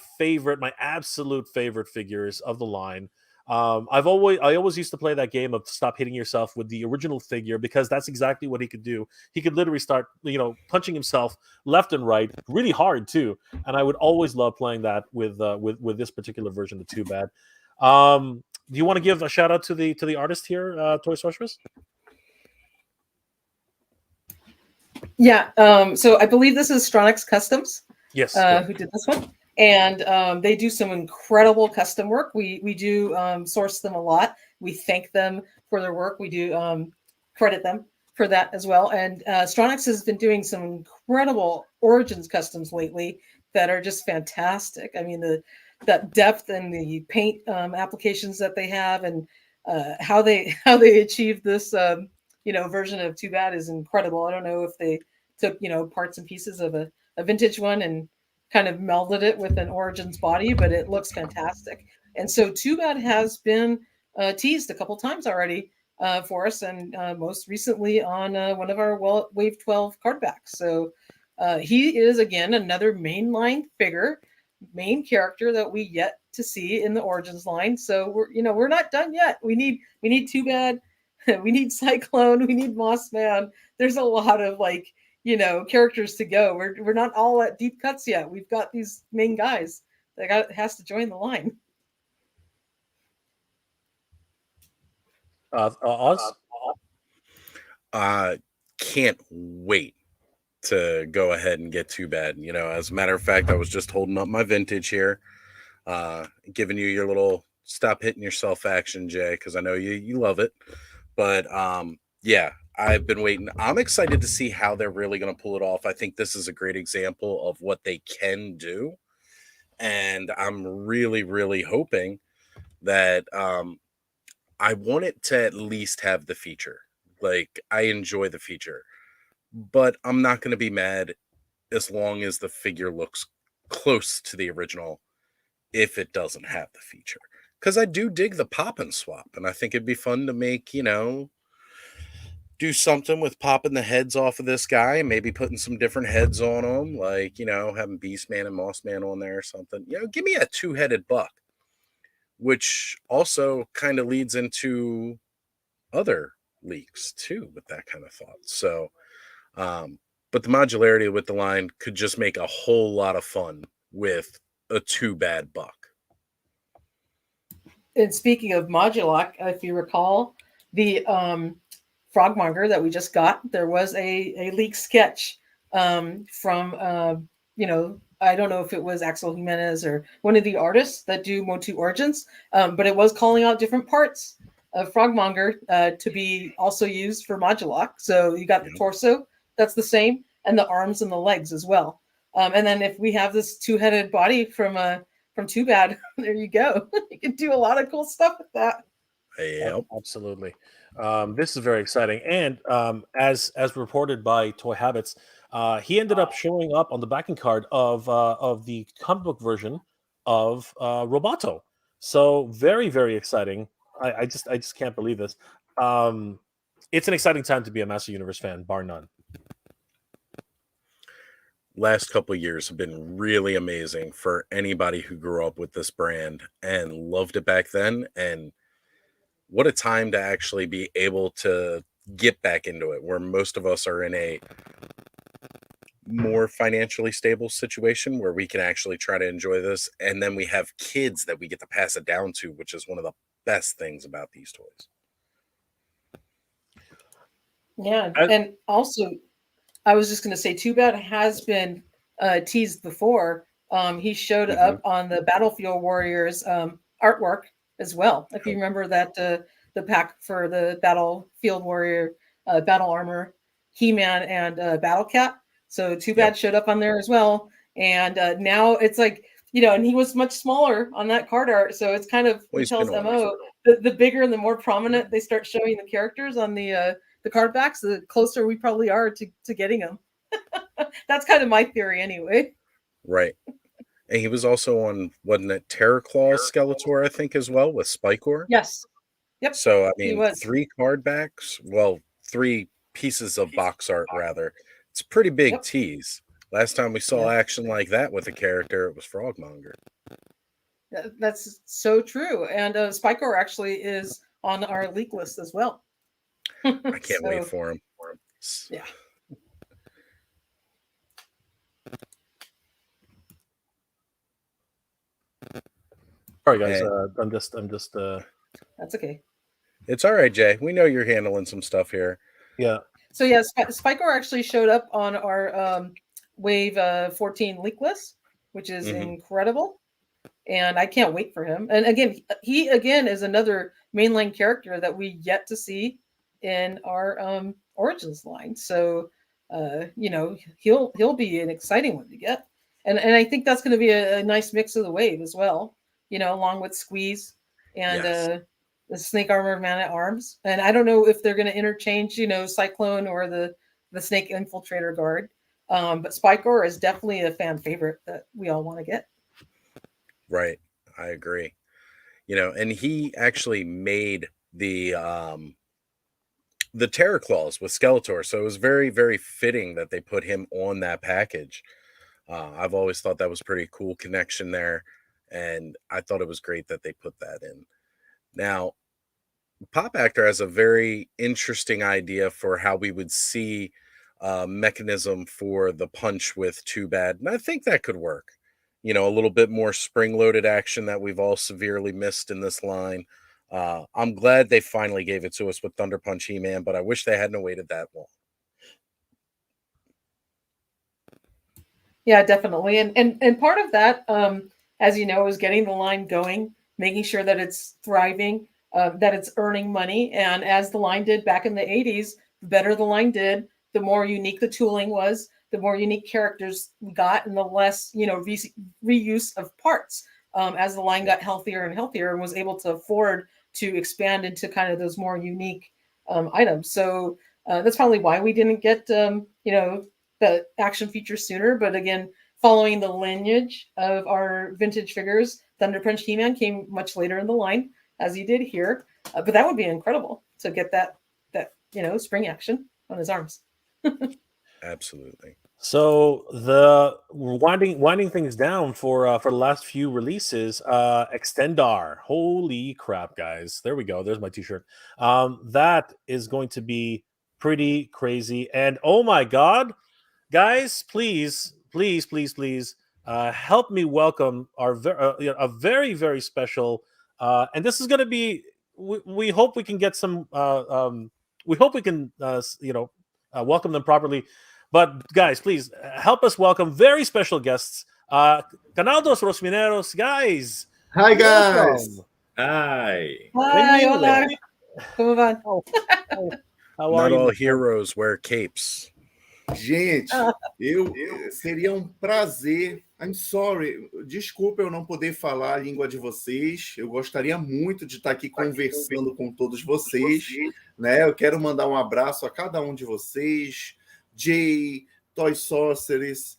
absolute favorite figures of the line. I always used to play that game of stop hitting yourself with the original figure, because that's exactly what he could do. He could literally start, punching himself left and right, really hard too. And I would always love playing that with this particular version of Too Bad. Do you want to give a shout out to the artist here, Toy Sorceress? Yeah. So I believe this is Stronix Customs. Yes. Who did this one? And they do some incredible custom work. We do source them a lot. We thank them for their work. We do credit them for that as well. And Stronix has been doing some incredible Origins customs lately that are just fantastic. I mean, that depth and the paint applications that they have, and how they achieve this version of Too Bad is incredible. I don't know if they took parts and pieces of a vintage one and kind of melded it with an Origins body, but it looks fantastic. And so Too Bad has been teased a couple times already for us, and most recently on one of our Wave 12 card backs. So he is, again, another mainline figure, main character that we yet to see in the Origins line. So we're not done yet. We need Too Bad, we need Cyclone, we need Mossman. There's a lot of characters to go. We're not all at deep cuts yet. We've got these main guys that has to join the line. Oz? Can't wait to go ahead and get Too Bad. As a matter of fact, I was just holding up my vintage here, giving you your little stop hitting yourself action, Jay, because I know you love it. But yeah, I've been waiting. I'm excited to see how they're really going to pull it off. I think this is a great example of what they can do. And I'm really, really hoping that I want it to at least have the feature. Like, I enjoy the feature, but I'm not going to be mad as long as the figure looks close to the original if it doesn't have the feature. Because I do dig the pop and swap, and I think it'd be fun to make, do something with popping the heads off of this guy and maybe putting some different heads on them, like, having Beastman and Mossman on there or something. Give me a two-headed buck, which also kind of leads into other leaks too with that kind of thought. So, but the modularity with the line could just make a whole lot of fun with a Too Bad buck. And speaking of Modulok, if you recall, the Frogmonger that we just got, there was a leak sketch from I don't know if it was Axel Jimenez or one of the artists that do Motu Origins, but it was calling out different parts of Frogmonger to be also used for Modulok. So you got the torso, that's the same, and the arms and the legs as well. And then if we have this two-headed body from Too Bad, there you go. You can do a lot of cool stuff with that. Yep. Absolutely. This is very exciting. And as reported by Toy Habits, he ended up showing up on the backing card of the comic book version of Roboto. So very, very exciting. I just can't believe this. It's an exciting time to be a Master Universe fan, bar none. Last couple of years have been really amazing for anybody who grew up with this brand and loved it back then. And what a time to actually be able to get back into it, where most of us are in a more financially stable situation where we can actually try to enjoy this. And then we have kids that we get to pass it down to, which is one of the best things about these toys. Yeah. And also, I was just going to say, Too Bad has been teased before. He showed up on the Battlefield Warriors artwork as well. If you remember that, the pack for the Battlefield Warrior battle armor He-Man and Battle Cat. So Too Bad showed up on there as well. And now it's like, and he was much smaller on that card art. So it's kind of, he tells MO, the bigger and the more prominent they start showing the characters on the card backs, the closer we probably are to getting them. That's kind of my theory anyway. Right. And he was also on, wasn't it, Terrorclaw Skeletor, I think, as well, with Spikor? Yes. Yep. So, I mean, 3 card backs, 3 pieces of box art, rather. It's a pretty big tease. Last time we saw action like that with a character, it was Frogmonger. That's so true. And Spikor actually is on our leak list as well. I can't wait for him. Yeah. Sorry, guys. I'm just. That's okay. It's all right, Jay. We know you're handling some stuff here. Yeah. So yeah, Spikor actually showed up on our Wave 14 leak list, which is incredible, and I can't wait for him. And again, he is another mainline character that we yet to see in our Origins line. So he'll be an exciting one to get, and I think that's going to be a nice mix of the Wave as well. Along with Squeeze and the Snake Armor Man at Arms. And I don't know if they're going to interchange, Cyclone or the Snake Infiltrator Guard. But Spikor is definitely a fan favorite that we all want to get. Right. I agree. And he actually made the Terror Claws with Skeletor. So it was very, very fitting that they put him on that package. I've always thought that was pretty cool connection there. And I thought it was great that they put that in. Now, Pop Actor has a very interesting idea for how we would see a mechanism for the punch with Too Bad. And I think that could work. A little bit more spring-loaded action that we've all severely missed in this line. I'm glad they finally gave it to us with Thunder Punch He-Man, but I wish they hadn't waited that long. Yeah, definitely. And part of that, as you know, is getting the line going, making sure that it's thriving, that it's earning money. And as the line did back in the 80s, the better the line did, the more unique the tooling was, the more unique characters we got, and the less, reuse of parts as the line got healthier and healthier and was able to afford to expand into kind of those more unique items. So that's probably why we didn't get, the action feature sooner. But again, following the lineage of our vintage figures, Thunder Punch He-Man came much later in the line, as he did here. But that would be incredible to get that spring action on his arms. Absolutely. So the winding things down for the last few releases, Extendar. Holy crap, guys! There we go. There's my T-shirt. That is going to be pretty crazy. And oh my God, guys, please help me welcome our a very, very special. And this is going to be. We hope we can get some. We hope we can welcome them properly. But guys, please help us welcome very special guests. Canal dos Rosmineros, guys. Hi, guys. Hi. Hi, hola. Como van? How are you? Not all heroes wear capes. Gente, seria prazer. I'm sorry. Desculpa eu não poder falar a língua de vocês. Eu gostaria muito de estar aqui conversando com todos vocês, né? Eu quero mandar um abraço a cada um de vocês. Jay, Toy Sorcerers,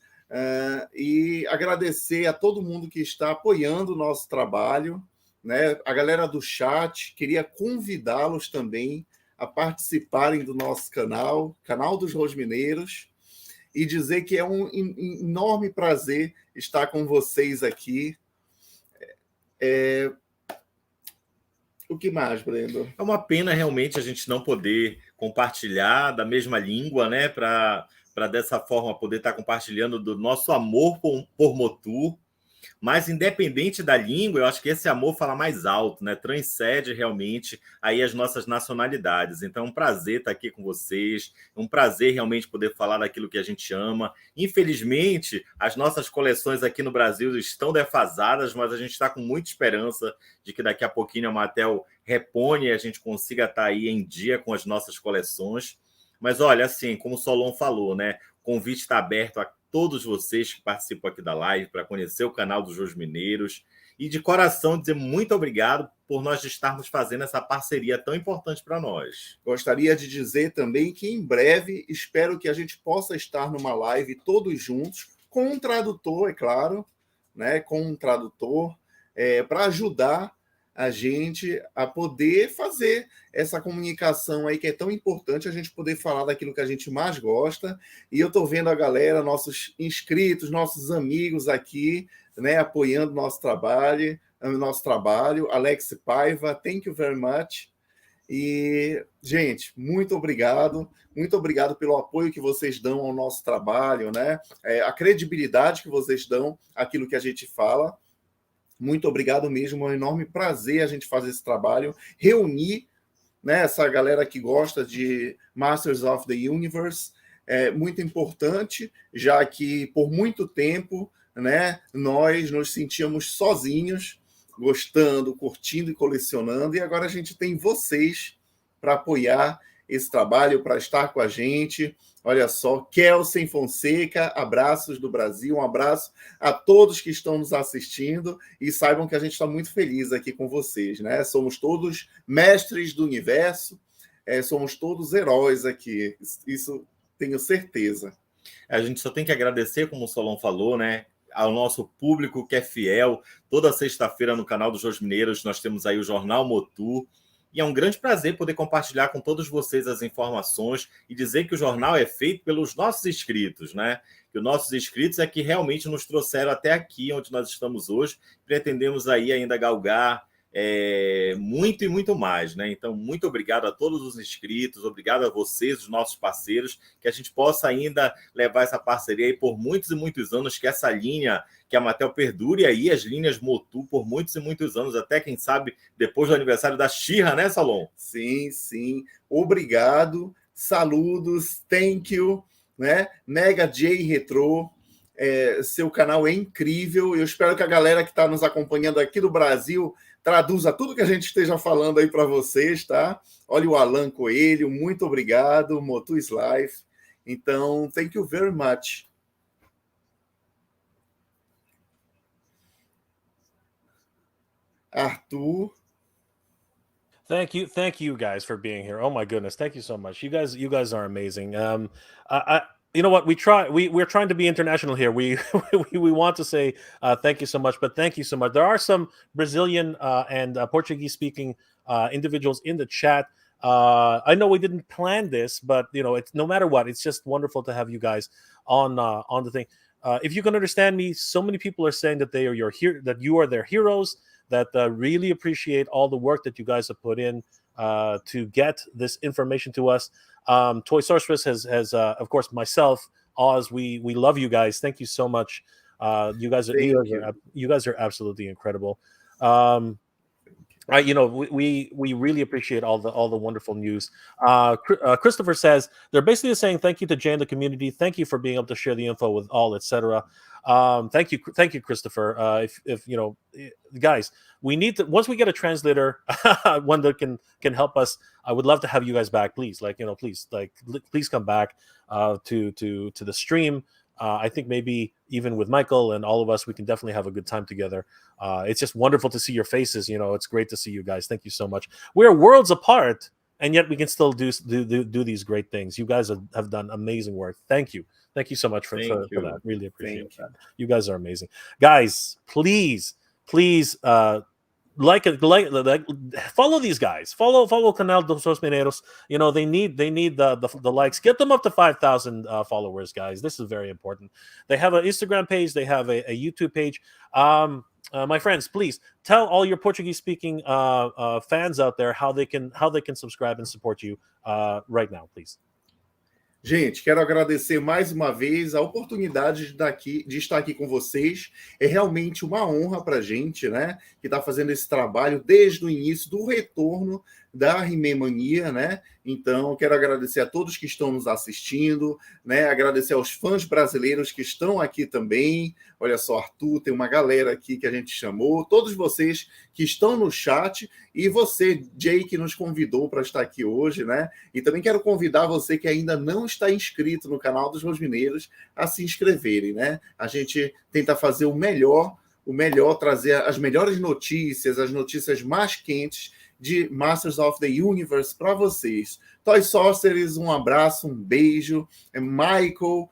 e agradecer a todo mundo que está apoiando o nosso trabalho, né? A galera do chat, queria convidá-los também a participarem do nosso Canal dos Rosmineiros, e dizer que é um enorme prazer estar com vocês aqui. O que mais, Brendo? É uma pena realmente a gente não poder compartilhar da mesma língua, né? Para dessa forma poder estar compartilhando do nosso amor por Motu. Mas independente da língua, eu acho que esse amor fala mais alto, né? Transcende realmente aí as nossas nacionalidades. Então é um prazer estar aqui com vocês, é um prazer realmente poder falar daquilo que a gente ama. Infelizmente, as nossas coleções aqui no Brasil estão defasadas, mas a gente está com muita esperança de que daqui a pouquinho a Mattel repone e a gente consiga estar aí em dia com as nossas coleções. Mas olha, assim, como o Solon falou, né? O convite está aberto a todos vocês que participam aqui da live para conhecer o canal dos Rosmineiros. E de coração dizer muito obrigado por nós estarmos fazendo essa parceria tão importante para nós. Gostaria de dizer também que em breve espero que a gente possa estar numa live todos juntos, com um tradutor, é claro, né? Com um tradutor, para ajudar a gente a poder fazer essa comunicação aí que é tão importante, a gente poder falar daquilo que a gente mais gosta. E eu estou vendo a galera, nossos inscritos, nossos amigos aqui, né, apoiando nosso trabalho. Alex Paiva, thank you very much. E, gente, muito obrigado pelo apoio que vocês dão ao nosso trabalho, né? A credibilidade que vocês dão àquilo que a gente fala. Muito obrigado mesmo, é um enorme prazer a gente fazer esse trabalho, reunir, né, essa galera que gosta de Masters of the Universe. É muito importante, já que por muito tempo, né, nós nos sentíamos sozinhos, gostando, curtindo e colecionando, e agora a gente tem vocês para apoiar esse trabalho, para estar com a gente. Olha só, Kelsen Fonseca, abraços do Brasil, um abraço a todos que estão nos assistindo e saibam que a gente está muito feliz aqui com vocês, né? Somos todos mestres do universo, somos todos heróis aqui, isso tenho certeza. A gente só tem que agradecer, como o Solon falou, né, ao nosso público que é fiel. Toda sexta-feira no canal dos Rosmineiros nós temos aí o Jornal Motu. E é um grande prazer poder compartilhar com todos vocês as informações e dizer que o jornal é feito pelos nossos inscritos, né? Que os nossos inscritos é que realmente nos trouxeram até aqui, onde nós estamos hoje. Pretendemos aí ainda galgar muito e muito mais, né? Então, muito obrigado a todos os inscritos, obrigado a vocês, os nossos parceiros, que a gente possa ainda levar essa parceria aí por muitos e muitos anos, que essa linha, que a Mattel perdure aí, as linhas Motu por muitos e muitos anos, até quem sabe depois do aniversário da She-Ra, né, Salom? Sim, sim. Obrigado, saludos, thank you, né? Mega J Retro, seu canal é incrível. Eu espero que a galera que está nos acompanhando aqui do Brasil traduza tudo que a gente esteja falando aí para vocês, tá? Olha o Alan Coelho, muito obrigado, Motu's Life. Então, thank you very much. Arthur. Thank you guys for being here. Oh my goodness, thank you so much. You guys are amazing. You know what? We're trying to be international here. We want to say thank you so much, but thank you so much. There are some Brazilian and Portuguese speaking individuals in the chat. I know we didn't plan this, but you know, it's no matter what, it's just wonderful to have you guys on the thing. If you can understand me, so many people are saying that that you are their heroes. That really appreciate all the work that you guys have put in to get this information to us. Toy Sorceress has of course, myself, Oz, we love you guys. Thank you so much. You guys are absolutely incredible. You know, we really appreciate all the wonderful news. Christopher says they're basically saying thank you to Jay and the community. Thank you for being able to share the info with all, etc. Thank you, Christopher. If you know, guys, we need to, once we get a translator, one that can help us. I would love to have you guys back, please. Please come back to the stream. I think maybe even with Michael and all of us, we can definitely have a good time together. It's just wonderful to see your faces. You know, it's great to see you guys. Thank you so much. We're worlds apart, and yet we can still do these great things. You guys have done amazing work. Thank you so much for that. Really appreciate that. You guys are amazing, guys. Please follow these guys. Follow Canal dos Mineros. You know, they need the likes. Get them up to 5,000 followers, guys. This is very important. They have an Instagram page. They have a YouTube page. My friends, please tell all your Portuguese speaking fans out there how they can subscribe and support you right now, please. Gente, quero agradecer mais uma vez a oportunidade de estar aqui com vocês. É realmente uma honra para a gente, né? Que está fazendo esse trabalho desde o início do retorno da He-Man Mania, né? Então, quero agradecer a todos que estão nos assistindo, né? Agradecer aos fãs brasileiros que estão aqui também. Olha só, Arthur, tem uma galera aqui que a gente chamou. Todos vocês que estão no chat e você, Jay, que nos convidou para estar aqui hoje, né? E também quero convidar você que ainda não está inscrito no canal dos Rosmineiros a se inscreverem, né? A gente tenta fazer o melhor, trazer as melhores notícias, as notícias mais quentes de Masters of the Universe para vocês. Toy Sorcerers, um abraço, um beijo, Michael,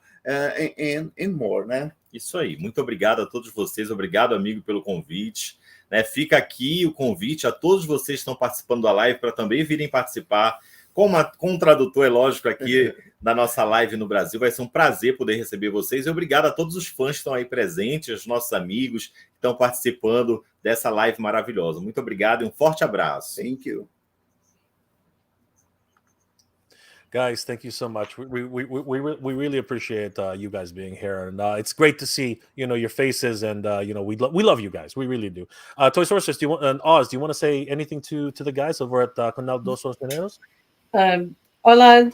and more, né? Isso aí, muito obrigado a todos vocês, obrigado, amigo, pelo convite. Né? Fica aqui o convite a todos vocês que estão participando da live para também virem participar. Com um tradutor, é lógico, aqui da nossa live no Brasil. Vai ser um prazer poder receber vocês. E obrigado a todos os fãs que estão aí presentes, os nossos amigos que estão participando dessa live maravilhosa. Muito obrigado e um forte abraço. Thank you. Guys, thank you so much. We really appreciate you guys being here, and it's great to see your faces, and we love you guys. We really do. Toy Sorcerers, do you want, and Oz, do you want to say anything to the guys over at Canal dos Mineros? Hola,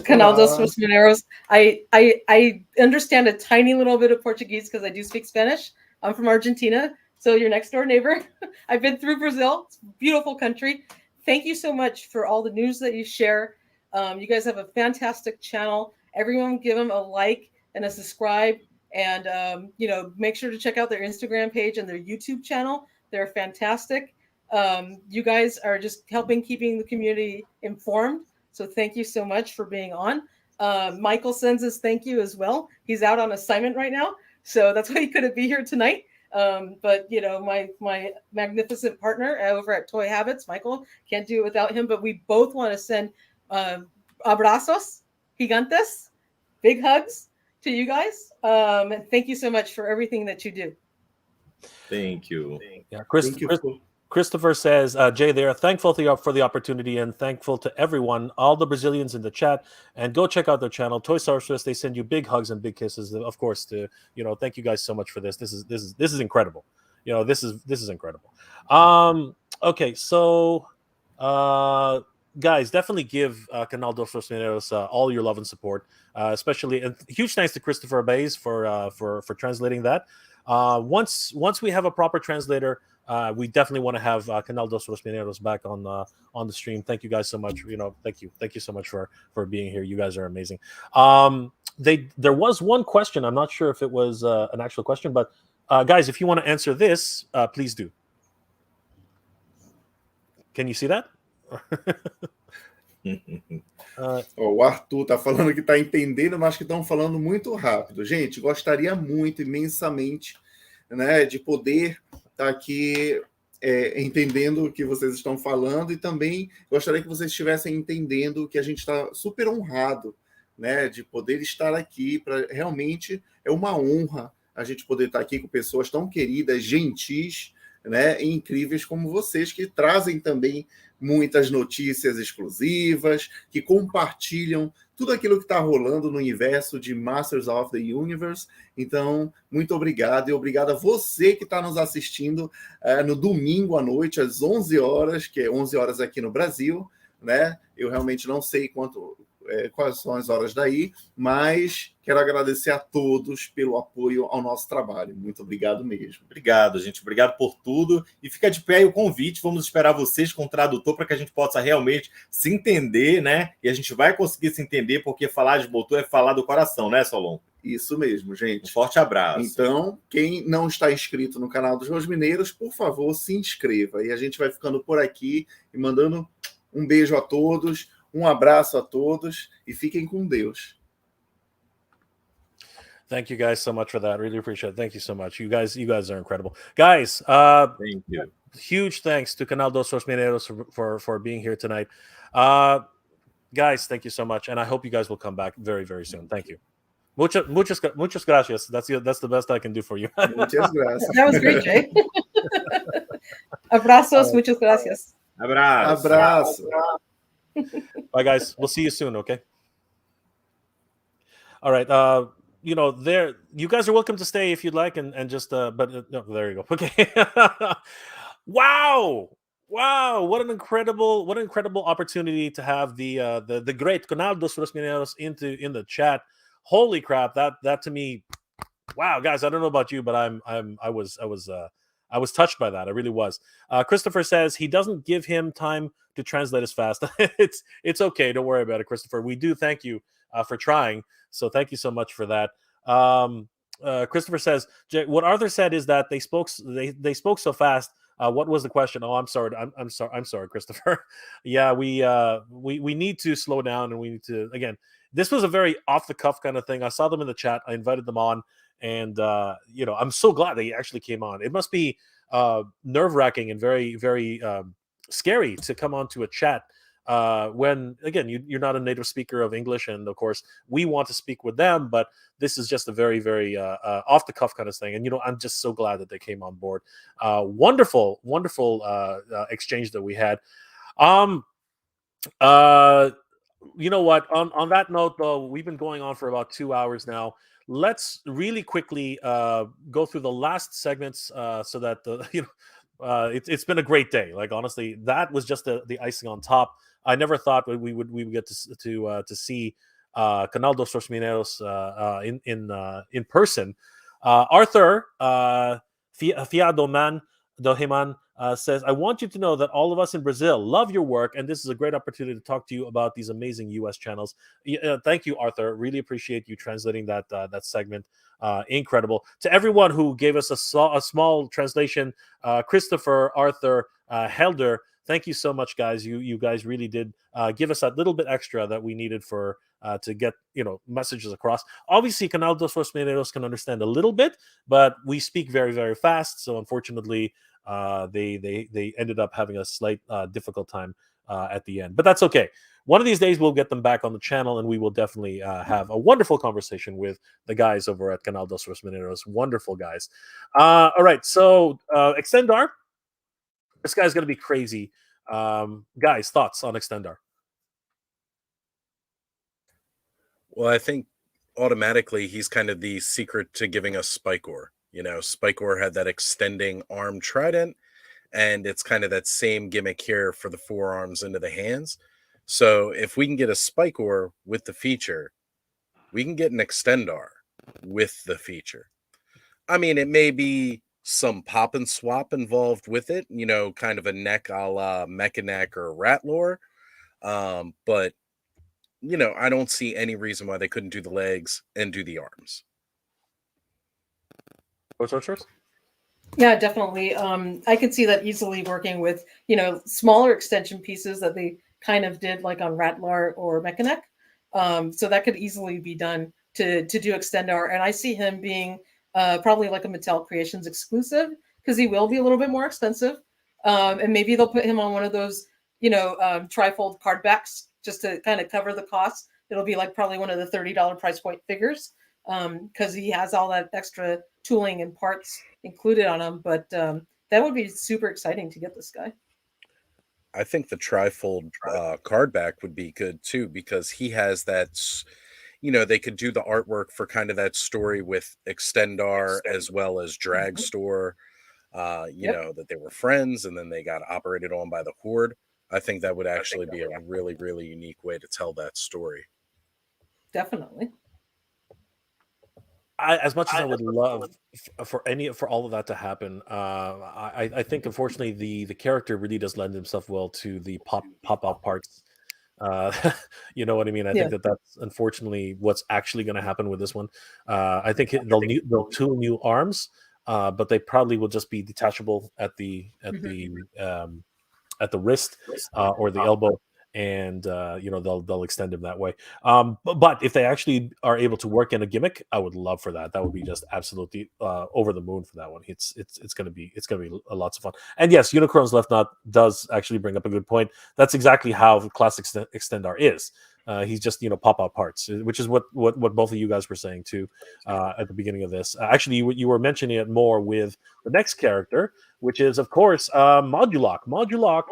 Canal dos Mineros. I understand a tiny little bit of Portuguese because I do speak Spanish. I'm from Argentina, so your next door neighbor. I've been through Brazil. It's a beautiful country. Thank you so much for all the news that you share. You guys have a fantastic channel. Everyone give them a like and a subscribe. And, make sure to check out their Instagram page and their YouTube channel. They're fantastic. You guys are just keeping the community informed. So thank you so much for being on. Michael sends his thank you as well. He's out on assignment right now, so that's why he couldn't be here tonight. But my magnificent partner over at Toy Habits, Michael, can't do it without him. But we both want to send abrazos gigantes, big hugs to you guys. And thank you so much for everything that you do. Thank you. Yeah, Christopher says, Jay, they are thankful for the opportunity and thankful to everyone, all the Brazilians in the chat, and go check out their channel, Toy Sorceress. They send you big hugs and big kisses. Of course, thank you guys so much for this. This is incredible. This is incredible. Okay, so guys, definitely give Canal dos Mineros all your love and support, especially, and huge thanks to Christopher Bays for translating that. Once we have a proper translator, we definitely want to have Canal dos Mineros back on the stream. Thank you guys so much. Thank you so much for being here. You guys are amazing. There was one question. I'm not sure if it was an actual question, but guys, if you want to answer this, please do. Can you see that? O Arthur tá falando que tá entendendo, mas que estão falando muito rápido. Gente, gostaria muito, imensamente, né, de poder estar aqui entendendo o que vocês estão falando, e também gostaria que vocês estivessem entendendo que a gente está super honrado, né, de poder estar aqui. Realmente é uma honra a gente poder estar aqui com pessoas tão queridas, gentis, né, e incríveis como vocês, que trazem também muitas notícias exclusivas, que compartilham tudo aquilo que está rolando no universo de Masters of the Universe. Então, muito obrigado, e obrigado a você que está nos assistindo no domingo à noite, às 11 horas, que é 11 horas aqui no Brasil, né? Eu realmente não sei quais são as horas daí, mas quero agradecer a todos pelo apoio ao nosso trabalho. Muito obrigado mesmo. Obrigado, gente. Obrigado por tudo. E fica de pé aí o convite. Vamos esperar vocês com o tradutor para que a gente possa realmente se entender, né? E a gente vai conseguir se entender, porque falar de Motu é falar do coração, né, Solon? Isso mesmo, gente. Um forte abraço. Então, quem não está inscrito no canal dos Rosmineiros, por favor, se inscreva. E a gente vai ficando por aqui e mandando um beijo a todos. Um abraço a todos e fiquem com Deus. Thank you guys so much for that. Really appreciate it. Thank you so much. You guys are incredible. Guys, thank you. Huge thanks to Canal dos Mineros for being here tonight. Guys, thank you so much. And I hope you guys will come back very, very soon. Thank you. Muchas gracias. That's the best I can do for you. Muchas gracias. That was great, Jay. Abrazos, muchas gracias. Abraço. Bye, guys. We'll see you soon, okay? All right. You guys are welcome to stay if you'd like, and just, but no, there you go. Okay. Wow. Wow, what an incredible opportunity to have the great Canal dos Mineros in the chat. Holy crap, that to me, wow, guys, I don't know about you, but I was touched by that. I really was. Christopher says he doesn't give him time to translate as fast. It's okay. Don't worry about it, Christopher. We do thank you for trying. So thank you so much for that. Christopher says what Arthur said is that they spoke so fast. What was the question? Oh, I'm sorry. I'm sorry, Christopher. Yeah, we need to slow down, and we need to again. This was a very off the cuff kind of thing. I saw them in the chat. I invited them on, and I'm so glad they actually came on. It must be nerve wracking and very very scary to come onto a chat when again you're not a native speaker of English, and of course we want to speak with them, but this is just a very very off the cuff kind of thing. And I'm just so glad that they came on board. Wonderful exchange that we had. You know what? On that note, though, we've been going on for about 2 hours now. Let's really quickly go through the last segments so that it's been a great day. Like honestly, that was just the icing on top. I never thought we would get to see Canal dos Mineros in person. Arthur Fiado Man Dohiman says, I want you to know that all of us in Brazil love your work, and this is a great opportunity to talk to you about these amazing US channels. Thank you, Arthur. Really appreciate you translating that segment. Incredible. To everyone who gave us a small translation, Christopher, Arthur, Helder, thank you so much, guys. You guys really did give us that little bit extra that we needed for to get messages across. Obviously, Canal dos Mineros can understand a little bit, but we speak very very fast, so unfortunately they ended up having a slight difficult time at the end, but that's okay. One of these days we'll get them back on the channel, and we will definitely have a wonderful conversation with the guys over at Canal dos Mineros. Wonderful guys. All right, so Extendar, this guy's going to be crazy. Guys, thoughts on Extendar? Well, I think automatically he's kind of the secret to giving us Spikor. Spikor had that extending arm trident, and it's kind of that same gimmick here for the forearms into the hands. So if we can get a Spikor with the feature, we can get an Extendar with the feature. I mean, it may be some pop and swap involved with it, kind of a neck a la Mechanic or Ratlore. But I don't see any reason why they couldn't do the legs and do the arms. Yeah, definitely. I can see that easily working with, smaller extension pieces that they kind of did like on Rattler or Mechanic. So that could easily be done to do Extendar. And I see him being probably like a Mattel Creations exclusive, because he will be a little bit more expensive. And maybe they'll put him on one of those, trifold card backs just to kind of cover the cost. It'll be like probably one of the $30 price point figures, because he has all that extra tooling and parts included on him. But that would be super exciting to get this guy. I think the trifold card back would be good too, because he has that, they could do the artwork for kind of that story with Extendar as well as Dragstore, that they were friends and then they got operated on by the Horde. I think that would actually be a really, really unique way to tell that story. Definitely. As much as I would love for all of that to happen, I think unfortunately the character really does lend himself well to the pop out parts. You know what I mean? I think that's unfortunately what's actually going to happen with this one. I think they'll tool new arms, but they probably will just be detachable at the wrist or the elbow. And they'll extend him that way. But if they actually are able to work in a gimmick, I would love for that. That would be just absolutely over the moon for that one. It's gonna be lots of fun. And yes, Unicron's Left Knot does actually bring up a good point. That's exactly how classic Extendar is. He's just pop out parts, which is what both of you guys were saying too at the beginning of this. Actually, you were mentioning it more with the next character, which is of course Modulok. Modulok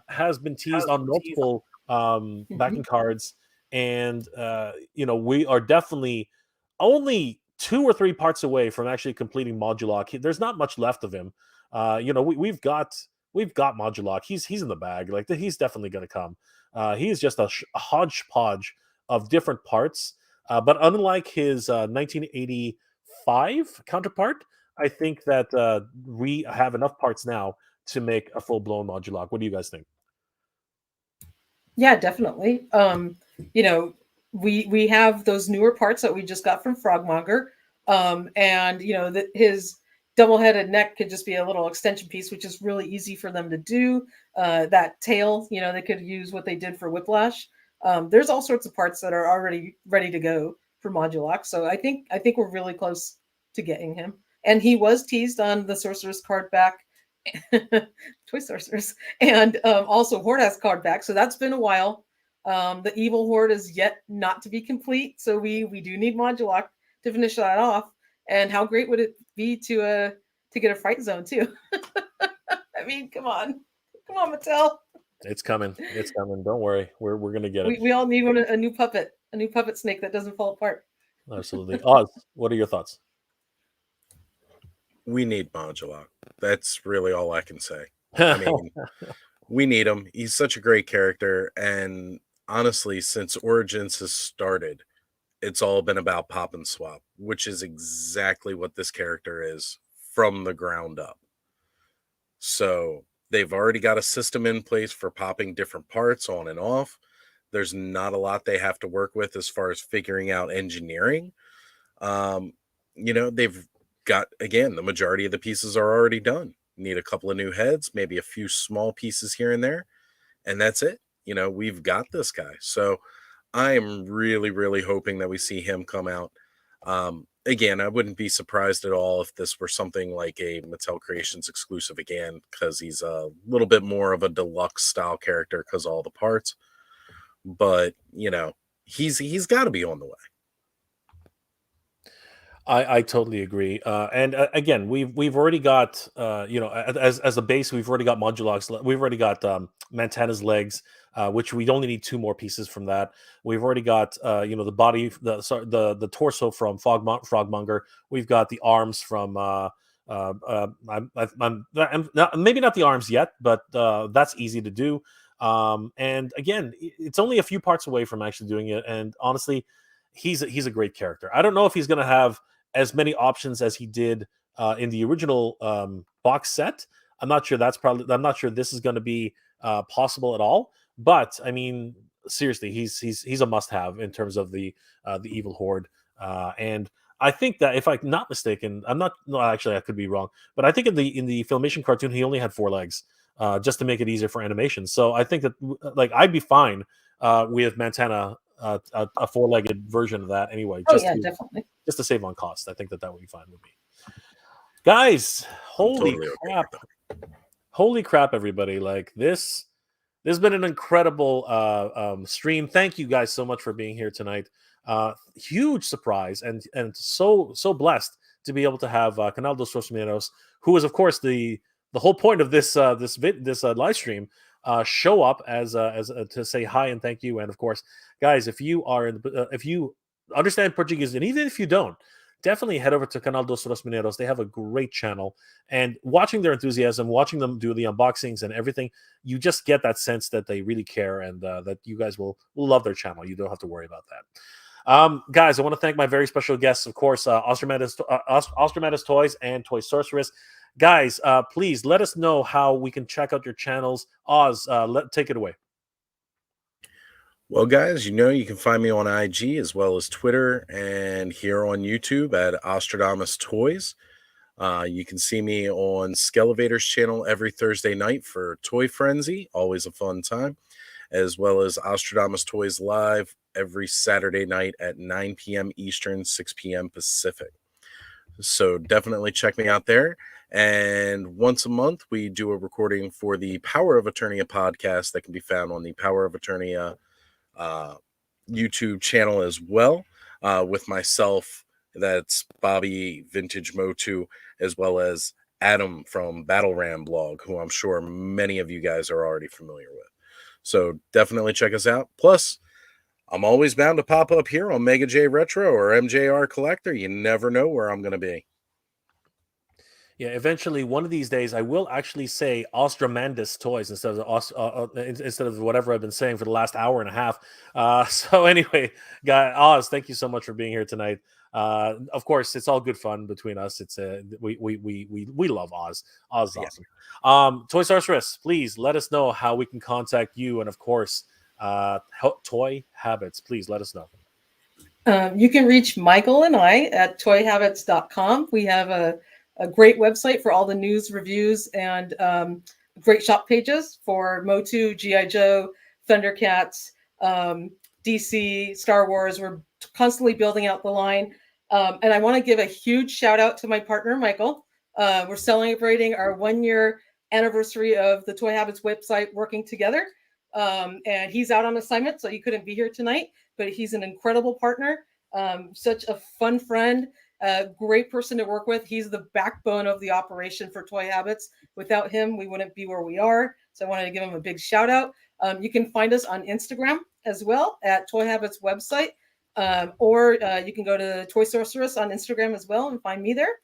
has been teased on multiple backing cards, and we are definitely only 2 or 3 parts away from actually completing Modulok. There's not much left of him. We've got we've got Modulok. He's in the bag. Like he's definitely going to come. He is just a hodgepodge of different parts. But unlike his 1985 counterpart, I think that we have enough parts now to make a full blown Modulok. What do you guys think? Yeah, definitely. You know, we have those newer parts that we just got from Frogmonger, and you know his double-headed neck could just be a little extension piece, which is really easy for them to do. That tail, you know, they could use what they did for Whiplash. There's all sorts of parts that are already ready to go for Modulok, so I think we're really close to getting him. And he was teased on the Sorceress card back. Toy Sorceress, and also Horde has card back, so that's been a while. The Evil Horde is yet not to be complete, so we do need Modulok to finish that off. And how great would it be to get a Fright Zone too? I mean, come on, Mattel. It's coming. It's coming. Don't worry. We're gonna get it. We all need a new puppet snake that doesn't fall apart. Absolutely. Oz, what are your thoughts? We need Modulok. That's really all I can say. I mean, we need him. He's such a great character. And honestly, since Origins has started, it's all been about pop and swap, which is exactly what this character is from the ground up. So they've already got a system in place for popping different parts on and off. There's not a lot they have to work with as far as figuring out engineering. You know, they've got, again, the majority of the pieces are already done. Need a couple of new heads, maybe a few small pieces here and there, and that's it. You know, we've got this guy. So I am really, really hoping that we see him come out. Again, I wouldn't be surprised at all if this were something like a Mattel Creations exclusive again, because he's a little bit more of a deluxe style character because all the parts. But, you know, he's got to be on the way. I totally agree. And again, we've already got you know, as a base, we've already got Modulok's. We've already got Mantana's legs, which we only need 2 more pieces from that. We've already got you know, the body, the torso from Frogmonger. We've got the arms from. I'm not, maybe not the arms yet, but that's easy to do. And again, it's only a few parts away from actually doing it. And honestly, he's a great character. I don't know if he's going to have as many options as he did in the original box set. I'm not sure this is going to be possible at all. But I mean, seriously, he's a must-have in terms of the Evil Horde. And I think that if I'm not mistaken, actually I could be wrong, but I think in the Filmation cartoon he only had 4 legs, just to make it easier for animation. So I think that like I'd be fine with Mantana. A 4-legged version of that anyway. Definitely. Just to save on cost. I think that would be fine with me. Guys, holy crap. Holy crap, everybody. Like this has been an incredible stream. Thank you guys so much for being here tonight. Huge surprise and so blessed to be able to have Canal dos Mineros, who is of course the whole point of this live stream, show up as to say hi and thank you. And of course, guys, if you are if you understand Portuguese, and even if you don't, definitely head over to Canal dos Mineros. They have a great channel, and watching their enthusiasm, watching them do the unboxings and everything, you just get that sense that they really care and that you guys will love their channel. You don't have to worry about that. Guys, I want to thank my very special guests, of course, Oztradamus Toyz and Toy Sorceress. Guys, please let us know how we can check out your channels. Oz, take it away. Well, guys, you know you can find me on IG as well as Twitter and here on YouTube at Oztradamus Toyz. You can see me on Skelevator's channel every Thursday night for Toy Frenzy, always a fun time, as well as Oztradamus Toyz Live every Saturday night at 9 p.m. Eastern, 6 p.m. Pacific. So definitely check me out there. And once a month, we do a recording for the Power of Eternia podcast that can be found on the Power of Eternia YouTube channel as well, with myself, that's Bobby Vintage Motu, as well as Adam from Battle Ram blog, who I'm sure many of you guys are already familiar with. So definitely check us out. Plus, I'm always bound to pop up here on Mega J Retro or MJR Collector. You never know where I'm going to be. Yeah, eventually, one of these days, I will actually say Ostramandus toys instead of whatever I've been saying for the last hour and a half. So anyway, guy Oz, thank you so much for being here tonight. Of course, it's all good fun between us. It's we love Oz. Oz is Yeah. awesome. Toy Sorceress, please let us know how we can contact you, and of course, Toy Habits. Please let us know. You can reach Michael and I at toyhabits.com. We have a great website for all the news, reviews, and great shop pages for Motu, G.I. Joe, Thundercats, DC, Star Wars. We're constantly building out the line. And I want to give a huge shout out to my partner, Michael. We're celebrating our 1-year anniversary of the Toy Habits website working together. And he's out on assignment, so he couldn't be here tonight, but he's an incredible partner, such a fun friend, a great person to work with. He's the backbone of the operation for Toy Habits. Without him, we wouldn't be where we are. So I wanted to give him a big shout out. You can find us on Instagram as well at Toy Habits website, or you can go to Toy Sorceress on Instagram as well and find me there.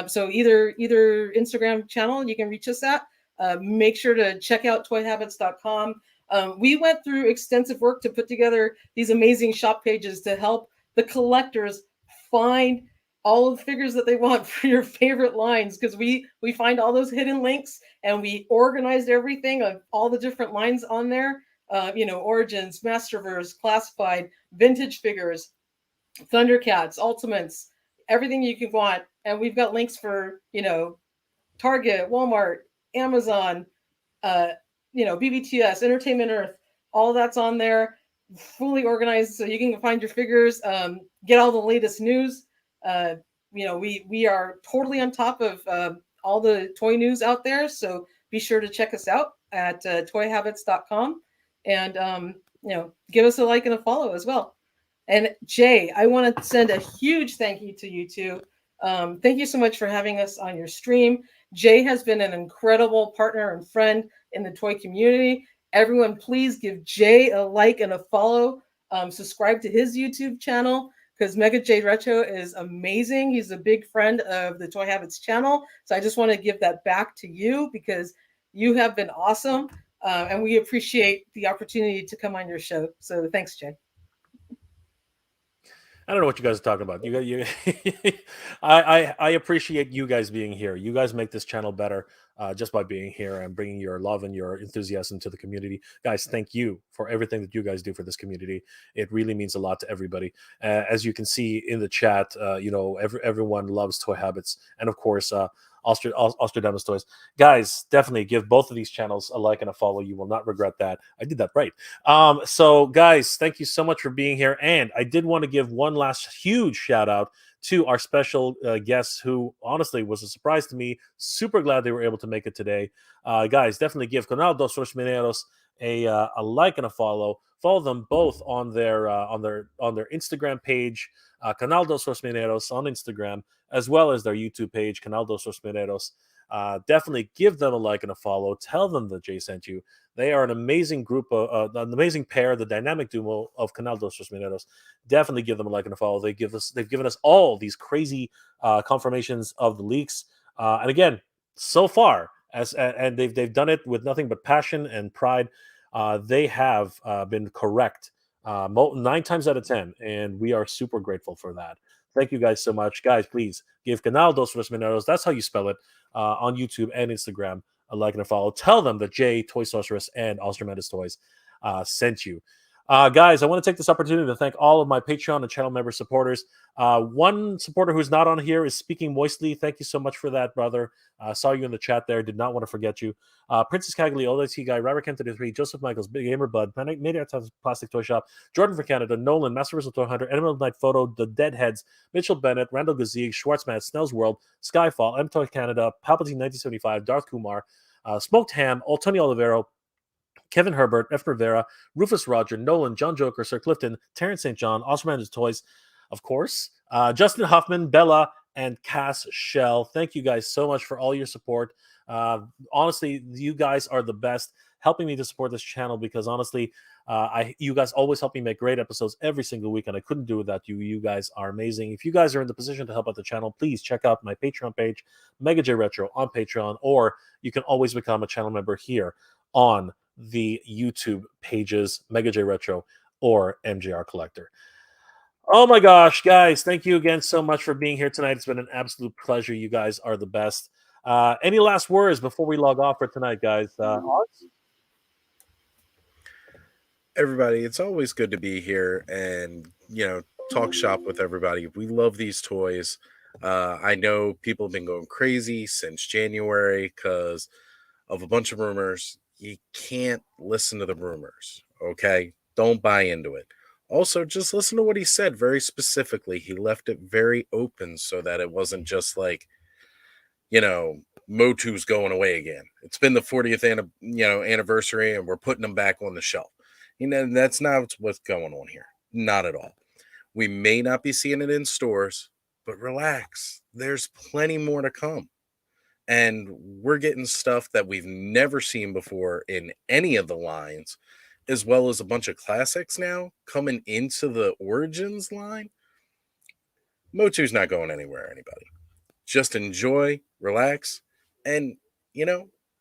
So either Instagram channel you can reach us at. Make sure to check out toyhabits.com. We went through extensive work to put together these amazing shop pages to help the collectors find all of the figures that they want for your favorite lines, because we find all those hidden links, and we organized everything of all the different lines on there. Origins, Masterverse, Classified, Vintage figures, Thundercats, Ultimates, everything you can want. And we've got links for, Target, Walmart, Amazon, BBTS, Entertainment Earth, all that's on there, fully organized, so you can find your figures, get all the latest news. We are totally on top of all the toy news out there, so be sure to check us out at toyhabits.com, and give us a like and a follow as well. And Jay, I want to send a huge thank you to you two. Thank you so much for having us on your stream. Jay has been an incredible partner and friend in the toy community. Everyone, please give Jay a like and a follow. Subscribe to his YouTube channel, because Mega J Retro is amazing. He's a big friend of the Toy Habits channel. So I just want to give that back to you, because you have been awesome. And we appreciate the opportunity to come on your show. So thanks, Jay. I don't know what you guys are talking about. I appreciate you guys being here. You guys make this channel better just by being here and bringing your love and your enthusiasm to the community. Guys, thank you for everything that you guys do for this community. It really means a lot to everybody. As you can see in the chat, everyone loves Toy Habits, and of course, Oztradamus Toys. Guys, definitely give both of these channels a like and a follow. You will not regret that. I did that right. So guys, thank you so much for being here. And I did want to give one last huge shout out to our special guests, who honestly was a surprise to me. Super glad they were able to make it today. Guys, definitely give Canal dos Mineros a like and a follow. Follow them both on their Instagram page, Canal dos Mineros on Instagram, as well as their YouTube page, Canal dos Mineros. Definitely give them a like and a follow. Tell them that Jay sent you. They are an amazing group, an amazing pair, the dynamic duo of Canal dos Mineros. Definitely give them a like and a follow. They've given us all these crazy confirmations of the leaks. And again, so far, and they've done it with nothing but passion and pride. They have been correct 9 times out of 10, and we are super grateful for that. Thank you guys so much. Guys, please give Canal dos Mineros, that's how you spell it, on YouTube and Instagram, a like and a follow. Tell them that Jay, Toy Sorceress, and Astral Madness Toys sent you. Guys, I want to take this opportunity to thank all of my Patreon and channel member supporters. One supporter who's not on here is Speaking Moistly. Thank you so much for that, brother. Saw you in the chat there. Did not want to forget you. Princess Cagley, OLT Guy, Robert Kent 33, Joseph Michaels, Big Gamer Bud, Made Plastic Toy Shop, Jordan for Canada, Nolan, Master Whistle Toy Hunter, Animal Night Photo, The Deadheads, Mitchell Bennett, Randall Gazig, Schwartzman, Snell's World, Skyfall, M Toy Canada, Palpatine 1975, Darth Kumar, Smoked Ham, Tony Olivero, Kevin Herbert, F. Rivera, Rufus Roger, Nolan, John Joker, Sir Clifton, Terrence St. John, Osterman's Toys, of course, Justin Huffman, Bella, and Cass Shell. Thank you guys so much for all your support. Honestly, you guys are the best. helping me to support this channel, because honestly, you guys always help me make great episodes every single week, and I couldn't do it without you. You guys are amazing. If you guys are in the position to help out the channel, please check out my Patreon page, Mega J Retro on Patreon, or you can always become a channel member here on the YouTube pages, Mega J Retro or MJR Collector. Oh my gosh, guys, thank you again so much for being here tonight. It's been an absolute pleasure. You guys are the best. Any last words before we log off for tonight, guys? Oz? Everybody, it's always good to be here and, talk shop with everybody. We love these toys. I know people have been going crazy since January because of a bunch of rumors. You can't listen to the rumors, okay? Don't buy into it. Also, just listen to what he said very specifically. He left it very open so that it wasn't just like, Motu's going away again. It's been the 40th anniversary, and we're putting them back on the shelf. That's not what's going on here. Not at all. We may not be seeing it in stores, but relax. There's plenty more to come. And we're getting stuff that we've never seen before in any of the lines, as well as a bunch of classics now coming into the Origins line. Motu's not going anywhere, anybody. Just enjoy, relax, and,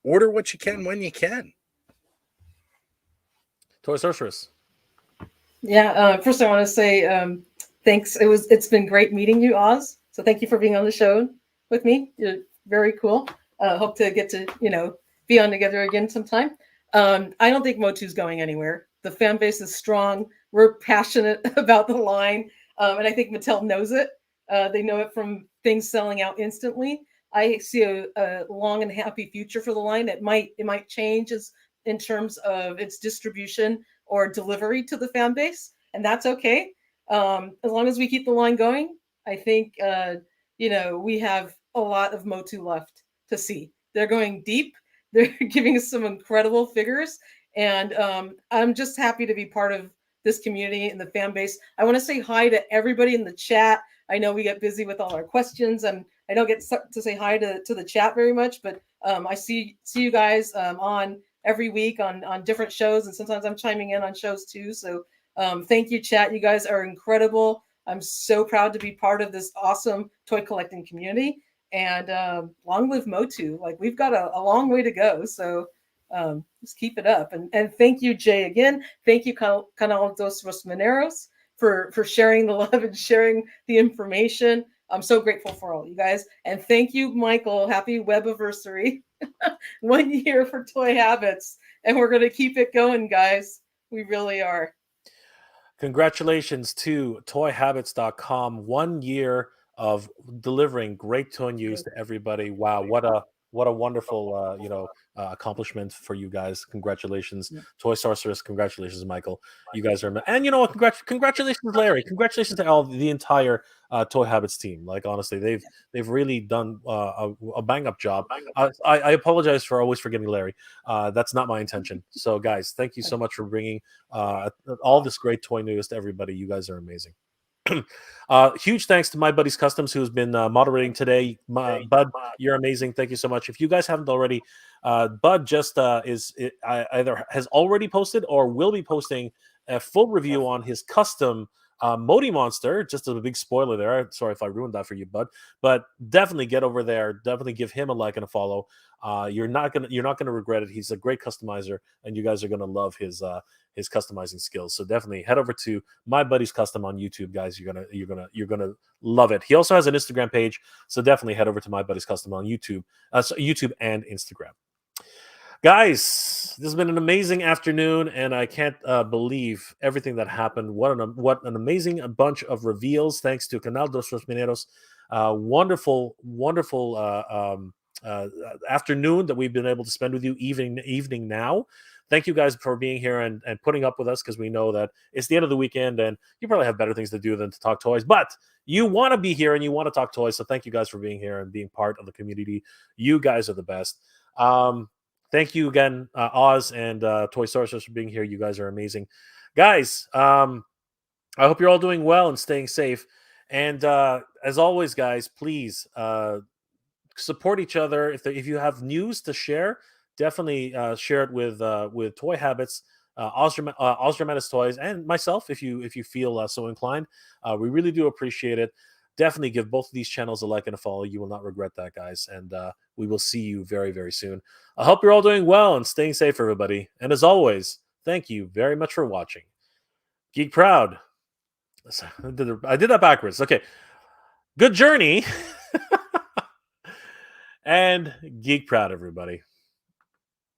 order what you can when you can. Toy Sorceress. Yeah, first I want to say thanks. It's been great meeting you, Oz. So thank you for being on the show with me. You're very cool. Hope to get to be on together again sometime. I don't think Motu's going anywhere. The fan base is strong. We're passionate about the line, and I think Mattel knows it. They know it from things selling out instantly. I see a long and happy future for the line. It might change in terms of its distribution or delivery to the fan base, and that's okay. As long as we keep the line going, I think we have a lot of Motu left to see. They're going deep. They're giving us some incredible figures, and I'm just happy to be part of this community and the fan base. I want to say hi to everybody in the chat. I know we get busy with all our questions, and I don't get to say hi to the chat very much, but I see you guys on every week on different shows, and sometimes I'm chiming in on shows too. So thank you, chat. You guys are incredible. I'm so proud to be part of this awesome toy collecting community, and long live Motu. Like, we've got a long way to go. So just keep it up. And thank you, Jay, again. Thank you, Canal dos Rosmineiros, for sharing the love and sharing the information. I'm so grateful for all you guys. And thank you, Michael. Happy Webiversary. 1 year for Toy Habits. And we're going to keep it going, guys. We really are. Congratulations to toyhabits.com. 1 year of delivering great toy news to everybody. Wow, what a wonderful accomplishment for you guys. Congratulations. Yeah. Toy Sorceress. Congratulations, Michael. You guys are, and congratulations, Larry. Congratulations to the entire Toy Habits team. Like, honestly, they've really done a bang up job. I apologize for always forgetting Larry. That's not my intention. So guys, thank you so much for bringing all this great toy news to everybody. You guys are amazing. Huge thanks to My Buddy's Customs, who's been moderating today. Bud, you're amazing. Thank you so much. If you guys haven't already, Bud just either has already posted or will be posting a full review on his custom Modi Monster. Just a big spoiler there. Sorry if I ruined that for you, Bud. But definitely get over there. Definitely give him a like and a follow. You're not gonna regret it. He's a great customizer, and you guys are gonna love his customizing skills. So definitely head over to My Buddy's Custom on YouTube, guys. You're gonna love it. He also has an Instagram page, so definitely head over to My Buddy's Custom on YouTube, YouTube and Instagram. Guys, this has been an amazing afternoon, and I can't believe everything that happened. What an amazing bunch of reveals, thanks to Canal dos Mineros. Wonderful afternoon that we've been able to spend with you, evening now. Thank you guys for being here and putting up with us, because we know that it's the end of the weekend and you probably have better things to do than to talk toys, but you want to be here and you want to talk toys. So thank you guys for being here and being part of the community. You guys are the best. Thank you again, Oz and Toy Sorceress, for being here. You guys are amazing. Guys, I hope you're all doing well and staying safe. And as always, guys, please support each other. If you have news to share, definitely share it with Toy Habits, Oztradamus Toys, and myself if you feel so inclined. We really do appreciate it. Definitely give both of these channels a like and a follow. You will not regret that, guys. And we will see you very, very soon. I hope you're all doing well and staying safe, everybody. And as always, thank you very much for watching. Geek Proud. I did that backwards. Okay. Good journey. And Geek Proud, everybody.